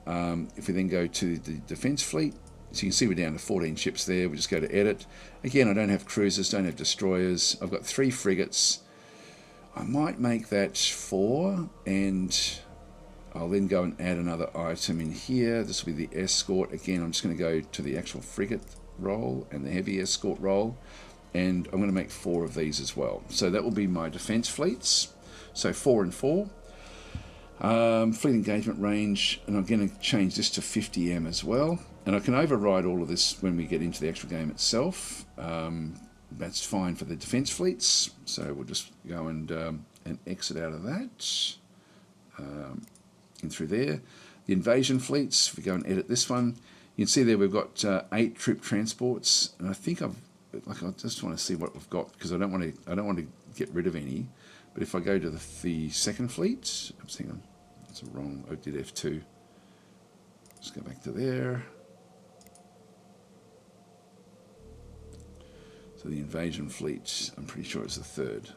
If we then go to the defense fleet, so you can see we're down to 14 ships there. We just go to edit. Again, I don't have cruisers, don't have destroyers. I've got 3 frigates. I might make that 4, and I'll then go and add another item in here. This will be the escort. Again, I'm just going to go to the actual frigate role and the heavy escort role, and I'm going to make 4 of these as well. So that will be my defense fleets. So 4 and 4. Fleet engagement range, and I'm going to change this to 50M as well. And I can override all of this when we get into the actual game itself. That's fine for the defense fleets. So we'll just go and exit out of that. In through there. The invasion fleets, if we go and edit this one, you can see there we've got 8 troop transports, and I think I just want to see what we've got, because I don't want to get rid of any. But if I go to the second fleet, oops, hang on, that's wrong. I did F2. Let's go back to there. So the invasion fleet, I'm pretty sure it's the 3rd.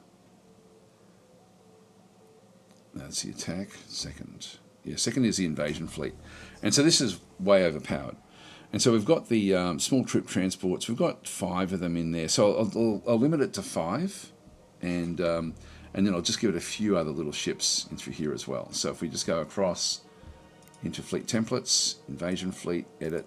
That's the attack. Second. Yeah, second is the invasion fleet. And so this is way overpowered. And so we've got the small troop transports. We've got 5 of them in there. So I'll limit it to 5. And then I'll just give it a few other little ships in through here as well. So if we just go across into fleet templates, invasion fleet, edit.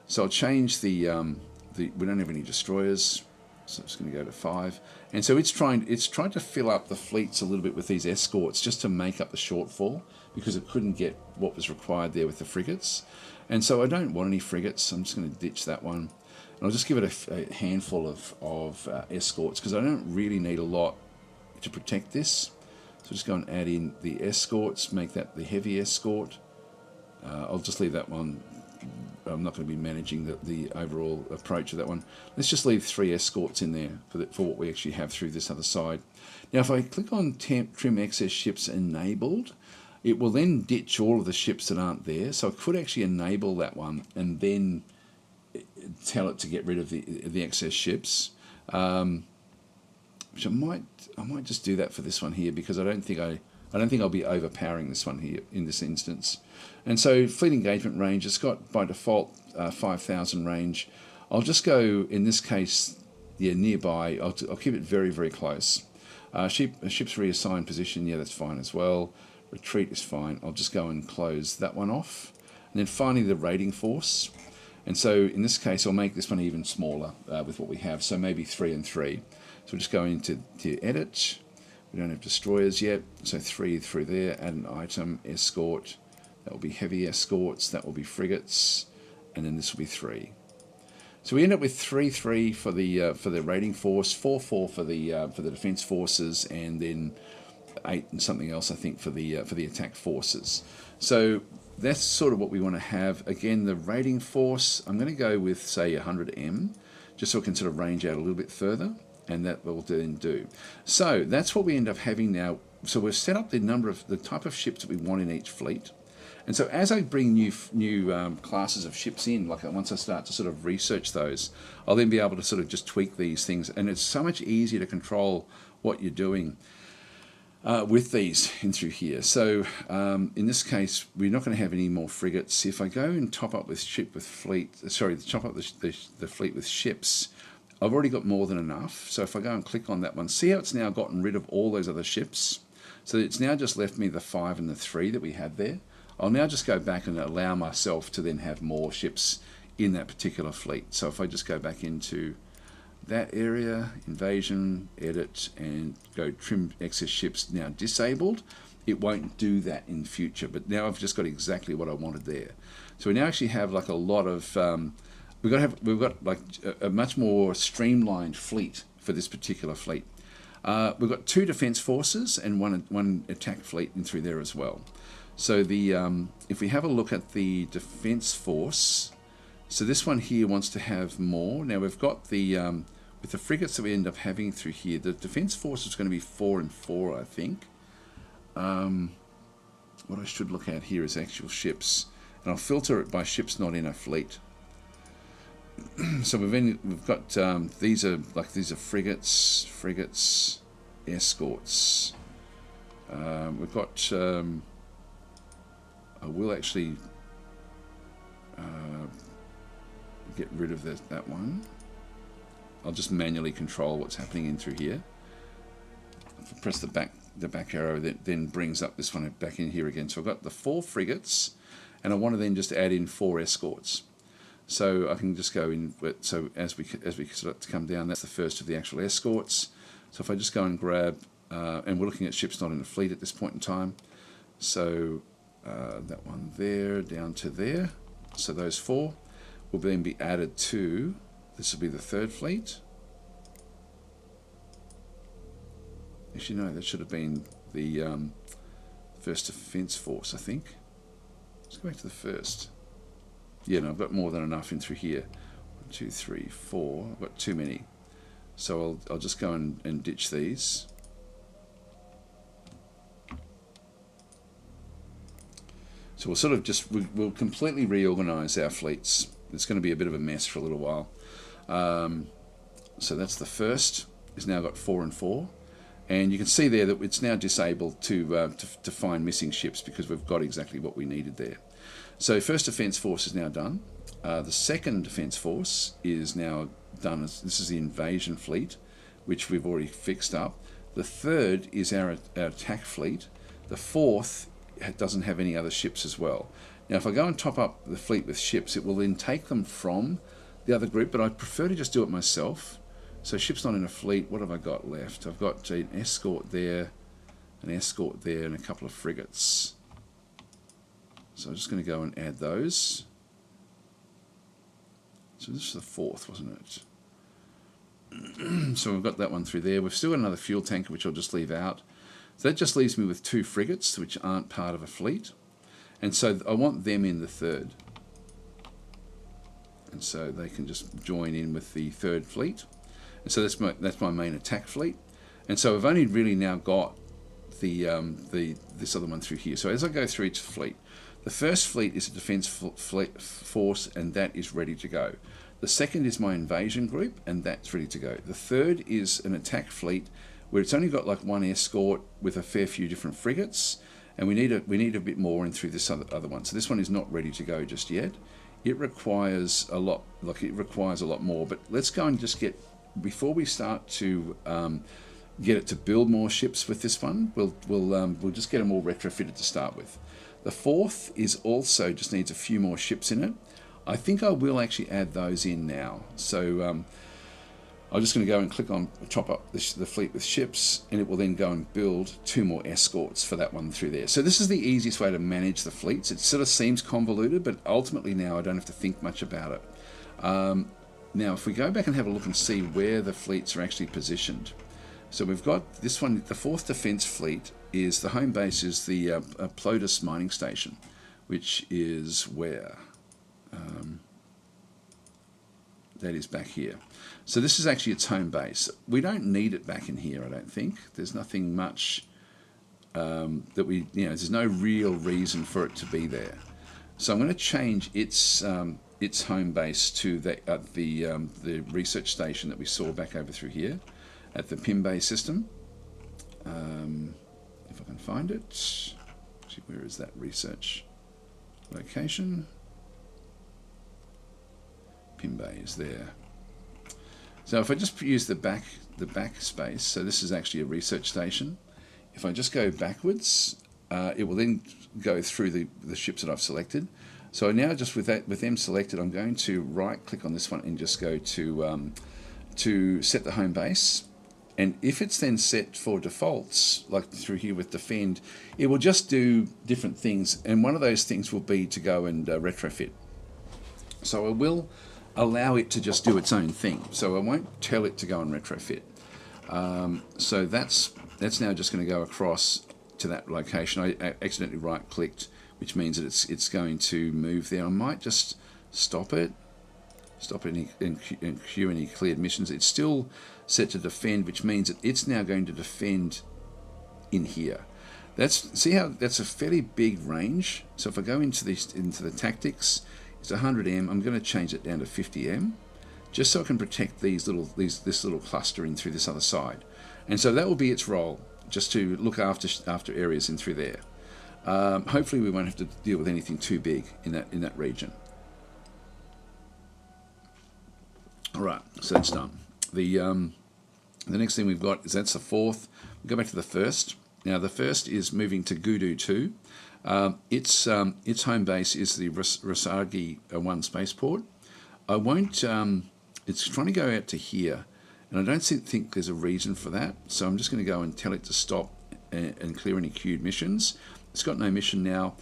So I'll change we don't have any destroyers. So I'm just going to go to 5. And so it's trying to fill up the fleets a little bit with these escorts just to make up the shortfall, because it couldn't get what was required there with the frigates. And so I don't want any frigates. I'm just going to ditch that one. And I'll just give it a handful of escorts, because I don't really need a lot to protect this. So just go and add in the escorts, make that the heavy escort. I'll just leave that one. I'm not going to be managing the overall approach of that one. Let's just leave 3 escorts in there for what we actually have through this other side. Now, if I click on Trim Excess Ships Enabled, it will then ditch all of the ships that aren't there. So I could actually enable that one and then tell it to get rid of the excess ships. Which I might just do that for this one here, because I don't think I'll be overpowering this one here in this instance. And so fleet engagement range, it's got by default 5,000 range. I'll just go, in this case, nearby. I'll keep it very, very close. Ships reassigned position, yeah, that's fine as well. Retreat is fine. I'll just go and close that one off. And then finally the raiding force. And so in this case, I'll make this one even smaller with what we have. So maybe 3 and 3. So we'll just go into edit. We don't have destroyers yet. So 3 through there, add an item, escort. That will be heavy escorts. That will be frigates. And then this will be 3. So we end up with 3-3 for the raiding force, 4-4 for the defense forces, and then 8 and something else, I think, for the attack forces. So that's sort of what we want to have. Again, the raiding force, I'm going to go with, say, 100M, just so I can sort of range out a little bit further, and that will then do. So that's what we end up having now. So we've set up the type of ships that we want in each fleet. And so as I bring new classes of ships in, like once I start to sort of research those, I'll then be able to sort of just tweak these things. And it's so much easier to control what you're doing with these in through here. So in this case, we're not going to have any more frigates. If I go and top up with the fleet with ships, I've already got more than enough. So if I go and click on that one, see how it's now gotten rid of all those other ships? So it's now just left me the 5 and the 3 that we had there. I'll now just go back and allow myself to then have more ships in that particular fleet. So if I just go back into that area, invasion, edit, and go trim excess ships now disabled, it won't do that in future. But now I've just got exactly what I wanted there. So we now actually have like a lot of, we've got like a much more streamlined fleet for this particular fleet. We've got 2 defense forces and one attack fleet in through there as well. So if we have a look at the defense force, so this one here wants to have more. Now we've got with the frigates that we end up having through here, the defense force is going to be 4 and 4, I think. what I should look at here is actual ships, and I'll filter it by ships not in a fleet. So we've got these are frigates, escorts. We've got I will actually get rid of that one. I'll just manually control what's happening in through here. If I press the back arrow, that then brings up this one back in here again. So I've got the 4 frigates, and I want to then just add in 4 escorts. So I can just go in. So as we start to come down, that's the first of the actual escorts. So if I just go and grab, and we're looking at ships not in a fleet at this point in time. So that one there, down to there. So those 4 will then be added to. This will be the 3rd fleet. Actually, no, that should have been the 1st Defence Force, I think. Let's go back to the 1st. Yeah, no, I've got more than enough in through here. 1, 2, 3, 4. I've got too many. So I'll just go and ditch these. So we'll sort of just, we'll completely reorganise our fleets. It's going to be a bit of a mess for a little while. So that's the 1st. It's now got 4 and 4. And you can see there that it's now disabled to find missing ships because we've got exactly what we needed there. So 1st Defence Force is now done. The 2nd Defence Force is now done. This is the invasion fleet, which we've already fixed up. The 3rd is our attack fleet. The 4th doesn't have any other ships as well. Now if I go and top up the fleet with ships, it will then take them from the other group, but I prefer to just do it myself. So ships not in a fleet, what have I got left? I've got an escort there, and a couple of frigates. So I'm just going to go and add those. So this is the 4th, wasn't it? So we've got that one through there. We've still got another fuel tanker, which I'll just leave out. So that just leaves me with 2 frigates, which aren't part of a fleet. And so I want them in the 3rd. And so they can just join in with the 3rd fleet. And so that's my main attack fleet. And so I've only really now got this other one through here. So as I go through each fleet, the 1st fleet is a defence force, and that is ready to go. The 2nd is my invasion group, and that's ready to go. The 3rd is an attack fleet where it's only got like 1 escort with a fair few different frigates, and we need a bit more in through this other one. So this one is not ready to go just yet. It requires a lot, more. But let's go and just get, before we start to get it to build more ships with this one, we'll just get them all retrofitted to start with. The 4th is also just needs a few more ships in it. I think I will actually add those in now. So I'm just going to go and click on top up the fleet with ships, and it will then go and build 2 more escorts for that one through there. So this is the easiest way to manage the fleets. It sort of seems convoluted, but ultimately now I don't have to think much about it. Now if we go back and have a look and see where the fleets are actually positioned. So we've got this one, the 4th Defence Fleet is, the home base is the Plodus mining station, which is where? That is back here. So this is actually its home base. We don't need it back in here, I don't think. There's nothing much that we, there's no real reason for it to be there. So I'm going to change its home base to the research station that we saw back over through here at the Pimbay system. If I can find it. Actually, where is that research location? Pimbay is there. So if I just use the back space, so this is actually a research station. If I just go backwards, it will then go through the ships that I've selected. So now, just with them selected, I'm going to right click on this one and just go to set the home base. And if it's then set for defaults, like through here with defend, it will just do different things. And one of those things will be to go and retrofit. So I will allow it to just do its own thing. So I won't tell it to go and retrofit. So that's now just going to go across to that location. I accidentally right clicked, which means that it's going to move there. I might just stop it and queue any cleared missions. It's still set to defend, which means that it's now going to defend in here. See how that's a fairly big range. So if I go into the tactics, it's 100M. I'm going to change it down to 50M, just so I can protect this little cluster in through this other side. And so that will be its role, just to look after areas in through there. Hopefully we won't have to deal with anything too big in that region. All right, so that's done. The next thing we've got is that's the fourth. We'll go back to the first. Now the first is moving to Gudu 2. Its home base is the Rasagi 1 spaceport. I won't. It's trying to go out to here, and I don't think there's a reason for that. So I'm just going to go and tell it to stop and clear any queued missions. It's got no mission now.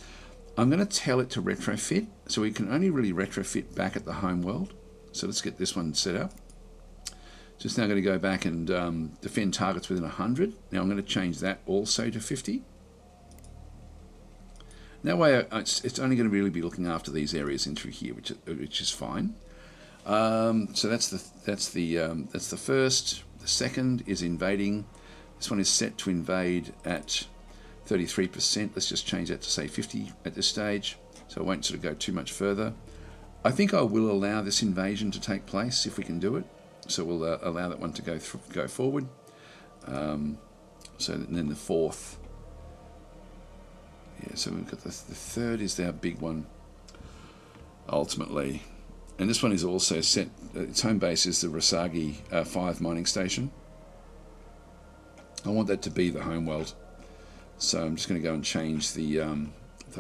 I'm going to tell it to retrofit. So we can only really retrofit back at the home world. So let's get this one set up. Just now going to go back and defend targets within 100. Now I'm going to change that also to 50. That way it's only going to really be looking after these areas in through here, which is fine. So that's the first. The second is invading. This one is set to invade at 33%. Let's just change that to say 50 at this stage. So I won't sort of go too much further. I think I will allow this invasion to take place if we can do it. So we'll allow that one to go forward. So then the fourth. Yeah, so we've got the third is our big one, ultimately. And this one is also set, its home base is the Rasagi 5 mining station. I want that to be the home world. So I'm just going to go and change the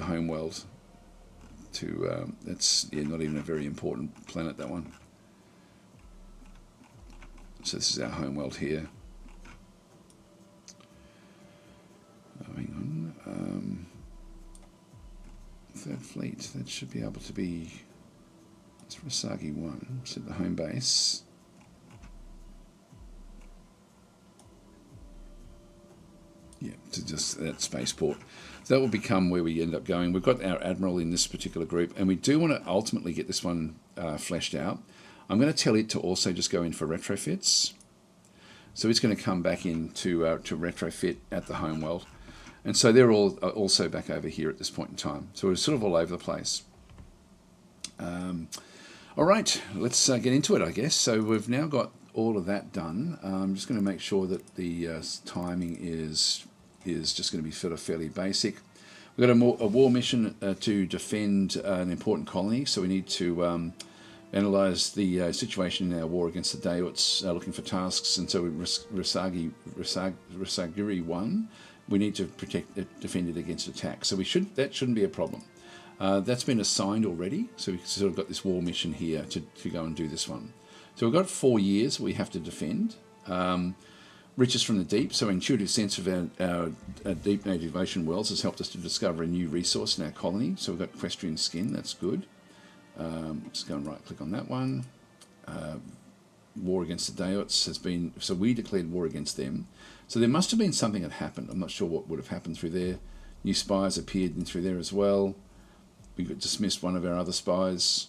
home world to, that's not even a very important planet, that one. So this is our home world here. Oh, hang on. Third fleet, that should be able to be, it's Rasagi 1, so the home base. Yeah, to just that spaceport. So that will become where we end up going. We've got our admiral in this particular group, and we do want to ultimately get this one fleshed out. I'm going to tell it to also just go in for retrofits. So it's going to come back in to retrofit at the home world. And so they're all also back over here at this point in time. So we're sort of all over the place. All right, let's get into it, I guess. So we've now got all of that done. I'm just going to make sure that the timing is just going to be sort of fairly basic. We've got a war mission to defend an important colony, so we need to analyse the situation in our war against the Deorts, looking for tasks, and so Rasagiri 1, we need to defend it against attack. So that shouldn't be a problem. That's been assigned already, so we've sort of got this war mission here to go and do this one. So we've got 4 years we have to defend. Riches from the deep, so intuitive sense of our deep native ocean wells has helped us to discover a new resource in our colony. So we've got equestrian skin, that's good. Just go and right click on that one. War against the Deorts has been, so we declared war against them. So there must have been something that happened. I'm not sure what would have happened through there. New spies appeared in through there as well. We got dismissed one of our other spies.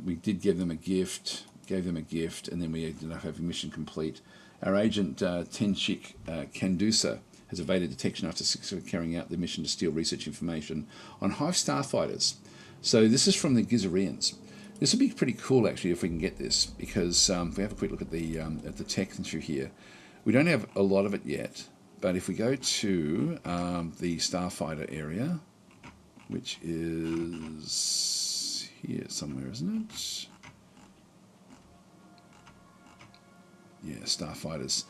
We did give them a gift, and then we ended up having mission complete. Our agent Tenshik Kandusa has evaded detection after successfully carrying out the mission to steal research information on Hive starfighters. So this is from the Gizarians. This would be pretty cool actually if we can get this, because if we have a quick look at the tech through here, we don't have a lot of it yet. But if we go to the starfighter area, which is here somewhere, isn't it? Yeah, starfighters.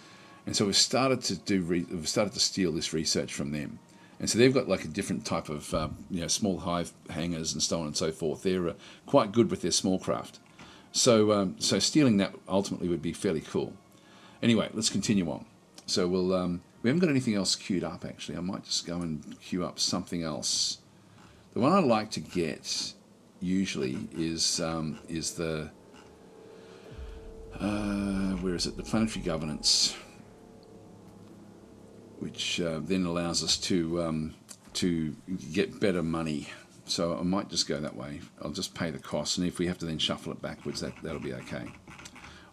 And so we've started to steal this research from them. And so they've got like a different type of small hive hangars and so on and so forth. They're quite good with their small craft. So stealing that ultimately would be fairly cool. Anyway, let's continue on. So we haven't got anything else queued up actually. I might just go and queue up something else. The one I like to get usually is the where is it? The planetary governance, which then allows us to get better money. So I might just go that way. I'll just pay the cost, and if we have to then shuffle it backwards, that'll be okay.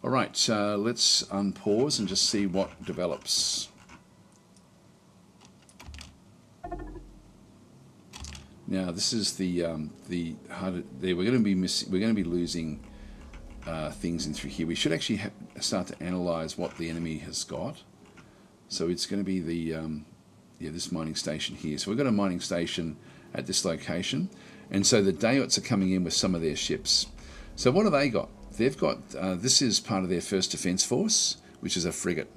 All right, let's unpause and just see what develops. Now this is the harder. There we're going to be losing things in through here. We should actually start to analyze what the enemy has got. So it's going to be the this mining station here. So we've got a mining station at this location, and so the Deorts are coming in with some of their ships. So what have they got? They've got this is part of their first defence force, which is a frigate.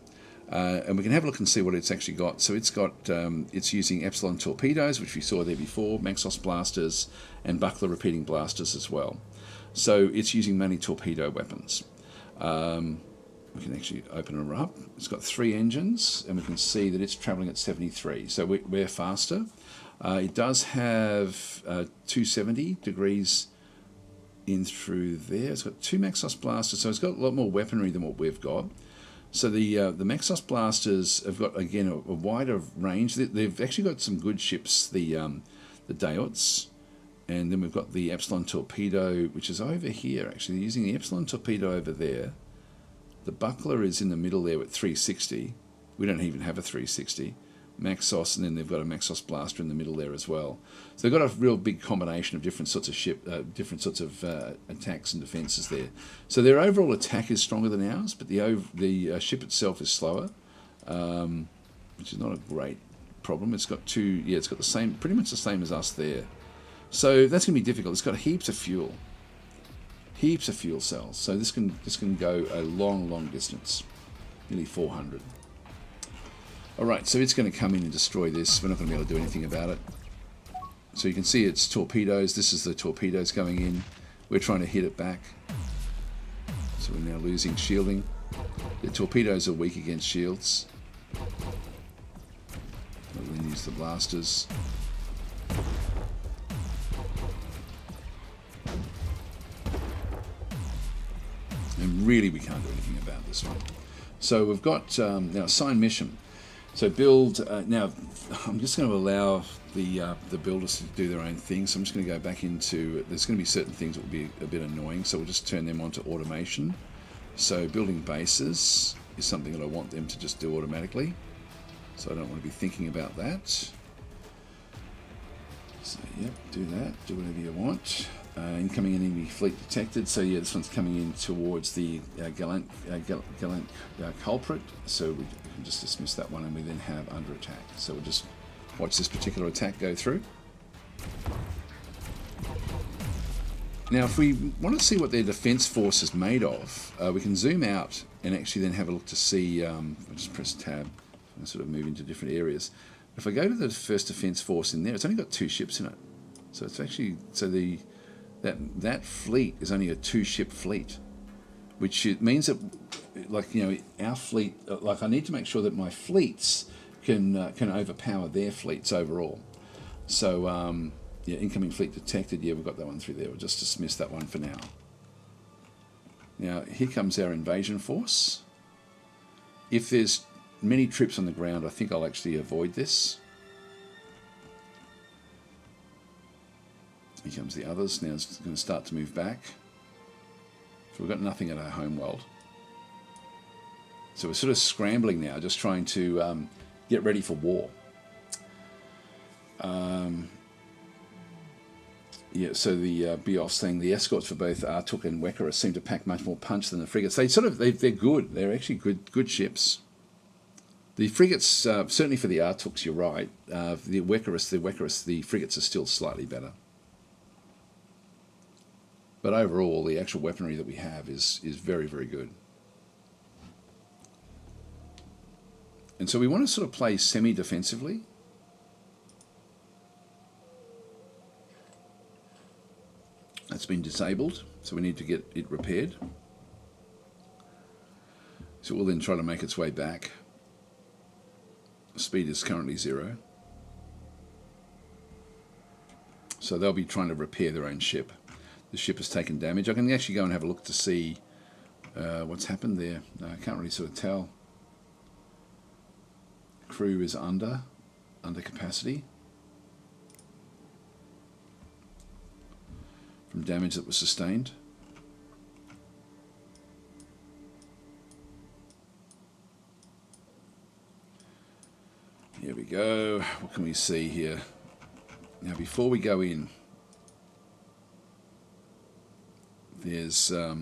And we can have a look and see what it's actually got. So it's got it's using Epsilon torpedoes, which we saw there before, Maxos blasters, and buckler repeating blasters as well. So it's using mainly torpedo weapons. We can actually open it up. It's got 3 engines, and we can see that it's travelling at 73. So we're faster. It does have 270 degrees in through there. It's got 2 Maxos blasters, so it's got a lot more weaponry than what we've got. So the Maxos blasters have got, again, a wider range. They've actually got some good ships, the Deorts, and then we've got the Epsilon torpedo, which is over here, actually. They're using the Epsilon torpedo over there. The buckler is in the middle there with 360. We don't even have a 360. Maxos, and then they've got a Maxos blaster in the middle there as well. So they've got a real big combination of different sorts of attacks and defences there. So their overall attack is stronger than ours, but the ship itself is slower, which is not a great problem. It's got it's got the same, pretty much the same as us there. So that's going to be difficult. It's got heaps of fuel cells. So this can go a long distance, nearly 400. Alright, so it's going to come in and destroy this. We're not going to be able to do anything about it. So you can see it's torpedoes. This is the torpedoes going in. We're trying to hit it back. So we're now losing shielding. The torpedoes are weak against shields. We'll then use the blasters. And really we can't do anything about this one. So we've got now assigned mission. So build, now I'm just going to allow the builders to do their own thing. So I'm just going to go back into, there's going to be certain things that will be a bit annoying. So we'll just turn them on to automation. So building bases is something that I want them to just do automatically. So I don't want to be thinking about that. So yep, do that, do whatever you want. Incoming enemy fleet detected. So yeah, this one's coming in towards the gallant culprit. So we can just dismiss that one, and we then have under attack. So we'll just watch this particular attack go through. Now, if we want to see what their defence force is made of, we can zoom out and actually then have a look to see. I'll just press tab and sort of move into different areas. If I go to the first defence force in there, it's only got 2 ships in it. So it's actually that fleet is only a 2-ship fleet, which means that, like, you know, our fleet, like, I need to make sure that my fleets can overpower their fleets overall. So yeah, incoming fleet detected. Yeah, we've got that one through there. We'll just dismiss that one for now. Now here comes our invasion force. If there's many troops on the ground, I think I'll actually avoid this. Here comes the others. Now it's going to start to move back. So we've got nothing at our home world. So we're sort of scrambling now, just trying to get ready for war. Yeah, so the Bios saying the escorts for both Atuuk and Wekkarus seem to pack much more punch than the frigates. They're good. They're actually good ships. The frigates, certainly for the Atuuks, you're right. The Wekkarus, the frigates are still slightly better. But overall, the actual weaponry that we have is very, very good. And so we want to sort of play semi-defensively. That's been disabled, so we need to get it repaired. So we'll then try to make its way back. Speed is currently 0. So they'll be trying to repair their own ship. The ship has taken damage. I can actually go and have a look to see what's happened there. No, I can't really sort of tell. Crew is under capacity from damage that was sustained. Here we go. What can we see here? Now, before we go in, there's at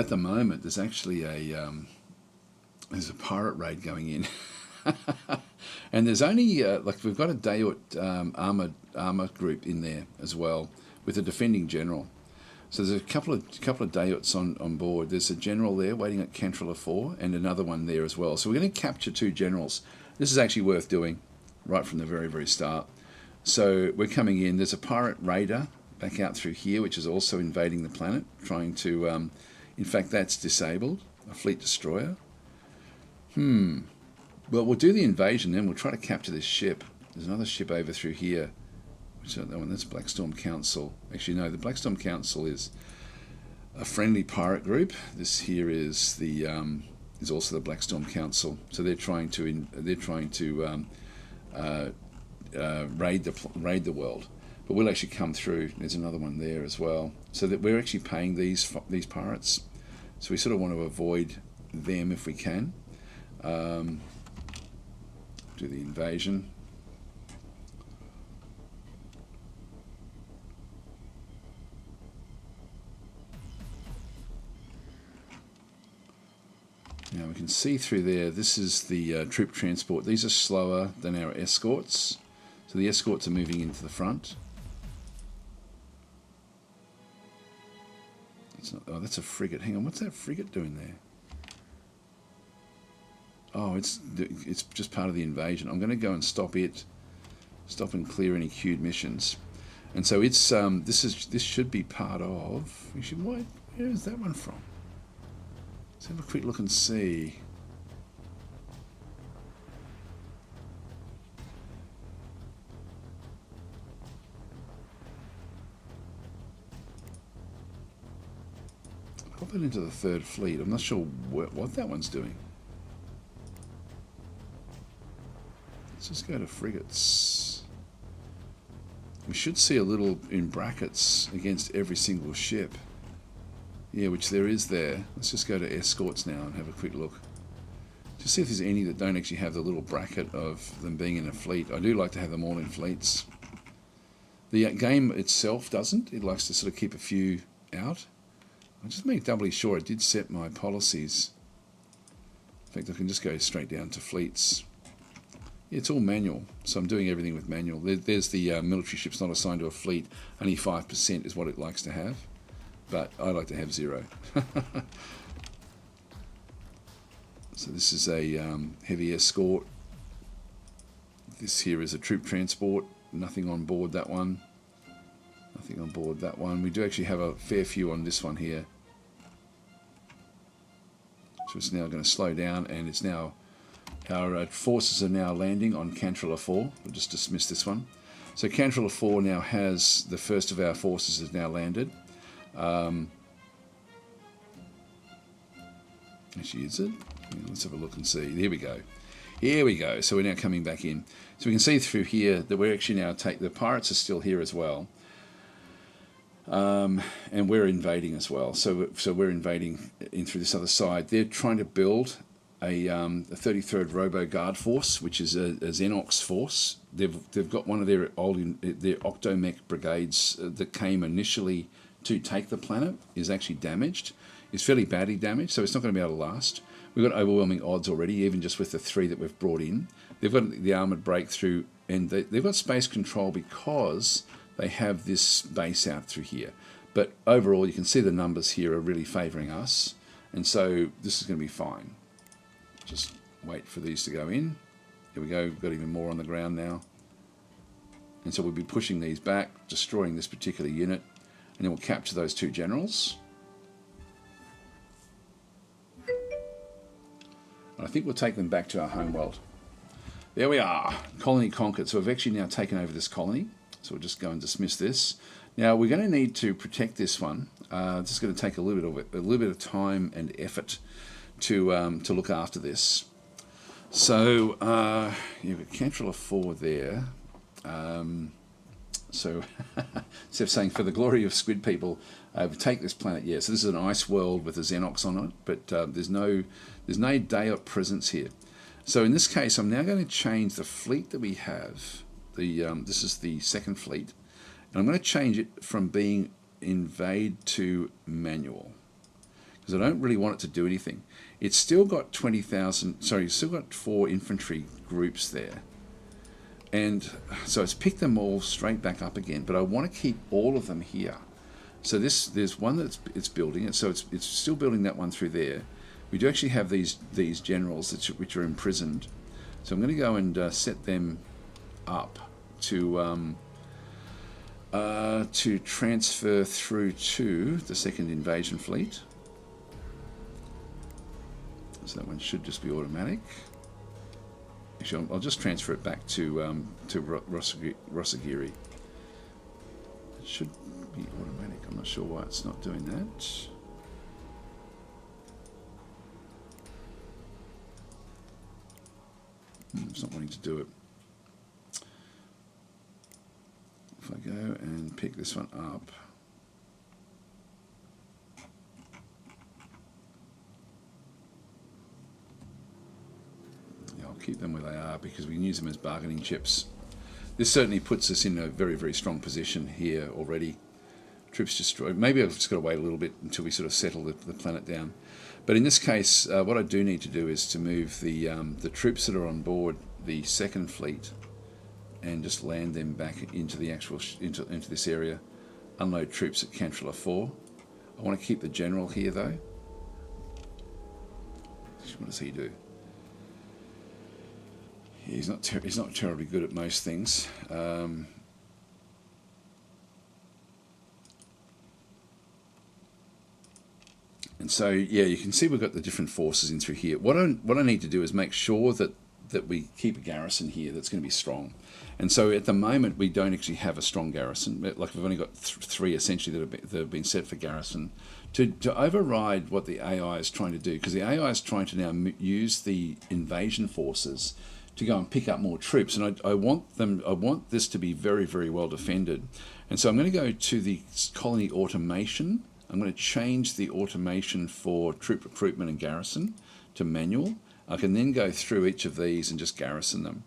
the moment there's actually there's a pirate raid going in, and there's only like we've got a Deort armor group in there as well with a defending general. So there's a couple of Deorts on board. There's a general there waiting at Cantrell 4 and another one there as well. So we're going to capture 2 generals. This is actually worth doing right from the very, very start. So we're coming in. There's a pirate raider back out through here, which is also invading the planet, trying to... in fact, that's disabled. A fleet destroyer. Well, we'll do the invasion, then we'll try to capture this ship. There's another ship over through here. Which that one? That's Blackstorm Council. Actually, no, the Blackstorm Council is a friendly pirate group. This here is the is also the Blackstorm Council. So they're trying to raid the world. But we'll actually come through. There's another one there as well. So that we're actually paying these pirates. So we sort of want to avoid them if we can. Do the invasion. Now we can see through there, this is the troop transport. These are slower than our escorts. So the escorts are moving into the front. It's not, oh, that's a frigate. Hang on, what's that frigate doing there? Oh, it's just part of the invasion. I'm going to go and stop and clear any queued missions. And so it's this should be part of. Where is that one from? Let's have a quick look and see. Pop it into the 3rd Fleet. I'm not sure what that one's doing. Let's just go to frigates. We should see a little in brackets against every single ship. Yeah, which there is there. Let's just go to escorts now and have a quick look. Just see if there's any that don't actually have the little bracket of them being in a fleet. I do like to have them all in fleets. The game itself doesn't. It likes to sort of keep a few out. I'll just make doubly sure I did set my policies. In fact, I can just go straight down to fleets. Yeah, it's all manual, so I'm doing everything with manual. There's the military ships not assigned to a fleet. Only 5% is what it likes to have. But I like to have 0. So this is a heavy escort. This here is a troop transport. Nothing on board that one. Nothing on board that one. We do actually have a fair few on this one here. So it's now going to slow down, and it's now our forces are now landing on Cantrell 4. We'll just dismiss this one. So Cantrell 4 now has the first of our forces has now landed. Actually, is it? Let's have a look and see. Here we go. Here we go. So we're now coming back in. So we can see through here that we're actually now the pirates are still here as well. And we're invading as well. So we're invading in through this other side. They're trying to build a 33rd Robo Guard force, which is a Xenox force. They've got one of their Octomech brigades that came initially to take the planet is actually damaged. It's fairly badly damaged, so it's not going to be able to last. We've got overwhelming odds already, even just with the 3 that we've brought in. They've got the armoured breakthrough, and they've got space control because they have this base out through here. But overall, you can see the numbers here are really favouring us, and so this is going to be fine. Just wait for these to go in. Here we go, we've got even more on the ground now. And so we'll be pushing these back, destroying this particular unit, and then we'll capture those 2 generals. And I think we'll take them back to our home world. There we are, colony conquered. So we've actually now taken over this colony. So we'll just go and dismiss this. Now we're going to need to protect this one. This is going to take a little bit of time and effort to look after this. So you've got Cantrell 4 there. So instead of saying for the glory of squid people, take this planet. Yeah, so this is an ice world with a Xenox on it, but there's no Deort presence here. So in this case, I'm now going to change the fleet that we have. the this is the second fleet, and I'm going to change it from being invade to manual because I don't really want it to do anything. It's still got 20,000. Sorry, it's still got 4 infantry groups there, and so it's picked them all straight back up again. But I want to keep all of them here. So there's one that's it's building it, so it's still building that one through there. We do actually have these generals which are imprisoned, so I'm going to go and set them up to transfer through to the second invasion fleet. So that one should just be automatic. Actually, I'll just transfer it back to Rosagiri. It should be automatic. I'm not sure why it's not doing that. It's not wanting to do it. If I go and pick this one up, yeah, I'll keep them where they are because we can use them as bargaining chips. This certainly puts us in a very, very strong position here already. Troops destroyed. Maybe I've just got to wait a little bit until we sort of settle the planet down. But in this case, what I do need to do is to move the troops that are on board the second fleet and just land them back into the actual into this area. Unload troops at Cantrilla 4. I want to keep the general here though. What does he do? He's not terribly good at most things. And so, yeah, you can see we've got the different forces in through here. What I need to do is make sure that we keep a garrison here that's going to be strong. And so at the moment, we don't actually have a strong garrison. Like we've only got 3 essentially that have been set for garrison. To override what the AI is trying to do, because the AI is trying to now use the invasion forces to go and pick up more troops. And I want this to be very, very well defended. And so I'm going to go to the colony automation. I'm going to change the automation for troop recruitment and garrison to manual. I can then go through each of these and just garrison them.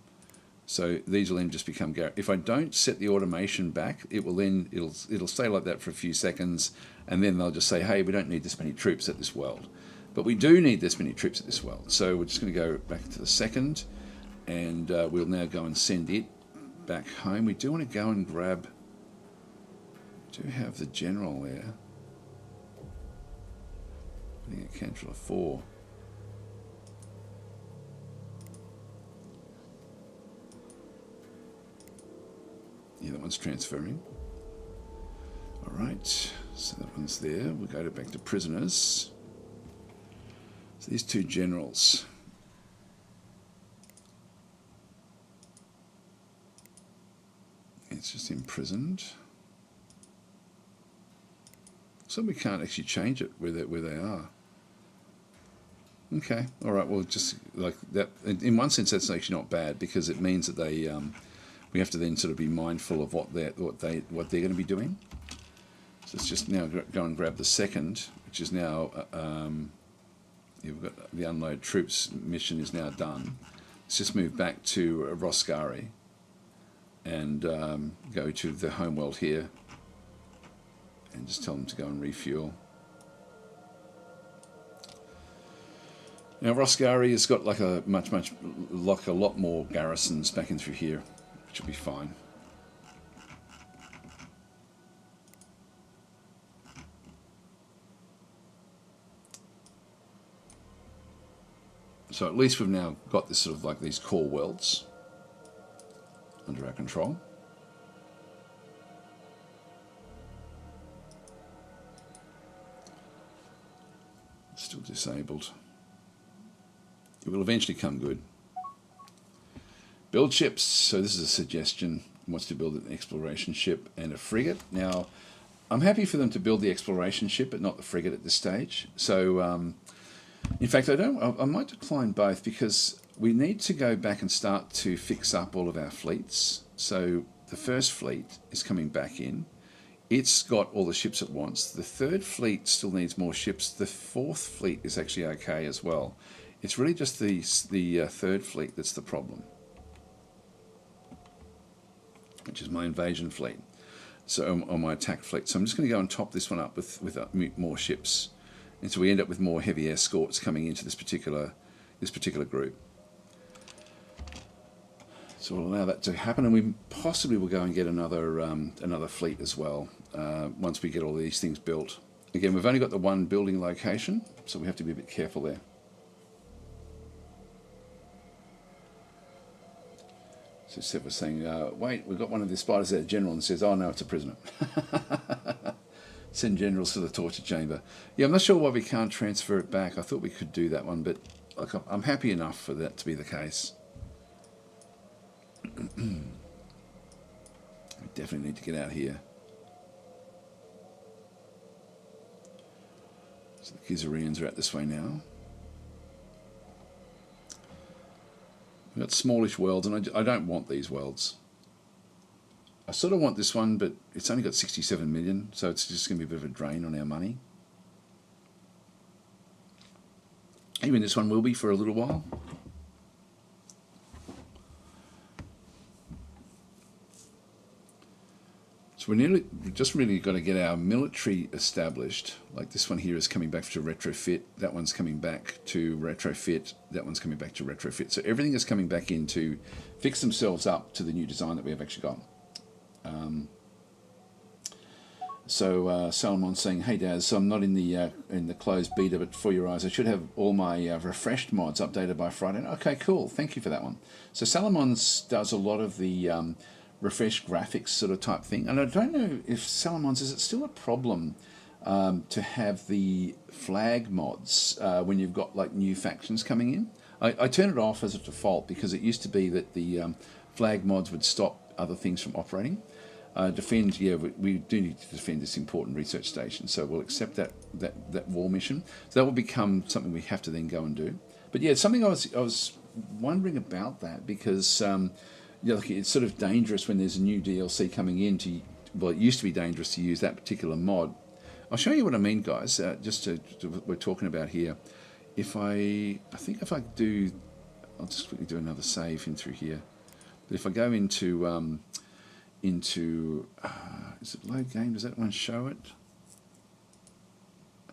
So these will then just become if I don't set the automation back, it'll stay like that for a few seconds, and then they'll just say, hey, we don't need this many troops at this world. But we do need this many troops at this world. So we're just going to go back to the second, and we'll now go and send it back home. We do want to go and grab, do have the general there. I think at Cantrilla 4. Yeah, that one's transferring. All right, so that one's there. We'll go back to prisoners. So these 2 generals. It's just imprisoned. So we can't actually change it where they are. Okay, all right. Well, just like that. In one sense, that's actually not bad because it means that they we have to then sort of be mindful of what they're going to be doing. So let's just now go and grab the second, which is now you've got the unload troops mission is now done. Let's just move back to Rosgari and go to the homeworld here. And just tell them to go and refuel. Now Rosgari has got like a a lot more garrisons back in through here, which will be fine. So at least we've now got this sort of like these core worlds under our control. Still disabled. It will eventually come good. Build ships. So this is a suggestion. Wants to build an exploration ship and a frigate. Now, I'm happy for them to build the exploration ship, but not the frigate at this stage. So, in fact, I might decline both because we need to go back and start to fix up all of our fleets. So the first fleet is coming back in. It's got all the ships it wants. The third fleet still needs more ships. The fourth fleet is actually okay as well. It's really just the third fleet that's the problem. which is my invasion fleet. So on my attack fleet. So I'm just going to go and top this one up with more ships, and so we end up with more heavy escorts coming into this particular group. So we'll allow that to happen, and we possibly will go and get another fleet as well once we get all these things built. Again, we've only got the one building location, so we have to be a bit careful there. So Seth was saying, wait, we've got one of the spiders there, General, and says, oh no, it's a prisoner. Send generals to the torture chamber. Yeah, I'm not sure why we can't transfer it back. I thought we could do that one, but like, I'm happy enough for that to be the case. We definitely need to get out here. So the Khazarians are out this way now. We've got smallish worlds, and I don't want these worlds. I sort of want this one, but it's only got 67 million, so it's just going to be a bit of a drain on our money. Even this one will be for a little while. So we've just really got to get our military established. Like this one here is coming back to retrofit. That one's coming back to retrofit. That one's coming back to retrofit. So everything is coming back in to fix themselves up to the new design that we have actually got. Salomon's saying, "Hey Daz, so I'm not in the closed beta, but for your eyes, I should have all my refreshed mods updated by Friday." Okay, cool. Thank you for that one. So Salomon's does a lot of the refresh graphics sort of type thing, and I don't know if Salomon's, is it still a problem to have the flag mods when you've got like new factions coming in? I turn it off as a default because it used to be that the flag mods would stop other things from operating. Defend, yeah, we do need to defend this important research station, so we'll accept that war mission. So that will become something we have to then go and do. But yeah, it's something I was wondering about that, because like it's sort of dangerous when there's a new DLC coming in well, it used to be dangerous to use that particular mod. I'll show you what I mean, guys, just to what we're talking about here. I think if I do, I'll just quickly do another save in through here. But if I go into is it load game? Does that one show it?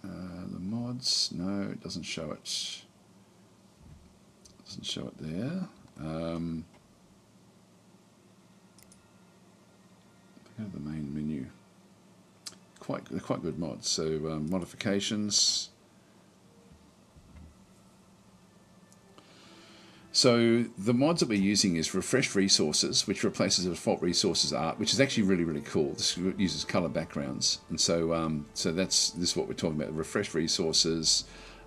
The mods? No, it doesn't show it. It doesn't show it there. Go to the main menu. They're quite good mods. So modifications. So the mods that we're using is refresh resources, which replaces the default resources art, which is actually really, really cool. This uses color backgrounds, and so this is what we're talking about: refresh resources,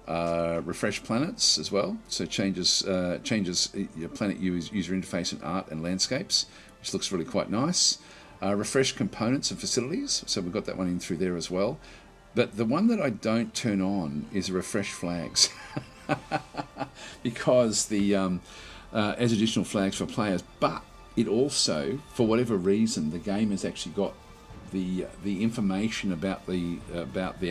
refresh planets as well. So changes your planet user interface and art and landscapes, which looks really quite nice. Refresh components and facilities. So we've got that one in through there as well. But the one that I don't turn on is refresh flags. Because as additional flags for players, but it also, for whatever reason, the game has actually got the information about the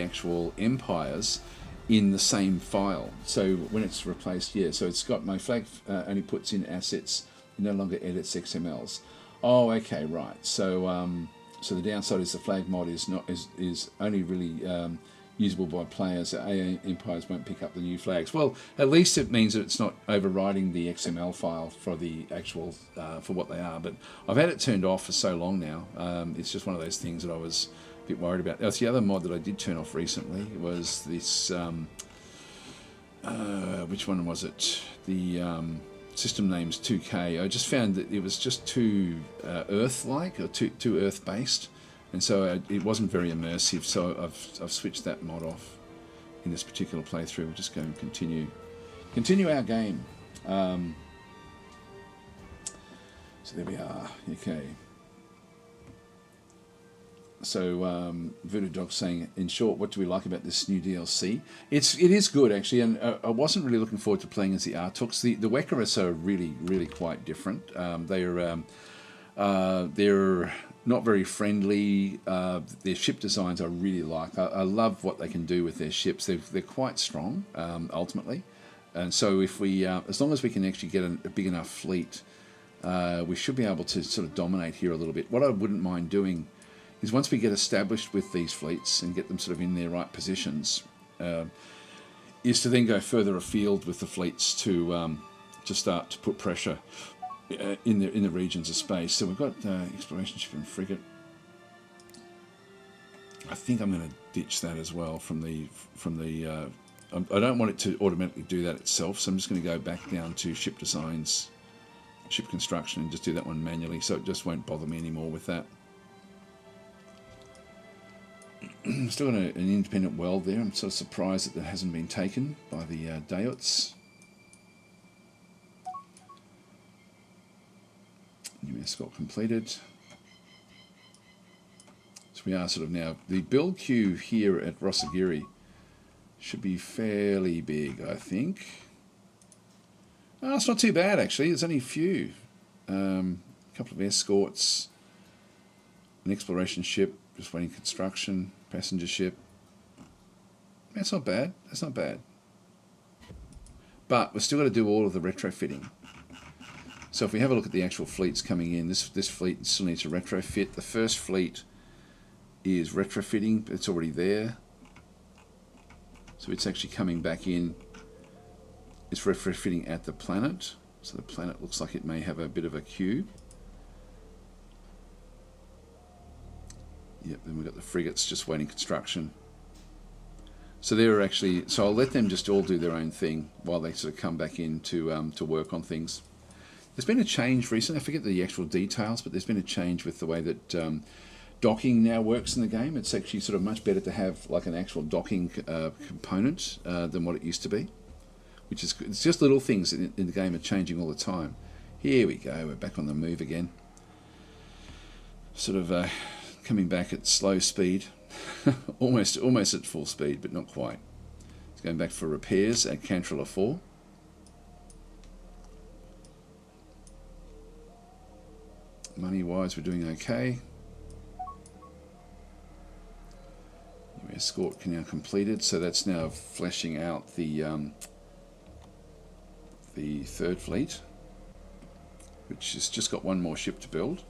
actual empires in the same file. So when it's replaced, so it's got my flag only puts in assets, it no longer edits XMLs. Oh, okay, right. So so the downside is the flag mod is only really usable by players. AA empires won't pick up the new flags. Well, at least it means that it's not overriding the XML file for the actual for what they are. But I've had it turned off for so long now. It's just one of those things that I was a bit worried about. That's the other mod that I did turn off recently. Was this which one was it? The system name's 2K. I just found that it was just too Earth-like or too Earth-based. And so it wasn't very immersive, so I've switched that mod off in this particular playthrough. We'll just go and continue our game. So there we are. Okay. So Voodoo Dog saying, in short, what do we like about this new DLC? It is good actually, and I wasn't really looking forward to playing as the Atuuks. The Wekkarus are really, really quite different. They're not very friendly. Their ship designs I really like. I love what they can do with their ships. They're quite strong, ultimately. And so if we, as long as we can actually get a big enough fleet we should be able to sort of dominate here a little bit. What I wouldn't mind doing is once we get established with these fleets and get them sort of in their right positions, is to then go further afield with the fleets to start to put pressure in the regions of space. So we've got exploration ship and frigate. I think I'm going to ditch that as well from the. I don't want it to automatically do that itself, so I'm just going to go back down to ship designs, ship construction, and just do that one manually, so it just won't bother me anymore with that. Still got an independent weld there. I'm sort of surprised that hasn't been taken by the Deorts. New escort completed. So we are sort of now, the build queue here at Rosagiri should be fairly big, I think. Oh, it's not too bad actually. There's only a few. A couple of escorts, an exploration ship, just waiting construction, passenger ship. That's not bad. That's not bad. But we've still got to do all of the retrofitting. So if we have a look at the actual fleets coming in, this fleet still needs to retrofit. The first fleet is retrofitting. It's already there. So it's actually coming back in. It's retrofitting at the planet. So the planet looks like it may have a bit of a queue. Yep, then we've got the frigates just waiting construction. So they're actually, so I'll let them just all do their own thing while they sort of come back in to work on things. There's been a change recently, I forget the actual details, but there's been a change with the way that docking now works in the game. It's actually sort of much better to have like an actual docking component than what it used to be. Which is, it's just little things in the game are changing all the time. Here we go, we're back on the move again. Sort of coming back at slow speed. almost at full speed, but not quite. It's going back for repairs at Cantrilla 4. Money-wise, we're doing okay. New escort can now completed, so that's now fleshing out the third fleet, which has just got one more ship to build.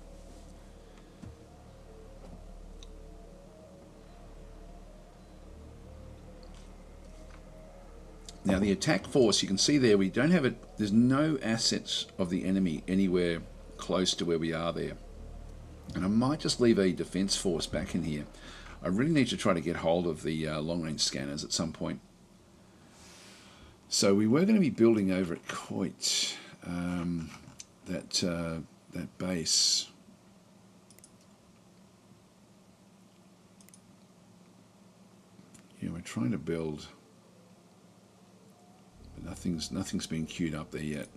Now the attack force, you can see there, we don't have it, there's no assets of the enemy anywhere close to where we are there. And I might just leave a defense force back in here. I really need to try to get hold of the long-range scanners at some point. So we were going to be building over at Coit, that base. Yeah, we're trying to build, but nothing's been queued up there yet.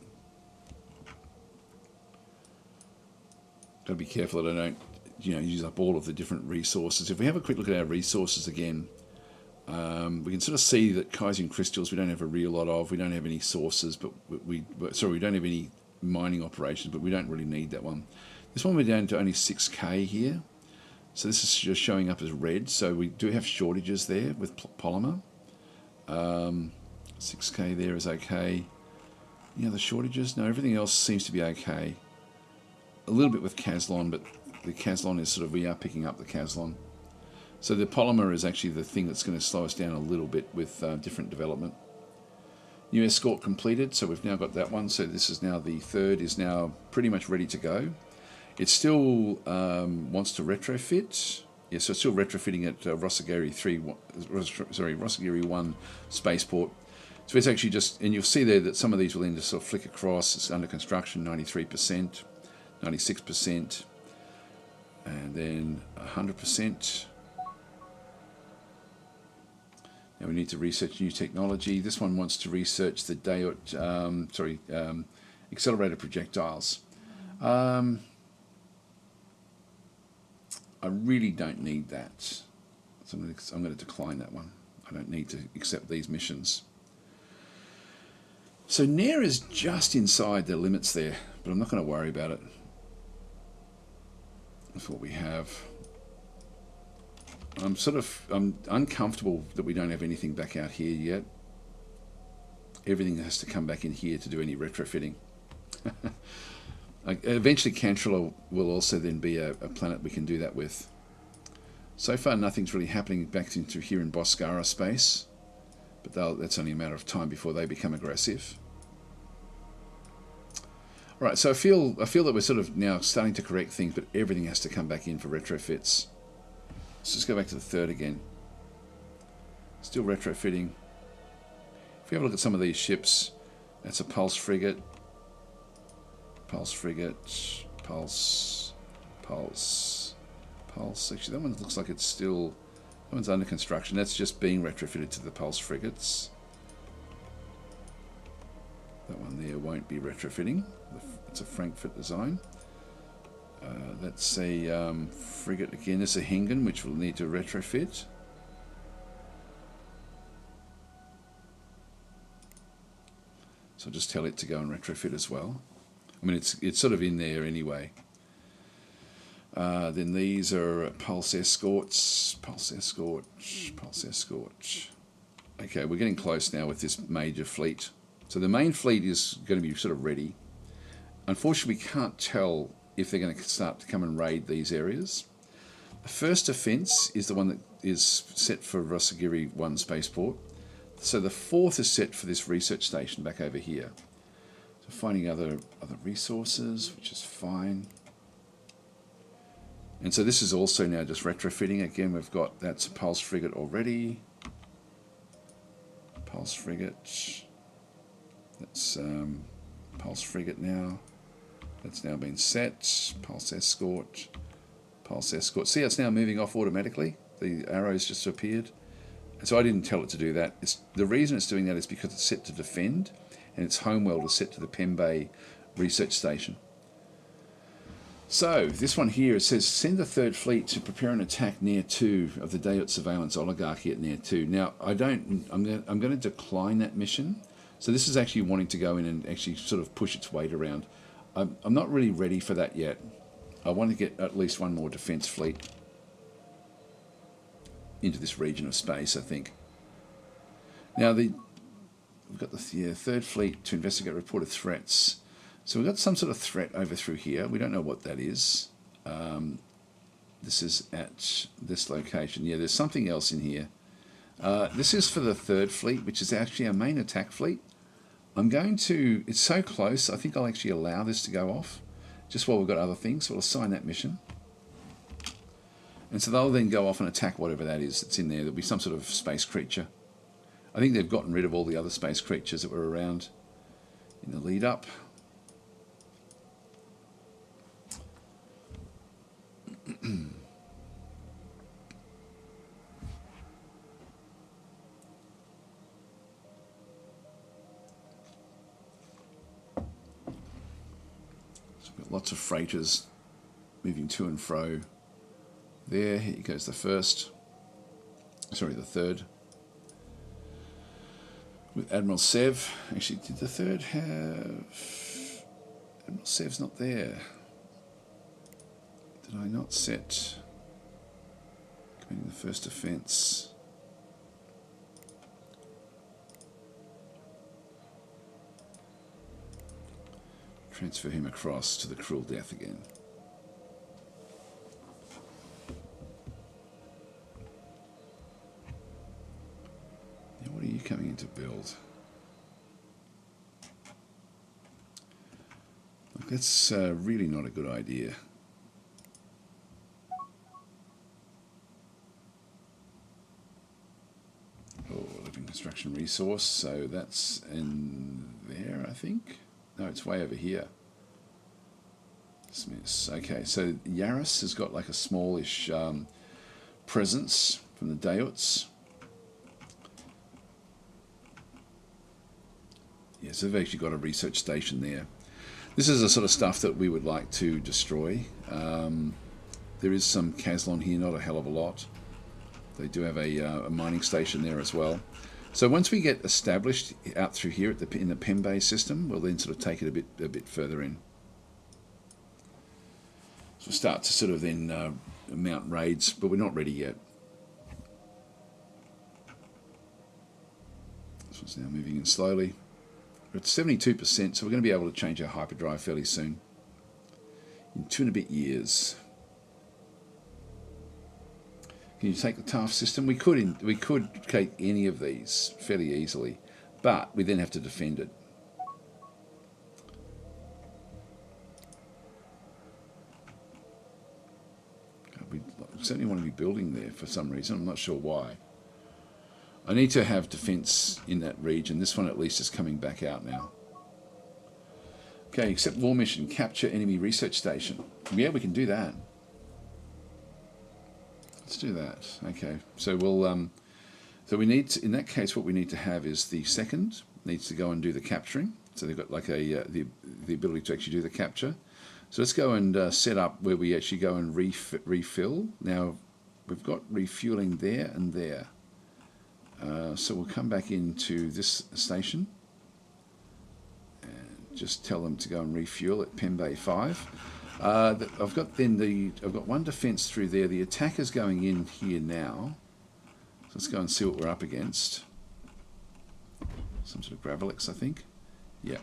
Got to be careful that I don't, use up all of the different resources. If we have a quick look at our resources again, we can sort of see that Kaizen crystals we don't have a real lot of. We don't have any sources, but we don't have any mining operations, but we don't really need that one. This one we're down to only 6k here, so this is just showing up as red. So we do have shortages there with polymer. 6k there is okay. Any other shortages? No, everything else seems to be okay. A little bit with Caslon, but the Caslon is sort of, we are picking up the Caslon. So the polymer is actually the thing that's going to slow us down a little bit with different development. New escort completed, so we've now got that one. So this is now the third is now pretty much ready to go. It still wants to retrofit. Yeah, so it's still retrofitting at Rosagiri 1 spaceport. So it's actually just, and you'll see there that some of these will then just sort of flick across. It's under construction, 93%, 96%, and then 100%. Now we need to research new technology. This one wants to research the accelerated projectiles. I really don't need that, so I'm going to decline that one. I don't need to accept these missions. So Nair is just inside the limits there, but I'm not going to worry about it. That's what we have. I'm uncomfortable that we don't have anything back out here yet. Everything has to come back in here to do any retrofitting. Eventually, Cantrell will also then be a planet we can do that with. So far, nothing's really happening back into here in Boscara space, but that's only a matter of time before they become aggressive. All right, so I feel that we're sort of now starting to correct things, but everything has to come back in for retrofits. Let's just go back to the third again. Still retrofitting. If we have a look at some of these ships, that's a pulse frigate. Pulse frigate, pulse. Actually, that one looks like it's still, that one's under construction. That's just being retrofitted to the pulse frigates. That one there won't be retrofitting. It's a Frankfurt design. That's a frigate again. It's a Hingen, which will need to retrofit. So I'll just tell it to go and retrofit as well. I mean, it's sort of in there anyway. Then these are pulse escorts. Okay, we're getting close now with this major fleet. So the main fleet is going to be sort of ready. Unfortunately, we can't tell if they're going to start to come and raid these areas. The first offence is the one that is set for Rosagiri 1 spaceport. So the fourth is set for this research station back over here. So finding other resources, which is fine. And so this is also now just retrofitting. Again, we've got, that's a pulse frigate already. Pulse frigate. That's pulse frigate now. That's now been set. Pulse escort. Pulse escort. See, it's now moving off automatically. The arrows just appeared. And so I didn't tell it to do that. The reason it's doing that is because it's set to defend, and its homeworld is set to the Pembe research station. So this one here, it says send the third fleet to prepare an attack near 2 of the Deorts surveillance oligarchy at near 2. Now I'm going to decline that mission. So this is actually wanting to go in and actually sort of push its weight around. I'm not really ready for that yet. I want to get at least one more defense fleet into this region of space, I think. Now we've got the third fleet to investigate reported threats. So we've got some sort of threat over through here. We don't know what that is. This is at this location. Yeah, there's something else in here. This is for the third fleet, which is actually our main attack fleet. It's so close, I think I'll actually allow this to go off, just while we've got other things. So we'll assign that mission. And so they'll then go off and attack whatever that is that's in there. There'll be some sort of space creature. I think they've gotten rid of all the other space creatures that were around in the lead up. So we've got lots of freighters moving to and fro. There, here goes the third. With Admiral Sev. Actually, did the third have... Admiral Sev's not there. Did I not set... committing the first offence? Transfer him across to the cruel death again. What are you coming in to build? Look, that's really not a good idea. Oh, living construction resource. So that's in there, I think. No, it's way over here. Dismiss. Okay, so Yaris has got like a smallish presence from the Deorts. Yes, they've actually got a research station there. This is the sort of stuff that we would like to destroy. There is some Caslon here, not a hell of a lot. They do have a mining station there as well. So once we get established out through here in the Pembe system, we'll then sort of take it a bit further in. So we'll start to sort of then mount raids, but we're not ready yet. This one's now moving in slowly. We're at 72%, so we're going to be able to change our hyperdrive fairly soon. in 2.5 years. Can you take the TARF system? We could take any of these fairly easily, but we then have to defend it. We certainly want to be building there for some reason. I'm not sure why. I need to have defence in that region. This one at least is coming back out now. Okay, accept war mission. Capture enemy research station. Yeah, we can do that. Let's do that. Okay, so we'll. So we need to, in that case, what we need to have is the second needs to go and do the capturing. So they've got like a the ability to actually do the capture. So let's go and set up where we actually go and refill. Now we've got refueling there and there. So we'll come back into this station and just tell them to go and refuel at Pen Bay 5. I've got one defence through there. The attacker's going in here now. So let's go and see what we're up against. Some sort of Gravelix, I think. Yeah.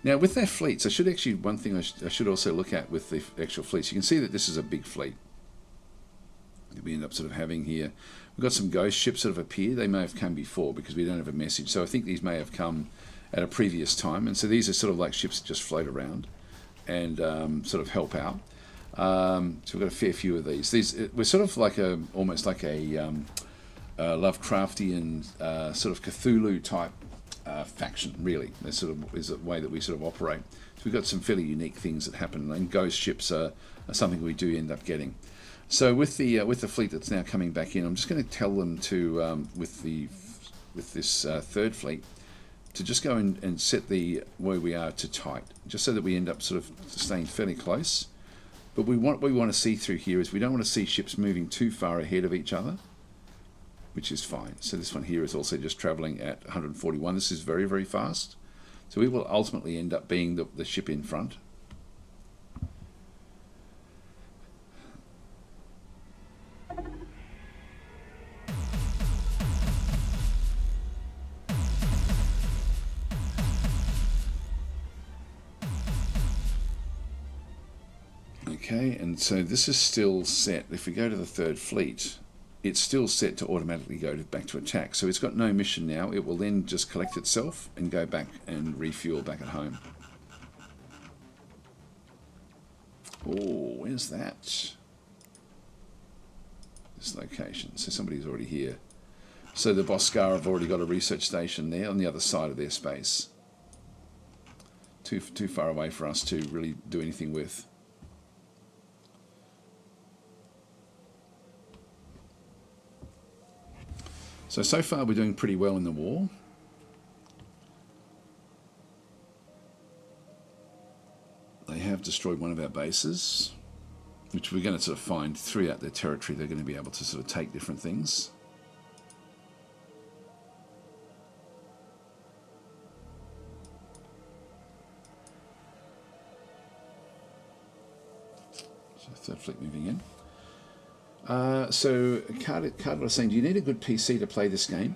Now with their fleets, I should actually, one thing I should also look at with the actual fleets, you can see that this is a big fleet that we end up sort of having here. We've got some ghost ships that have appeared. They may have come before because we don't have a message. So I think these may have come at a previous time. And so these are sort of like ships that just float around and sort of help out. So we've got a fair few of these. We're sort of like almost like a Lovecraftian sort of Cthulhu type faction, really. That sort of is the way that we sort of operate. So we've got some fairly unique things that happen, and ghost ships are something we do end up getting. So with the fleet that's now coming back in, I'm just going to tell them to with this third fleet to just go and set the where we are to tight, just so that we end up sort of staying fairly close. But what we want to see through here is we don't want to see ships moving too far ahead of each other, which is fine. So this one here is also just traveling at 141. This is very, very fast. So we will ultimately end up being the ship in front. Okay, and so this is still set. If we go to the third fleet, it's still set to automatically go back to attack. So it's got no mission now. It will then just collect itself and go back and refuel back at home. Oh, where's that? This location. So somebody's already here. So the Boscar have already got a research station there on the other side of their space. Too far away for us to really do anything with. So far we're doing pretty well in the war. They have destroyed one of our bases, which we're going to sort of find throughout their territory. They're going to be able to sort of take different things. So third fleet moving in. So Carter was saying, do you need a good PC to play this game?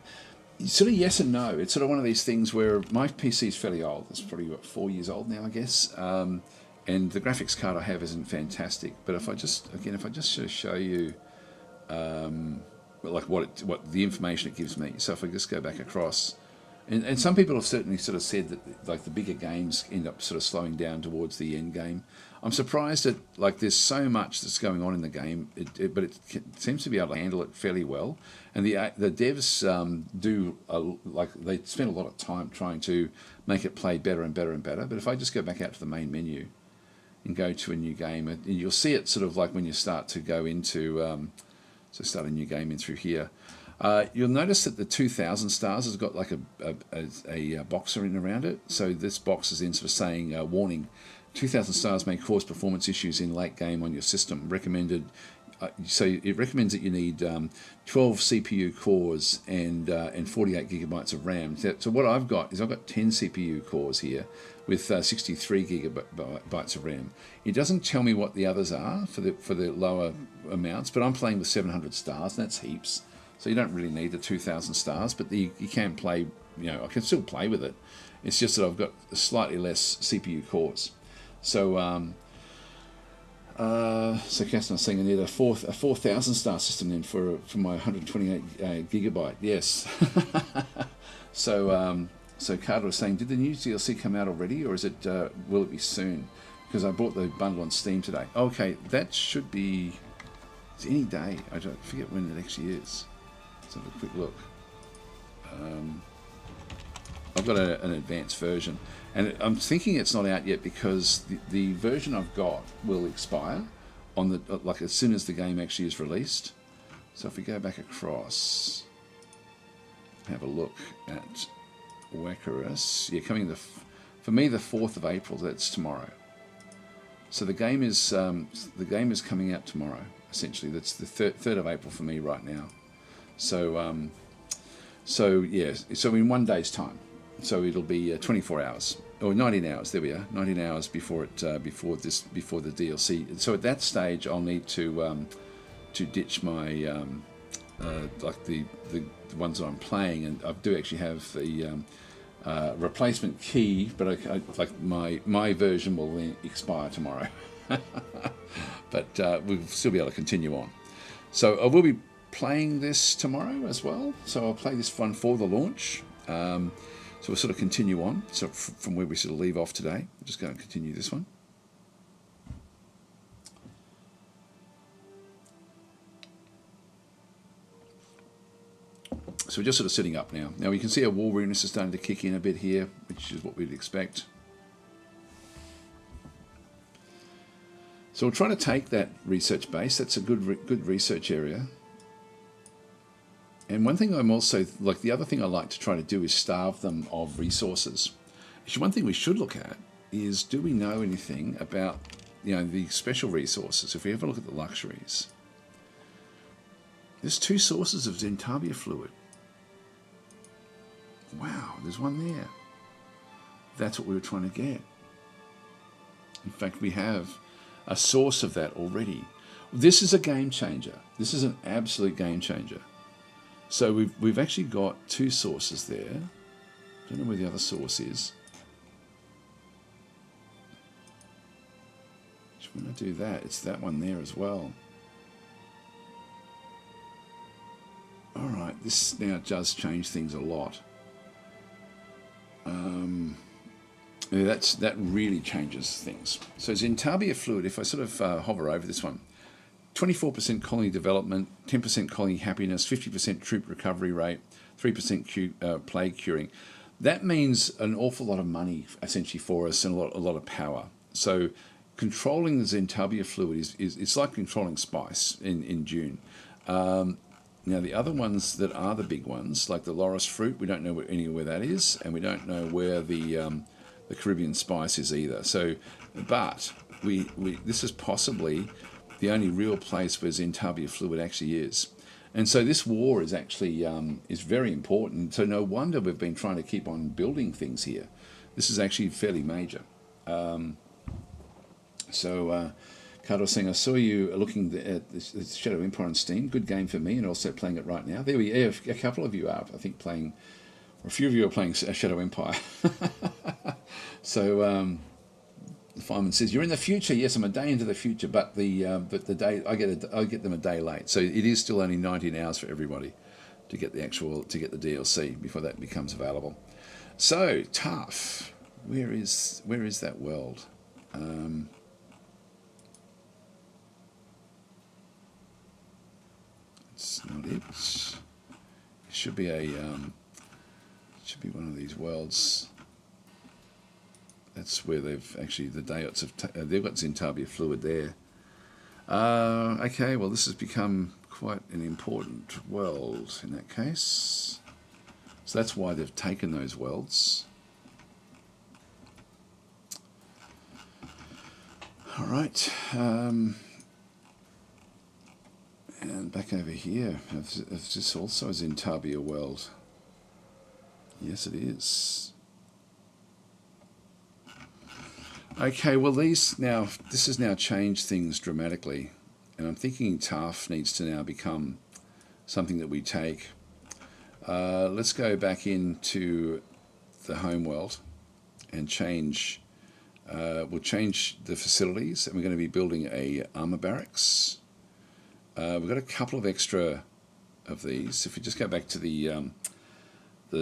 Sort of yes and no. It's sort of one of these things where my PC is fairly old. It's probably about 4 years old now, I guess. And the graphics card I have isn't fantastic. But if I just sort of show you like what the information it gives me. So if I just go back across, and some people have certainly sort of said that like the bigger games end up sort of slowing down towards the end game. I'm surprised that like there's so much that's going on in the game, but it seems to be able to handle it fairly well. And the devs they spend a lot of time trying to make it play better and better and better. But if I just go back out to the main menu and go to a new game, and you'll see it sort of like when you start to go into start a new game in through here. You'll notice that the 2,000 stars has got like a boxer in around it. So this box is in sort of saying, warning, 2,000 stars may cause performance issues in late game on your system. Recommended. So it recommends that you need 12 CPU cores and 48 gigabytes of RAM. So what I've got is I've got 10 CPU cores here with 63 gigabytes of RAM. It doesn't tell me what the others are for the lower amounts, but I'm playing with 700 stars, and that's heaps. So you don't really need the 2,000 stars, but you can play, I can still play with it. It's just that I've got slightly less CPU cores. So so Caston's saying I need a 4,000 star system then for my 128 gigabyte. Yes. So Carter was saying, did the new DLC come out already, or is it will it be soon? Because I bought the bundle on Steam today. Okay, that should be any day. I don't forget when it actually is. Let's have a quick look. I've got an advanced version, and I'm thinking it's not out yet because the version I've got will expire on the as soon as the game actually is released. So if we go back across, have a look at Wekkarus. Yeah, coming for me the 4th of April. That's tomorrow. So the game is coming out tomorrow. Essentially, that's the 3rd of April for me right now. So yeah, so in 1 day's time. So it'll be 24 hours or 19 hours. There we are, 19 hours before before the DLC. So at that stage, I'll need to ditch my like the ones that I'm playing, and I do actually have the replacement key, but like my version will then expire tomorrow. But we'll still be able to continue on. So I will be playing this tomorrow as well. So I'll play this one for the launch. So we'll sort of continue on. So from where we sort of leave off today, we'll just go and continue this one. So we're just sort of sitting up now. Now we can see our war readiness is starting to kick in a bit here, which is what we'd expect. So we'll try to take that research base. That's a good research area. And one thing I'm also, like the other thing I like to try to do is starve them of resources. Actually, one thing we should look at is, do we know anything about, the special resources? If we have a look at the luxuries, there's 2 sources of Zentabia fluid. Wow, there's one there. That's what we were trying to get. In fact, we have a source of that already. This is a game changer. This is an absolute game changer. So we've actually got 2 sources there. Don't know where the other source is. When I do that, it's that one there as well. Alright, this now does change things a lot. Yeah, that really changes things. So Zentabia fluid, if I sort of hover over this one, 24% colony development, 10% colony happiness, 50% troop recovery rate, 3% plague curing. That means an awful lot of money essentially for us, and a lot of power. So controlling the Zentabia fluid is it's like controlling spice in June. Now the other ones that are the big ones, like the Loris fruit, we don't know where that is, and we don't know where the Caribbean spice is either. So, but this is possibly the only real place where Zentabia fluid actually is. And so this war is actually is very important. So no wonder we've been trying to keep on building things here. This is actually fairly major. Carter was saying, I saw you looking at the Shadow Empire on Steam. Good game for me, and also playing it right now. There we have a couple of you are, I think, playing, or a few of you are playing Shadow Empire. So Fireman says, you're in the future. Yes, I'm a day into the future, but the day I get them a day late. So it is still only 19 hours for everybody to get the DLC before that becomes available. So tough. Where is that world? It's not it. It should be one of these worlds. That's where they've actually, the Deorts they've got Zentabia fluid there. Okay, well this has become quite an important world in that case. So that's why they've taken those worlds. All right. And back over here, is this also a Zentabia world? Yes, it is. Okay, well this has now changed things dramatically, and I'm thinking Taft needs to now become something that we take. Let's go back into the home world and change. We'll change the facilities, and we're going to be building a armor barracks. We've got a couple of extra of these. If we just go back to the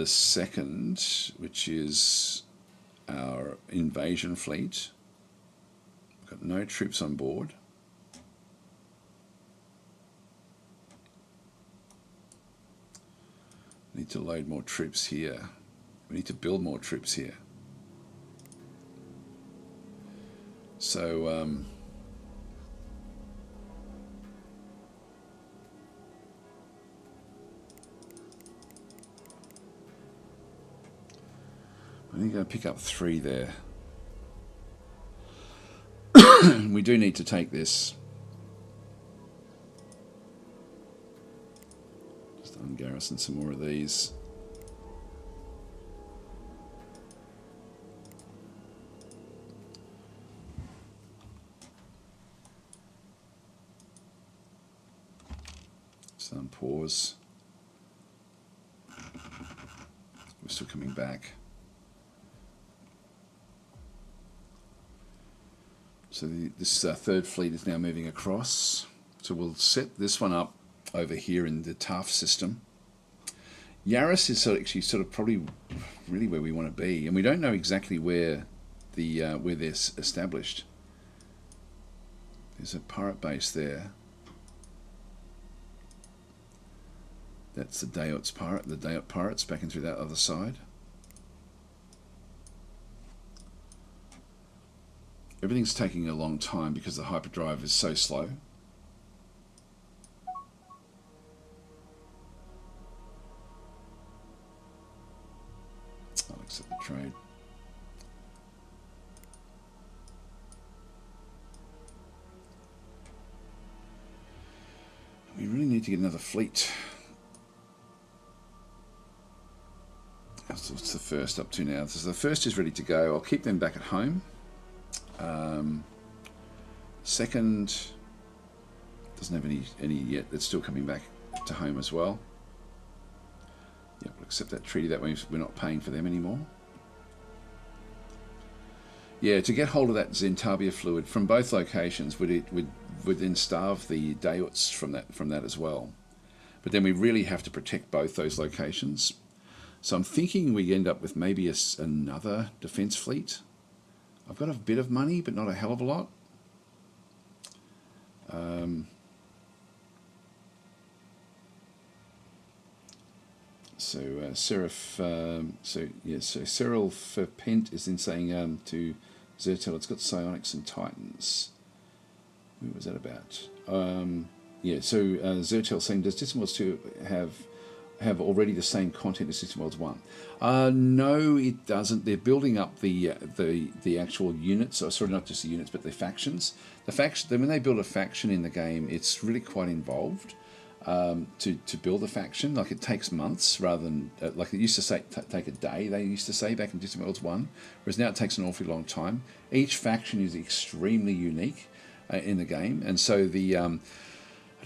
second, which is our invasion fleet, we've got no troops on board. We need to load more troops here. We need to build more troops here. So I think I'm going to pick up 3 there. We do need to take this. Just ungarrison some more of these. Just unpause. We're still coming back. So this third fleet is now moving across. So we'll set this one up over here in the TAF system. Yaris is actually sort of probably really where we want to be, and we don't know exactly where they're established. There's a pirate base there. That's the Deorts pirates backing through that other side. Everything's taking a long time because the hyperdrive is so slow. I'll accept the trade. We really need to get another fleet. What's the first up to now? So the first is ready to go. I'll keep them back at home. Second doesn't have any yet. That's still coming back to home as well. Yeah, we'll accept that treaty. That way we're not paying for them anymore. Yeah, to get hold of that Zentabia fluid from both locations would then starve the Deorts from that as well. But then we really have to protect both those locations. So I'm thinking we end up with maybe another defense fleet. I've got a bit of money, but not a hell of a lot. So Cyril Ferpent is then saying to Zertel, it's got psionics and titans. What was that about? Zertel saying, does Distant Worlds 2 have already the same content as Distant Worlds 1? No, it doesn't. They're building up the actual units, or sorry, not just the units, but the factions. When they build a faction in the game, it's really quite involved to build a faction. Like, it takes months rather than like it used to take a day. They used to say back in Distant Worlds 1, whereas now it takes an awfully long time. Each faction is extremely unique in the game, and so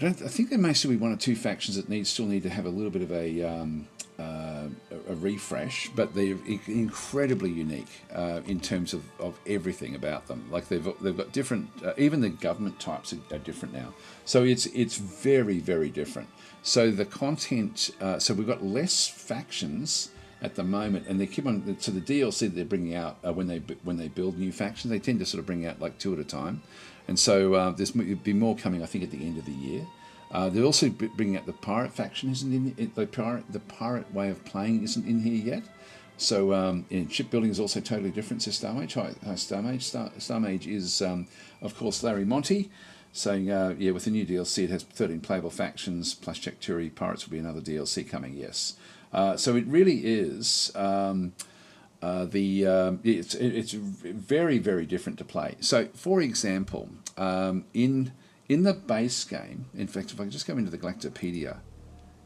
I think there may still be 1 or 2 factions that still need to have a little bit of a refresh, but they're incredibly unique in terms of everything about them. Like they've got different, even the government types are different now. So it's very, very different. So the content, so we've got less factions at the moment, and they keep on. So the DLC that they're bringing out when they build new factions, they tend to sort of bring out like 2 at a time. And so there's be more coming, I think, at the end of the year. They're also bringing out the pirate faction. The pirate way of playing isn't in here yet. So shipbuilding is also totally different to Star Mage. Star Mage is, of course, Larry Monty saying, with the new DLC, it has 13 playable factions plus Chekturi. Pirates will be another DLC coming. Yes. So it really is. It's very, very different to play. So, for example, in the base game, in fact, if I just go into the Galactopedia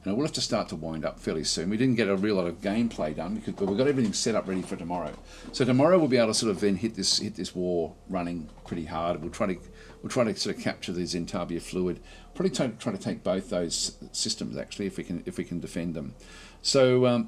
and it will have to start to wind up fairly soon. We didn't get a real lot of gameplay done but we've got everything set up ready for tomorrow. So tomorrow we'll be able to sort of then hit this war running pretty hard. We'll try to sort of capture the Zentabia fluid. Probably try to take both those systems actually if we can defend them. So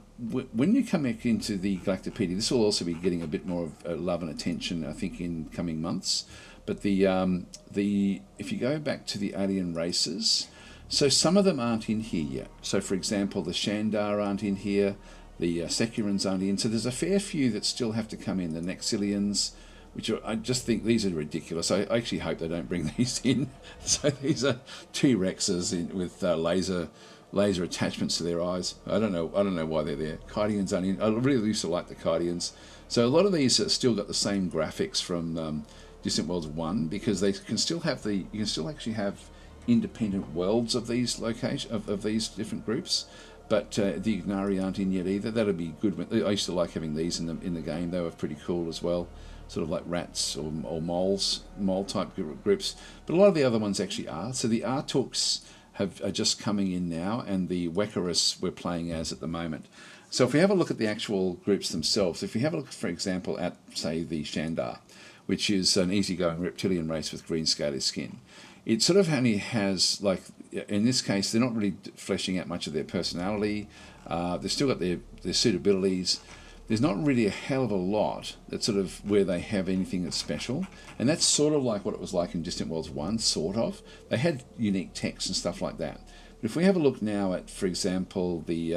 when you come back into the Galactopedia, this will also be getting a bit more of love and attention, I think, in coming months. But if you go back to the alien races, so some of them aren't in here yet. So for example, the Shandar aren't in here, the Securans aren't in. So there's a fair few that still have to come in. The Nexilians, which I just think these are ridiculous. I actually hope they don't bring these in. So these are T-Rexes with laser attachments to their eyes. I don't know why they're there. Kydians aren't in. I really used to like the Kydians. So a lot of these have still got the same graphics from Distant Worlds 1, because they can still have you can still actually have independent worlds of these of these different groups. But the Ignari aren't in yet either. That'd be good. I used to like having these in the game. They were pretty cool as well, sort of like rats or moles, mole type groups. But a lot of the other ones actually are. So the Atuuks are just coming in now, and the Wekkarus we're playing as at the moment. So if we have a look at the actual groups themselves, if we have a look, for example, at, say, the Shandar, which is an easygoing reptilian race with green scaly skin, it sort of only has, like, in this case, they're not really fleshing out much of their personality. They've still got their suitabilities. There's not really a hell of a lot that's sort of where they have anything that's special. And that's sort of like what it was like in Distant Worlds 1, sort of. They had unique texts and stuff like that. But if we have a look now at, for example, the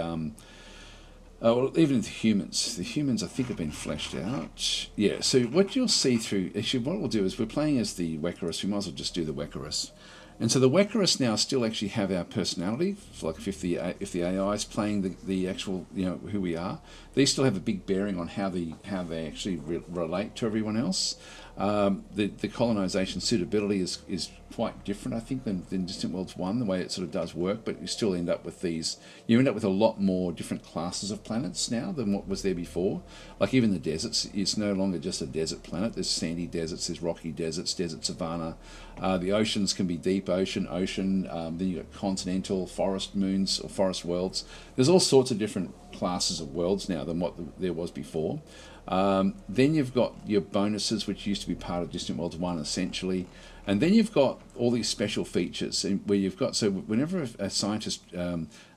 even the humans I think have been fleshed out. Yeah, so what you'll see through, actually what we'll do is we're playing as the Wekkarus. We might as well just do the Wekkarus. And so the Wekkarus now still actually have our personality, like if the AI is playing the actual, who we are, they still have a big bearing on how they actually relate to everyone else. The colonization suitability is quite different, I think, than Distant Worlds 1, the way it sort of does work, but you still end up with you end up with a lot more different classes of planets now than what was there before. Like even the deserts, it's no longer just a desert planet. There's sandy deserts, there's rocky deserts, desert savanna. The oceans can be deep ocean, then you've got continental, forest moons, or forest worlds. There's all sorts of different classes of worlds now than what there was before. Then you've got your bonuses, which used to be part of Distant Worlds 1 essentially, and then you've got all these special features where you've got, so whenever a scientist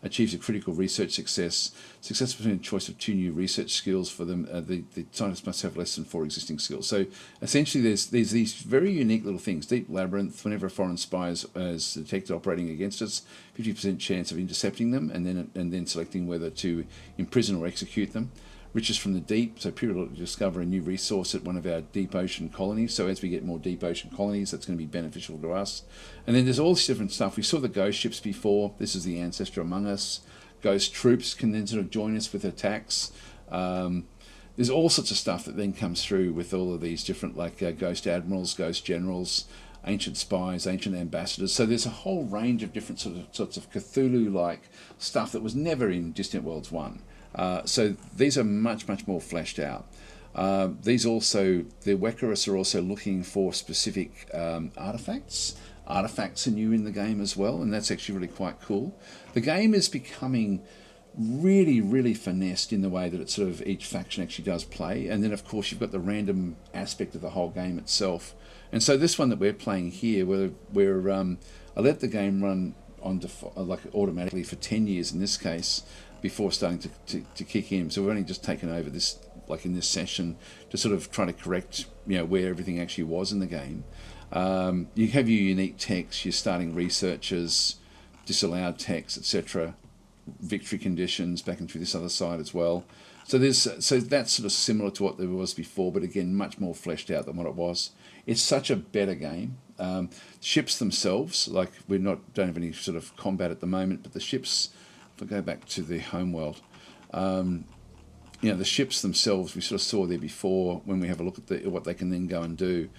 achieves a critical research success between a choice of 2 new research skills for them, the scientist must have less than 4 existing skills. So essentially there's these very unique little things. Deep Labyrinth, whenever a foreign spy is detected operating against us, 50% chance of intercepting them and then selecting whether to imprison or execute them. Riches from the deep, so periodically discover a new resource at one of our deep ocean colonies. So as we get more deep ocean colonies, that's going to be beneficial to us. And then there's all this different stuff. We saw the ghost ships before. This is the Ancestor Among Us. Ghost troops can then sort of join us with attacks. There's all sorts of stuff that then comes through with all of these different, like ghost admirals, ghost generals, ancient spies, ancient ambassadors. So there's a whole range of different sorts of Cthulhu-like stuff that was never in Distant Worlds 1. So these are much, much more fleshed out. The Wekkarus are also looking for specific artifacts. Artifacts are new in the game as well, and that's actually really quite cool. The game is becoming really, really finessed in the way that it sort of each faction actually does play. And then, of course, you've got the random aspect of the whole game itself. And so this one that we're playing here, I let the game run on automatically for 10 years in this case, before starting to kick in. So we've only just taken over this, like in this session, to sort of try to correct, where everything actually was in the game. You have your unique texts, your starting researchers, disallowed texts, etc., victory conditions back and through this other side as well. So that's sort of similar to what there was before, but again, much more fleshed out than what it was. It's such a better game. Ships themselves, like don't have any sort of combat at the moment, but the ships, if I go back to the homeworld, the ships themselves we sort of saw there before when we have a look at what they can then go and do.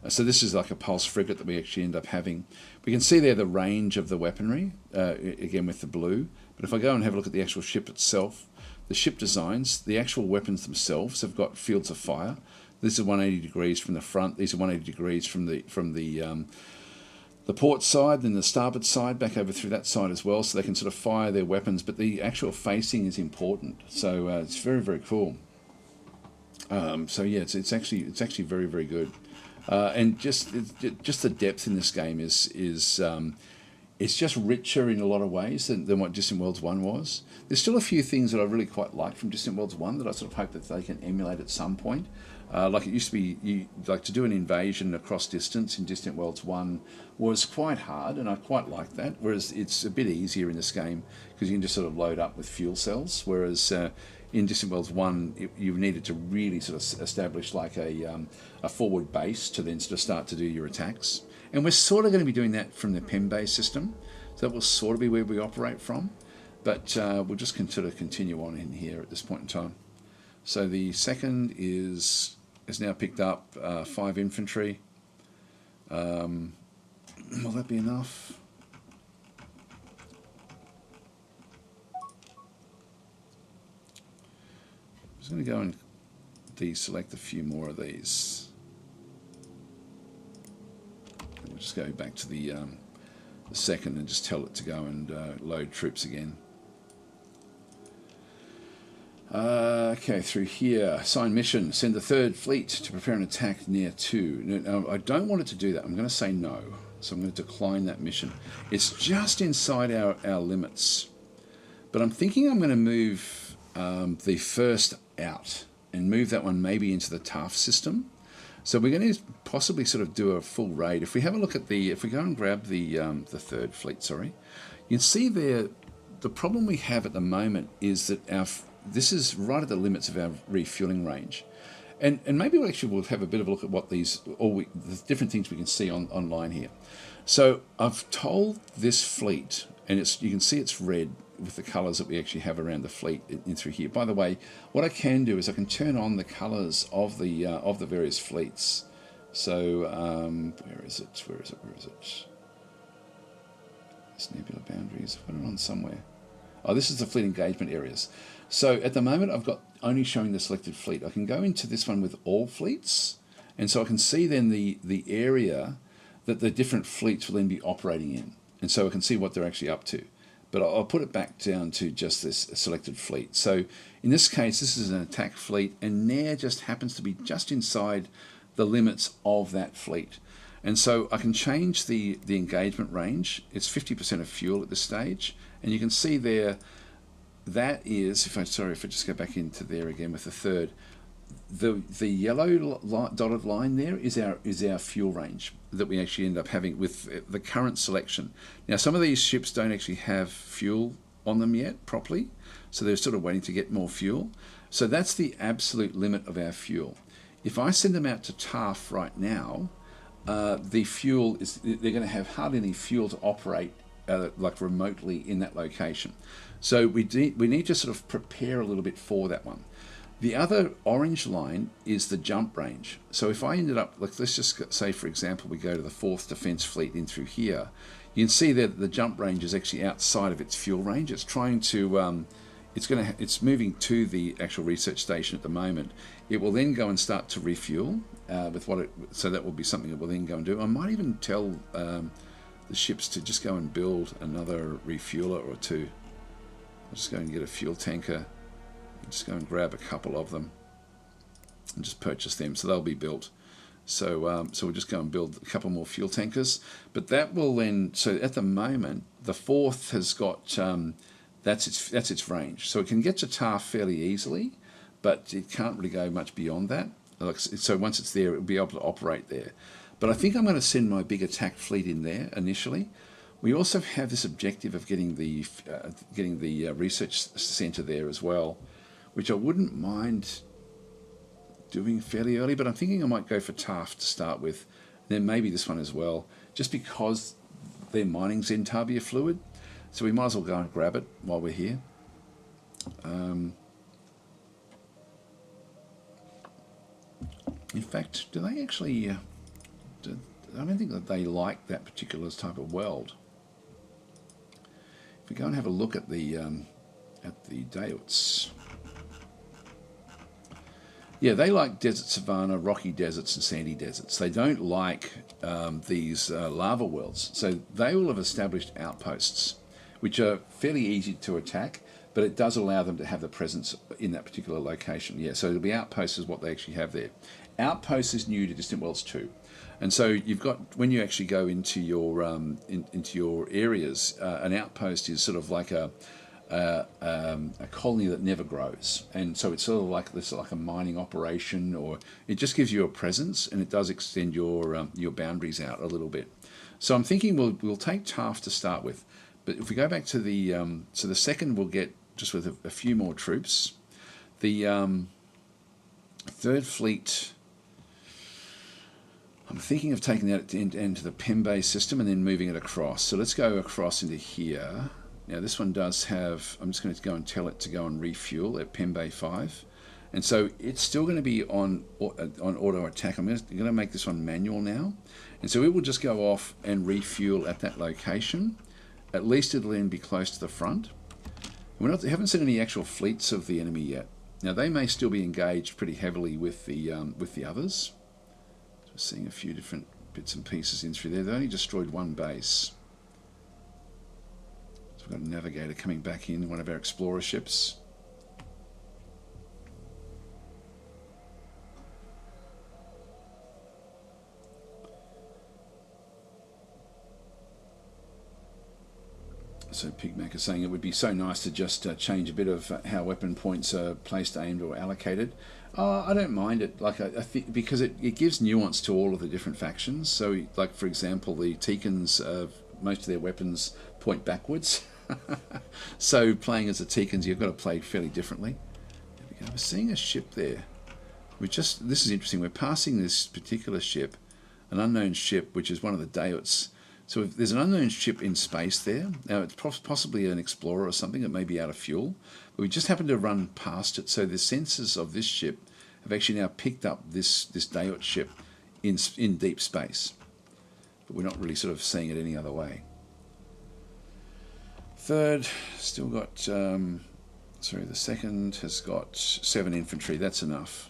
So this is like a pulse frigate that we actually end up having. We can see there the range of the weaponry, again with the blue. But if I go and have a look at the actual ship itself, the ship designs, the actual weapons themselves have got fields of fire. This is 180 degrees from the front. These are 180 degrees from the the port side, then the starboard side, back over through that side as well, so they can sort of fire their weapons. But the actual facing is important, so it's very, very cool. So yeah, it's actually very, very good, and just the depth in this game is it's just richer in a lot of ways than what Distant Worlds 1 was. There's still a few things that I really quite like from Distant Worlds 1 that I sort of hope that they can emulate at some point. Like it used to be, to do an invasion across distance in Distant Worlds 1 was quite hard, and I quite like that, whereas it's a bit easier in this game because you can just sort of load up with fuel cells, whereas in Distant Worlds 1 you needed to really sort of establish like a forward base to then sort of start to do your attacks. And we're sort of going to be doing that from the PEM-based system, so that will sort of be where we operate from, but we'll just sort of continue on in here at this point in time. So the second is now picked up 5 infantry. Will that be enough? I'm just going to go and deselect a few more of these. And we'll just go back to the second and just tell it to go and load troops again. Okay, through here, assign mission, send the 3rd fleet to prepare an attack near 2. No, I don't want it to do that. I'm going to say no, so I'm going to decline that mission. It's just inside our limits, but I'm thinking I'm going to move the first out and move that one maybe into the TAF system. So we're going to possibly sort of do a full raid. If we have a look at if we go and grab the 3rd fleet, sorry, you can see there the problem we have at the moment is that this is right at the limits of our refueling range. And maybe we'll have a bit of a look at what the different things we can see online here. So I've told this fleet, and you can see it's red with the colours that we actually have around the fleet in through here. By the way, what I can do is I can turn on the colours of the various fleets. So where is it? This nebula boundaries. I've got it on somewhere. Oh, this is the fleet engagement areas. So at the moment, I've got only showing the selected fleet. I can go into this one with all fleets, and so I can see then the area that the different fleets will then be operating in, and so I can see what they're actually up to. But I'll put it back down to just this selected fleet. So in this case, this is an attack fleet, and Nair just happens to be just inside the limits of that fleet. And so I can change the engagement range. It's 50% of fuel at this stage, and you can see there that is, if I just go back into there again with the 3rd, the yellow dotted line there is our fuel range that we actually end up having with the current selection. Now, some of these ships don't actually have fuel on them yet properly, so they're sort of waiting to get more fuel. So that's the absolute limit of our fuel. If I send them out to TAF right now, the fuel they're going to have hardly any fuel to operate like remotely in that location. So we need to sort of prepare a little bit for that one. The other orange line is the jump range. So if I ended up, let's just say, for example, we go to the 4th Defence Fleet in through here, you can see that the jump range is actually outside of its fuel range. It's trying to, it's moving to the actual research station at the moment. It will then go and start to refuel so that will be something that we'll then go and do. I might even tell the ships to just go and build another refueler or two. I'll just go and get a fuel tanker. Just go and grab a couple of them and just purchase them, so they'll be built. So we'll just go and build a couple more fuel tankers. But that will then, so at the moment, the 4th has got that's its range, so it can get to TAF fairly easily, but it can't really go much beyond that. So once it's there, it'll be able to operate there. But I think I'm going to send my big attack fleet in there initially. We also have this objective of getting the research centre there as well, which I wouldn't mind doing fairly early, but I'm thinking I might go for TAF to start with, and then maybe this one as well, just because they're mining Zentavia fluid, so we might as well go and grab it while we're here. In fact, do they actually... I don't think that they like that particular type of weld. If we go and have a look at the Deorts... Yeah, they like desert savanna, rocky deserts, and sandy deserts. They don't like these lava worlds. So they will have established outposts, which are fairly easy to attack, but it does allow them to have the presence in that particular location. Yeah, so it'll be outposts is what they actually have there. Outposts is new to Distant Worlds 2. And so you've got, when you actually go into your into your areas, an outpost is sort of like a colony that never grows, and so it's sort of like this, like a mining operation, or it just gives you a presence, and it does extend your boundaries out a little bit. So I'm thinking we'll take Taft to start with, but if we go back to the so the second we'll get just with a few more troops. The Third Fleet, I'm thinking of taking that into the Pembe system and then moving it across. So let's go across into here. Now this one does have, I'm just going to go and tell it to go and refuel at Pembe 5. And so it's still going to be on auto attack. I'm going to make this one manual now. And so it will just go off and refuel at that location. At least it'll then be close to the front. We haven't seen any actual fleets of the enemy yet. Now they may still be engaged pretty heavily with the others. So we're seeing a few different bits and pieces in through there. They only destroyed one base. So we've got a navigator coming back in, one of our explorer ships. So Pigmac is saying it would be so nice to just change a bit of how weapon points are placed, aimed, or allocated. I don't mind it, like I think, because it gives nuance to all of the different factions. So, like for example, the Teekans, most of their weapons point backwards. So playing as the Teekans, you've got to play fairly differently. There we go. We're seeing a ship there. This is interesting. We're passing this particular ship, an unknown ship, which is one of the Deorts. So if there's an unknown ship in space there. Now it's possibly an explorer or something that may be out of fuel, but we just happened to run past it. So the sensors of this ship have actually now picked up this Deort ship in deep space, but we're not really sort of seeing it any other way. Third, still got the second has got 7 infantry. That's enough.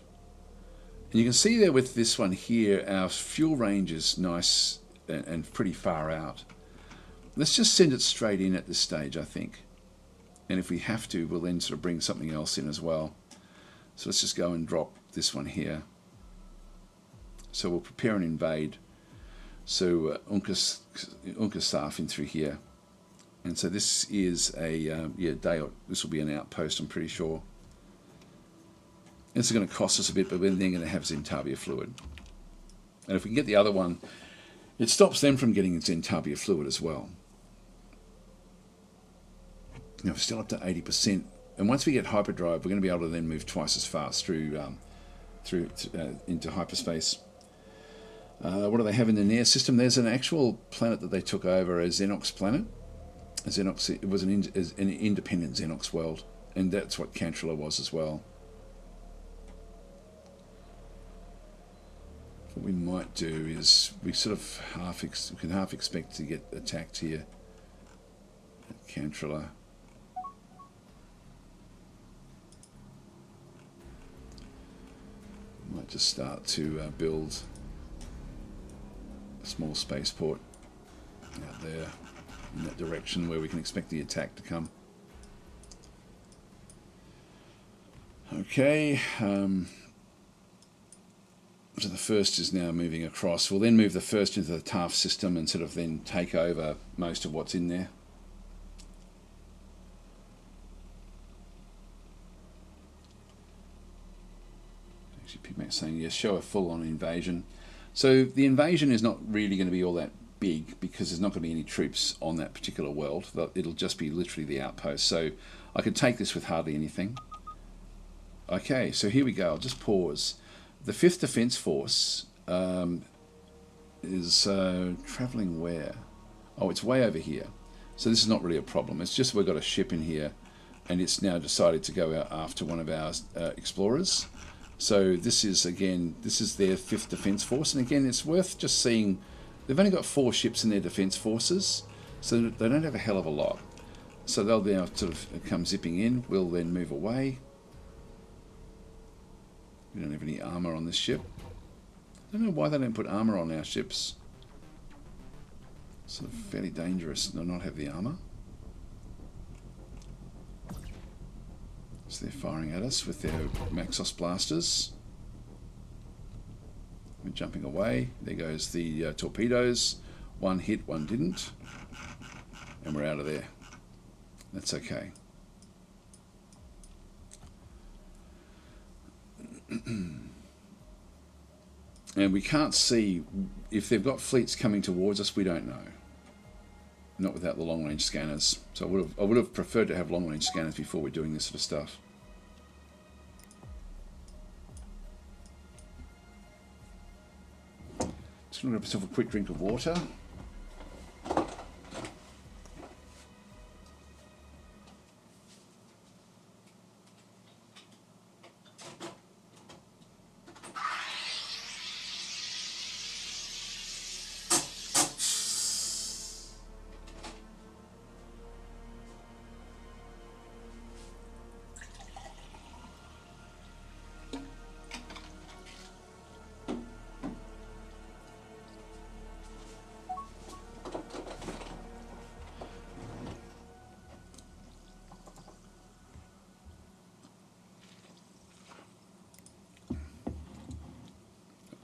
And you can see there with this one here, our fuel range is nice and pretty far out. Let's just send it straight in at this stage, I think. And if we have to, we'll then sort of bring something else in as well. So let's just go and drop this one here. So we'll prepare and invade. So Unkasaf in through here. And so this is a Deort. This will be an outpost, I'm pretty sure. This is going to cost us a bit, but we're then going to have Zentavia fluid. And if we can get the other one, it stops them from getting Zentavia fluid as well. Now we're still up to 80%, and once we get hyperdrive, we're going to be able to then move twice as fast through into hyperspace. What do they have in the Near system? There's an actual planet that they took over, a Xenox planet. It was an independent Xenox world, and that's what Cantrilla was as well. What we might do is we sort of can half expect to get attacked here at Cantrilla. Might just start to build a small spaceport out there in that direction where we can expect the attack to come. Okay. So the first is now moving across. We'll then move the first into the Taft system and sort of then take over most of what's in there. Actually, Pigmac saying, yes, show a full-on invasion. So the invasion is not really going to be all that big because there's not going to be any troops on that particular world. It'll just be literally the outpost. So I could take this with hardly anything. Okay, so here we go. I'll just pause. The 5th Defence Force is travelling where? Oh, it's way over here. So this is not really a problem. It's just we've got a ship in here, and it's now decided to go out after one of our explorers. So this is their 5th Defence Force, and again, it's worth just seeing. They've only got 4 ships in their defence forces, so they don't have a hell of a lot. So they'll now sort of come zipping in. We'll then move away. We don't have any armor on this ship. I don't know why they don't put armor on our ships. It's sort of fairly dangerous to not have the armor. So they're firing at us with their Maxos blasters. We're jumping away. There goes the torpedoes. One hit, one didn't. And we're out of there. That's okay. And we can't see if they've got fleets coming towards us. We don't know. Not without the long range scanners. So I would have preferred to have long range scanners before we're doing this sort of stuff. Just going to have myself a quick drink of water.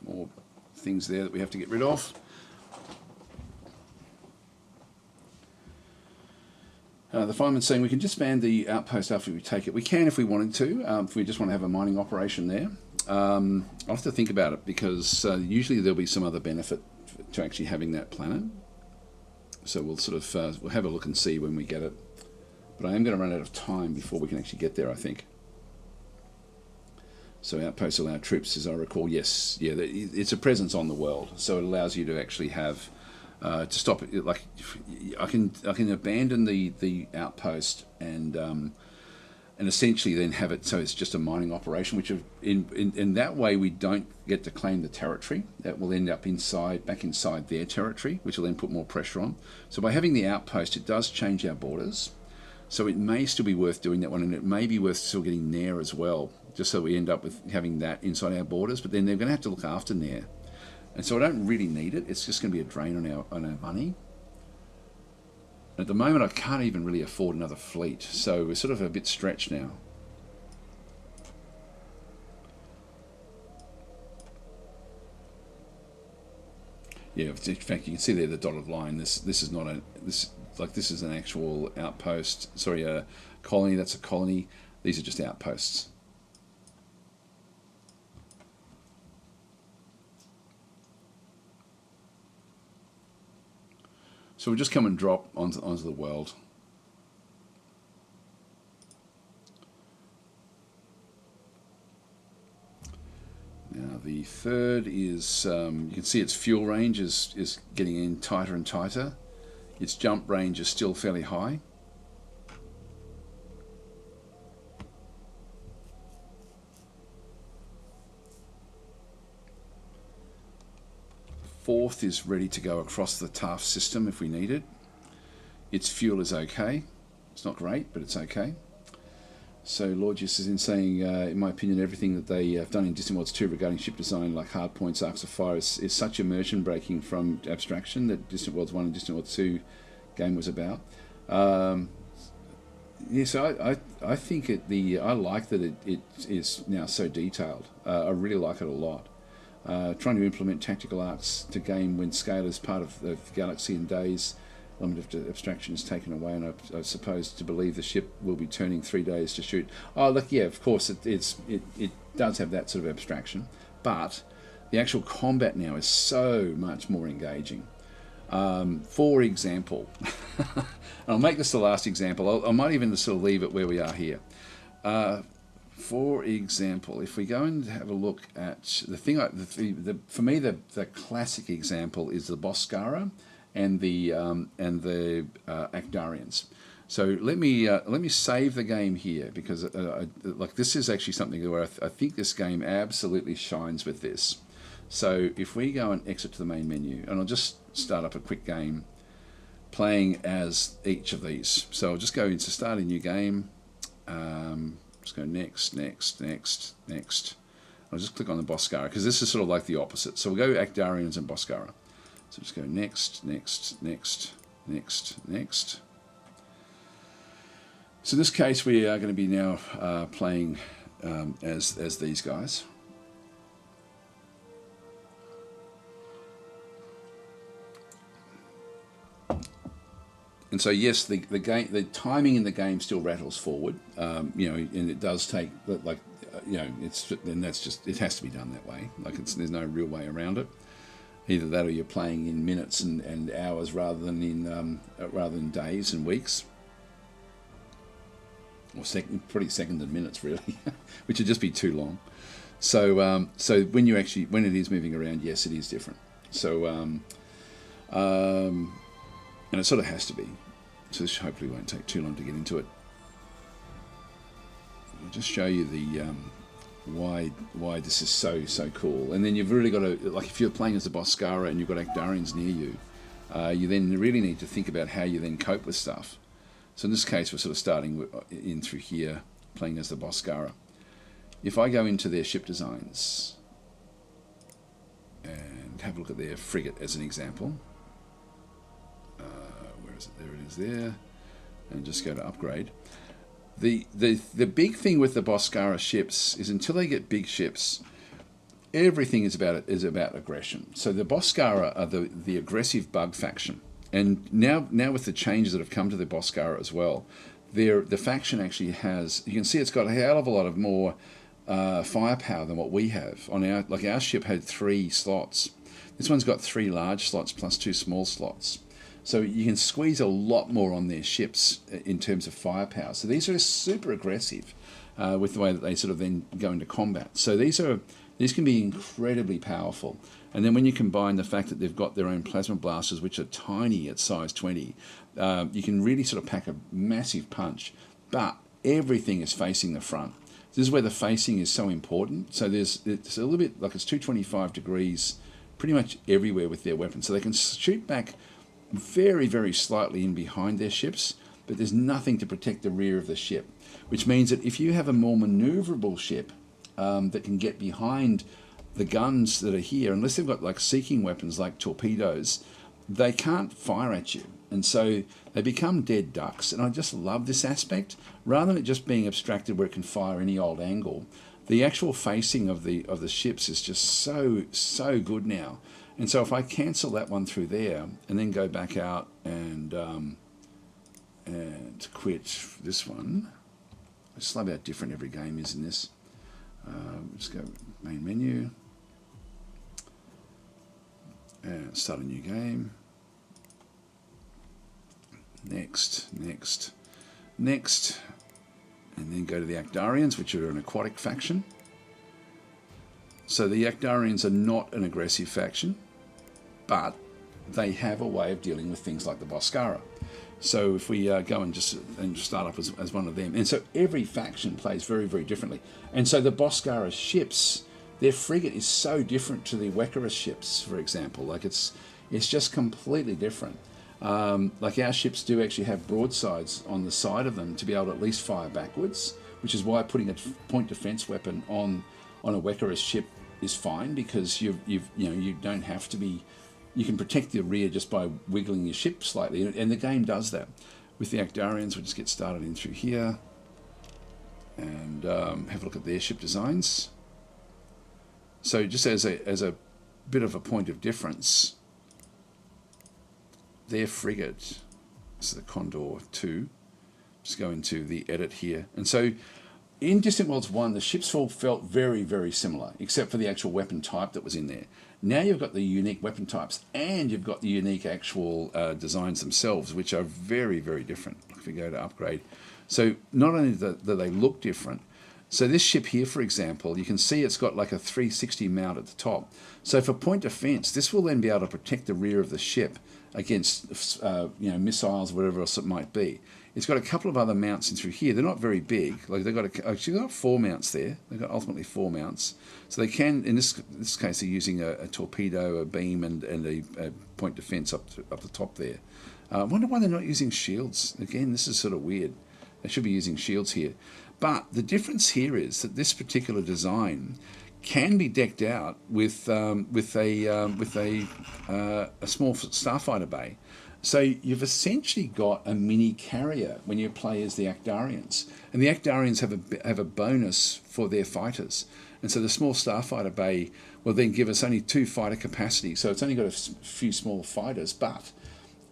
More things there that we have to get rid of. The fireman's saying we can disband the outpost after we take it. We can if we wanted to, if we just want to have a mining operation there. I'll have to think about it because usually there'll be some other benefit to actually having that planet. So we'll sort of we'll have a look and see when we get it. But I am going to run out of time before we can actually get there, I think. So outposts allow troops, as I recall, yes, yeah, it's a presence on the world, so it allows you to actually have to stop it. Like I can abandon the outpost and essentially then have it so it's just a mining operation, which in that way we don't get to claim the territory. That will end up back inside their territory, which will then put more pressure on. So by having the outpost, it does change our borders. So it may still be worth doing that one, and it may be worth still getting Nair as well, just so we end up with having that inside our borders. But then they're going to have to look after Nair, and so I don't really need it. It's just going to be a drain on our money. At the moment, I can't even really afford another fleet, so we're sort of a bit stretched now. Yeah, in fact, you can see there the dotted line. This is not a this is an actual outpost. Sorry, a colony. That's a colony. These are just outposts. So we'll just come and drop onto the world. Now the third is, you can see its fuel range is getting in tighter and tighter. Its jump range is still fairly high. Fourth is ready to go across the TARF system if we need it. Its fuel is okay. It's not great, but it's okay. So Lorgius is in saying, in my opinion, everything that they have done in Distant Worlds 2 regarding ship design, like hard points, arcs of fire, is such immersion breaking from abstraction that Distant Worlds 1 and Distant Worlds 2 game was about. Yeah, so I think I like that it is now so detailed. I really like it a lot. Trying to implement tactical arcs to game when scale is part of the galaxy and days. Element of abstraction is taken away, and I suppose to believe the ship will be turning 3 days to shoot. Oh, look, yeah, of course it does have that sort of abstraction, but the actual combat now is so much more engaging. For example, and I'll make this the last example. I might even sort of leave it where we are here. For example, if we go and have a look at the thing, for me the classic example is the Boscara and the Akdarians. So let me save the game here because like this is actually something where I think this game absolutely shines with this. So if we go and exit to the main menu, and I'll just start up a quick game playing as each of these. So I'll just go into start a new game. Just go next. I'll just click on the Boscara because this is sort of like the opposite. So we'll go Actarians and Boscara. So just go next, next, next, next, next. So in this case, we are going to be now playing as these guys. And so yes, the timing in the game still rattles forward, you know, and it does take like, you know, and that's just, it has to be done that way. Like there's no real way around it. Either that or you're playing in minutes and hours rather than days and weeks, or pretty second and minutes really, which would just be too long. So so when it is moving around, yes, it is different. So and it sort of has to be. So this hopefully won't take too long to get into it. I'll just show you the why this is so cool. And then you've really got to, like if you're playing as a Boscara and you've got Actarians near you, you then really need to think about how you then cope with stuff. So in this case, we're sort of starting in through here, playing as the Boscara. If I go into their ship designs and have a look at their frigate as an example, where is it? There it is there, and just go to upgrade. The big thing with the Boscara ships is until they get big ships, everything is about aggression. So the Boscara are the aggressive bug faction, and now with the changes that have come to the Boscara as well, the faction actually has, you can see it's got a hell of a lot of more firepower than what we have on our ship had 3 slots. This one's got 3 large slots plus 2 small slots. So you can squeeze a lot more on their ships in terms of firepower. So these are super aggressive with the way that they sort of then go into combat. So these can be incredibly powerful. And then when you combine the fact that they've got their own plasma blasters, which are tiny at size 20, you can really sort of pack a massive punch. But everything is facing the front. This is where the facing is so important. So it's a little bit like it's 225 degrees pretty much everywhere with their weapons. So they can shoot back very, very slightly in behind their ships, but there's nothing to protect the rear of the ship, which means that if you have a more maneuverable ship that can get behind the guns that are here, unless they've got like seeking weapons like torpedoes, they can't fire at you, and so they become dead ducks. And I just love this aspect. Rather than it just being abstracted where it can fire any old angle, the actual facing of the ships is just so good now. And so if I cancel that one through there and then go back out and quit this one, I just love how different every game is in this. Just go main menu and start a new game. Next, next, next, and then go to the Actarians, which are an aquatic faction. So the Actarians are not an aggressive faction, but they have a way of dealing with things like the Boscara. So if we go and just start up as one of them, and so every faction plays very, very differently. And so the Boscara ships, their frigate is so different to the Wekkarus ships, for example. Like it's just completely different. Like our ships do actually have broadsides on the side of them to be able to at least fire backwards, which is why putting a point defense weapon on a Wekkarus ship is fine, because you don't have to be. You can protect the rear just by wiggling your ship slightly, and the game does that. With the Actarians, we'll just get started in through here and have a look at their ship designs. So just as a bit of a point of difference, their frigate, so the Condor 2, just go into the edit here, and so in Distant Worlds 1, the ships all felt very, very similar, except for the actual weapon type that was in there. Now you've got the unique weapon types, and you've got the unique actual designs themselves, which are very, very different. If we go to upgrade, so not only do they look different, so this ship here, for example, you can see it's got like a 360 mount at the top. So for point defense, this will then be able to protect the rear of the ship against missiles, whatever else it might be. It's got a couple of other mounts in through here. They're not very big. Like they've got 4 mounts there. They've got ultimately 4 mounts. So they can, in this case, they're using a torpedo, a beam, and a point defense up the top there. I wonder why they're not using shields. Again, this is sort of weird. They should be using shields here. But the difference here is that this particular design can be decked out with a small starfighter bay. So you've essentially got a mini carrier when you play as the Actarians, and the Actarians have a bonus for their fighters, and so the small starfighter bay will then give us only 2 fighter capacity. So it's only got a few small fighters, but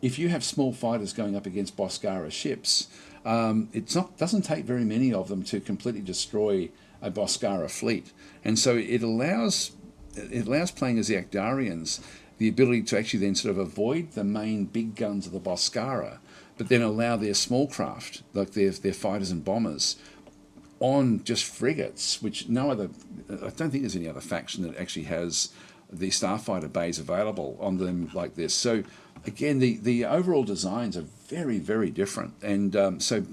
if you have small fighters going up against Boscara ships, doesn't take very many of them to completely destroy a Boscara fleet, and so it allows playing as the Actarians the ability to actually then sort of avoid the main big guns of the Boscara, but then allow their small craft, like their fighters and bombers, on just frigates, which no other, I don't think there's any other faction that actually has the starfighter bays available on them like this. So again, the overall designs are very, very different, and so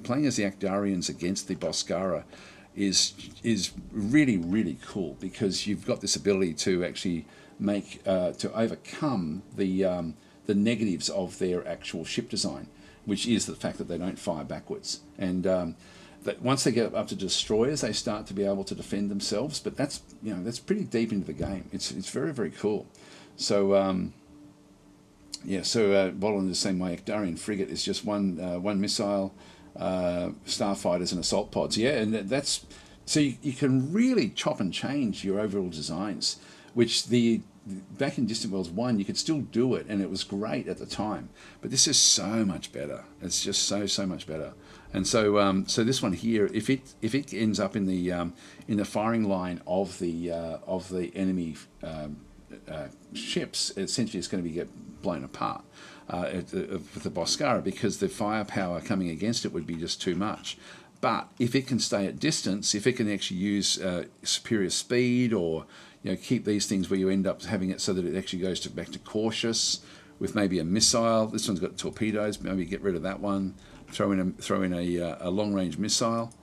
playing as the Actarians against the Boscara is really, really cool, because you've got this ability to actually to overcome the negatives of their actual ship design, which is the fact that they don't fire backwards, and that once they get up to destroyers, they start to be able to defend themselves. But that's pretty deep into the game. It's very, very cool. So Bolin is saying my Actarian frigate is just one missile, starfighters and assault pods. Yeah, and that's so you can really chop and change your overall designs, which back in Distant Worlds 1 you could still do it, and it was great at the time. But this is so much better. It's just so much better. And so this one here, if it ends up in the firing line of the enemy ships, essentially it's going to get blown apart with the Boscara, because the firepower coming against it would be just too much. But if it can stay at distance, if it can actually use superior speed, or keep these things where you end up having it so that it actually goes back to cautious with maybe a missile. This one's got torpedoes. Maybe get rid of that one. Throw in a long range missile,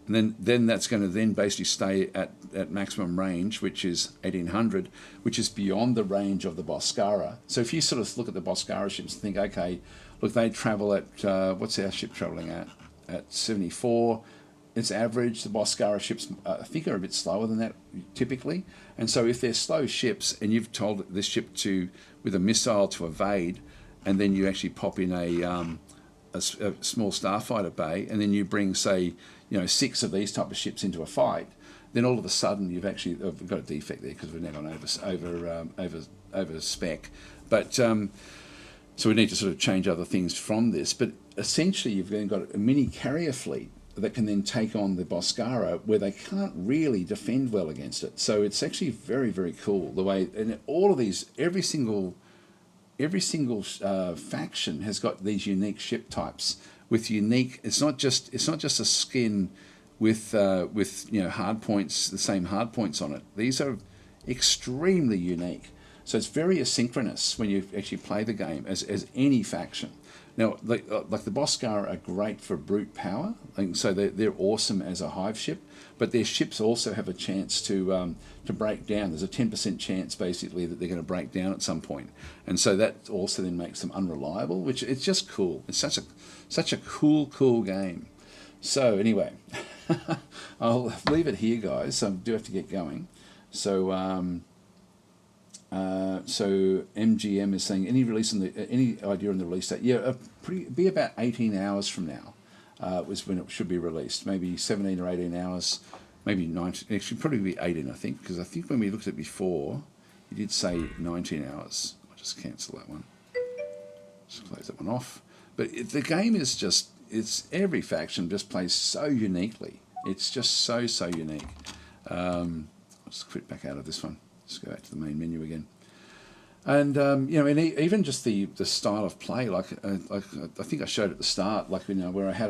and then that's going to then basically stay at maximum range, which is 1800, which is beyond the range of the Boscara. So if you sort of look at the Boscara ships and think, okay, look, they travel at what's our ship traveling at 74. It's average. The Boscara ships, I think, are a bit slower than that typically. And so if they're slow ships, and you've told this ship with a missile to evade, and then you actually pop in a small starfighter bay, and then you bring, say, 6 of these type of ships into a fight, then all of a sudden you've actually we've got a defect there because we've now gone over spec. But so we need to sort of change other things from this. But essentially, you've then got a mini carrier fleet that can then take on the Boscara, where they can't really defend well against it. So it's actually very, very cool the way, and all of these, every single faction has got these unique ship types with unique. It's not just a skin with hard points, the same hard points on it. These are extremely unique. So it's very asynchronous when you actually play the game as any faction. Now, like the Boscara are great for brute power, so they're awesome as a hive ship. But their ships also have a chance to break down. There's a 10% chance, basically, that they're going to break down at some point, and so that also then makes them unreliable. Which it's just cool. It's such a cool game. So anyway, I'll leave it here, guys. I do have to get going. So MGM is saying any idea on the release date? Yeah, be about 18 hours from now. Was when it should be released. Maybe 17 or 18 hours, maybe 19. It should probably be 18, I think, because I think when we looked at it before, you did say 19 hours. I'll just cancel that one. Just close that one off. But the game is just, every faction just plays so uniquely. It's just so unique. I'll just quit back out of this one. Just go back to the main menu again. And and even just the style of play, like I think I showed at the start, where I had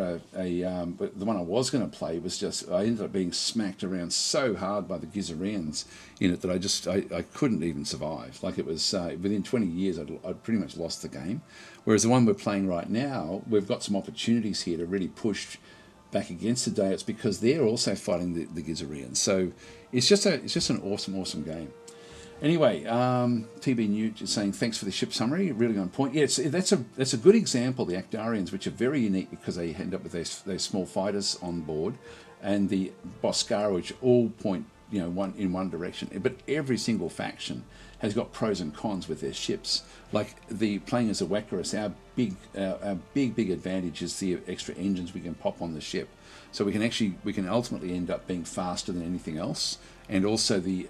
but the one I was going to play was just, I ended up being smacked around so hard by the Gizarians in it that I couldn't even survive. Like, it was within 20 years I'd pretty much lost the game. Whereas the one we're playing right now, we've got some opportunities here to really push back against the Deorts, because they're also fighting the Gizarians. So it's just an awesome game. Anyway, TB Newt is saying thanks for the ship summary, really on point. Yeah, that's a good example. The Actarians, which are very unique because they end up with their small fighters on board, and the Boscara, which all point one in one direction. But every single faction has got pros and cons with their ships. Like playing as a Wekkarus, our big advantage is the extra engines we can pop on the ship. So we can ultimately end up being faster than anything else, and also the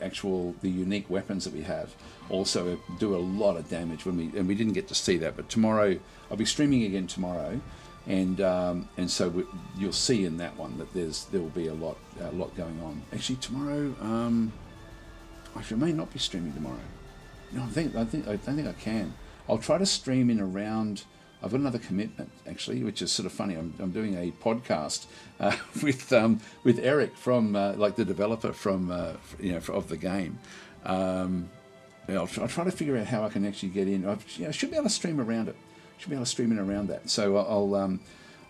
unique weapons that we have also do a lot of damage and we didn't get to see that. But tomorrow I'll be streaming again tomorrow, and so you'll see in that one that there will be a lot going on. Actually, tomorrow I may not be streaming tomorrow. No, I don't think I can. I'll try to stream in around. I've got another commitment actually, which is sort of funny. I'm doing a podcast with Eric from like the developer from of the game. I'll try to figure out how I can actually get in. I should be able to stream around it. Should be able to stream in around that. So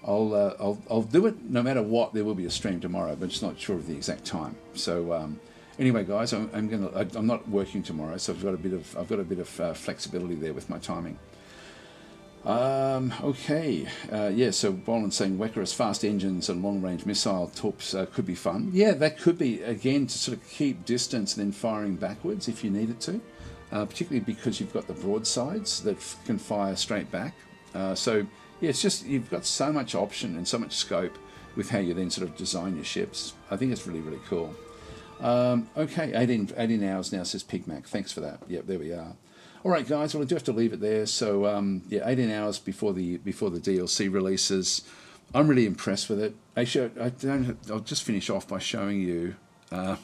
I'll do it no matter what. There will be a stream tomorrow, but just not sure of the exact time. So anyway, guys, I'm not working tomorrow, so I've got a bit of flexibility there with my timing. Okay, so Boland's saying Wekkarus fast engines and long-range missile torps could be fun. Yeah, that could be, again, to sort of keep distance and then firing backwards if you need it to, particularly because you've got the broadsides that can fire straight back. So, yeah, it's just you've got so much option and so much scope with how you then sort of design your ships. I think it's really, really cool. Okay, 18 hours now, says Pigmac. Thanks for that. Yep, there we are. All right, guys. Well, I do have to leave it there. So, 18 hours before the DLC releases. I'm really impressed with it. Actually, I'll just finish off by showing you the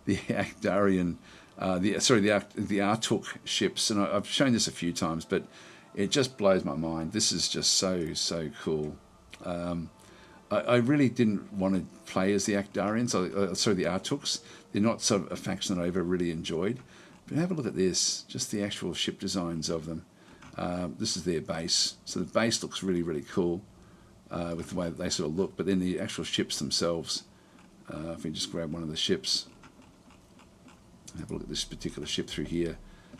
Actarian, the Atuuk ships, and I've shown this a few times, but it just blows my mind. This is just so cool. I really didn't want to play as the Actarians, the Atuuks. They're not sort of a faction that I ever really enjoyed. But have a look at this, just the actual ship designs of them. This is their base. So the base looks really, really cool with the way that they sort of look. But then the actual ships themselves, if we just grab one of the ships, have a look at this particular ship through here,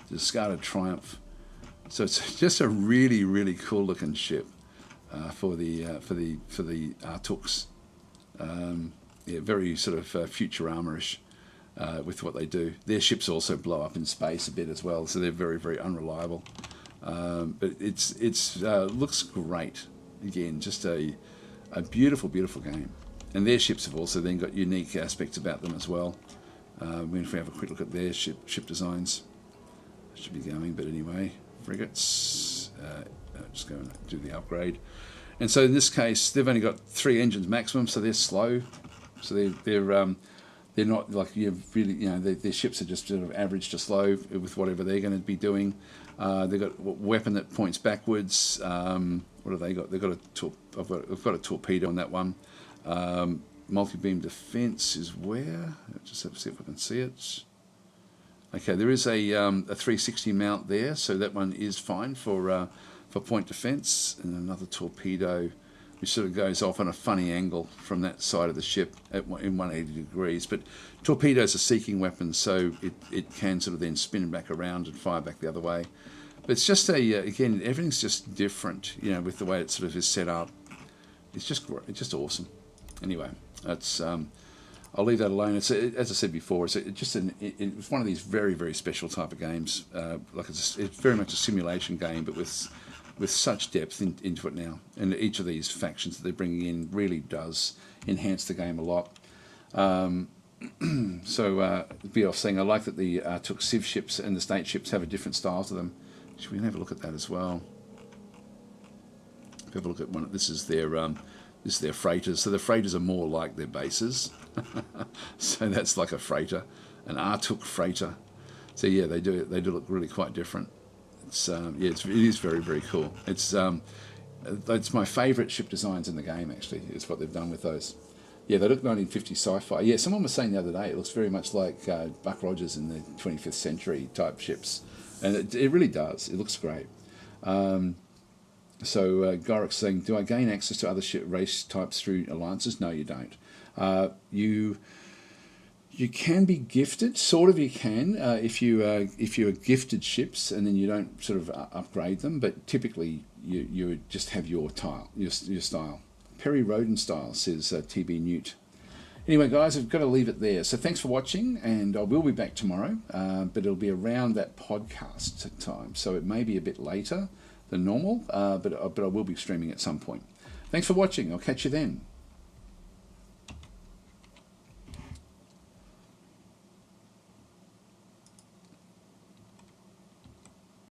the Discarded Triumph. So it's just a really, really cool looking ship for the Atuuks. Very sort of Futurama-ish. With what they do. Their ships also blow up in space a bit as well, so they're very, very unreliable. But it's looks great. Again, just a beautiful, beautiful game. And their ships have also then got unique aspects about them as well. If we have a quick look at their ship designs, should be going. But anyway, frigates. Just go and do the upgrade. And so in this case, they've only got 3 engines maximum, so they're slow. So they're not like you've really, their ships are just sort of average to slow with whatever they're going to be doing. They've got a weapon that points backwards. What have they got? They've got I've got a torpedo on that one. Multi-beam defense is where? Just have to see if I can see it. Okay, there is a 360 mount there, so that one is fine for point defense, and another torpedo which sort of goes off on a funny angle from that side of the ship in 180 degrees. But torpedoes are seeking weapons, so it can sort of then spin back around and fire back the other way. But it's just again, everything's just different, with the way it sort of is set up. It's just awesome. Anyway, that's I'll leave that alone. It's as I said before, it's one of these very, very special type of games. It's very much a simulation game, but with such depth into it now, and each of these factions that they're bringing in really does enhance the game a lot. So Beoff saying, I like that the Atuuk Civ ships and the state ships have a different style to them. Should we have a look at that as well? Have a look at one. This is their freighters. So the freighters are more like their bases. So that's like a freighter, an Atuuk freighter. So yeah, they do look really quite different. It is very, very cool. It's my favourite ship designs in the game, actually, is what they've done with those. Yeah, they look 1950 sci-fi. Yeah, someone was saying the other day it looks very much like Buck Rogers in the 25th century type ships. And it really does. It looks great. So Gorik's saying, do I gain access to other ship race types through alliances? No, you don't. You can be gifted, sort of. You can if you are gifted ships, and then you don't sort of upgrade them. But typically, you would just have your style. Perry Roden style, says TB Newt. Anyway, guys, I've got to leave it there. So thanks for watching, and I will be back tomorrow, but it'll be around that podcast time. So it may be a bit later than normal, but I will be streaming at some point. Thanks for watching. I'll catch you then.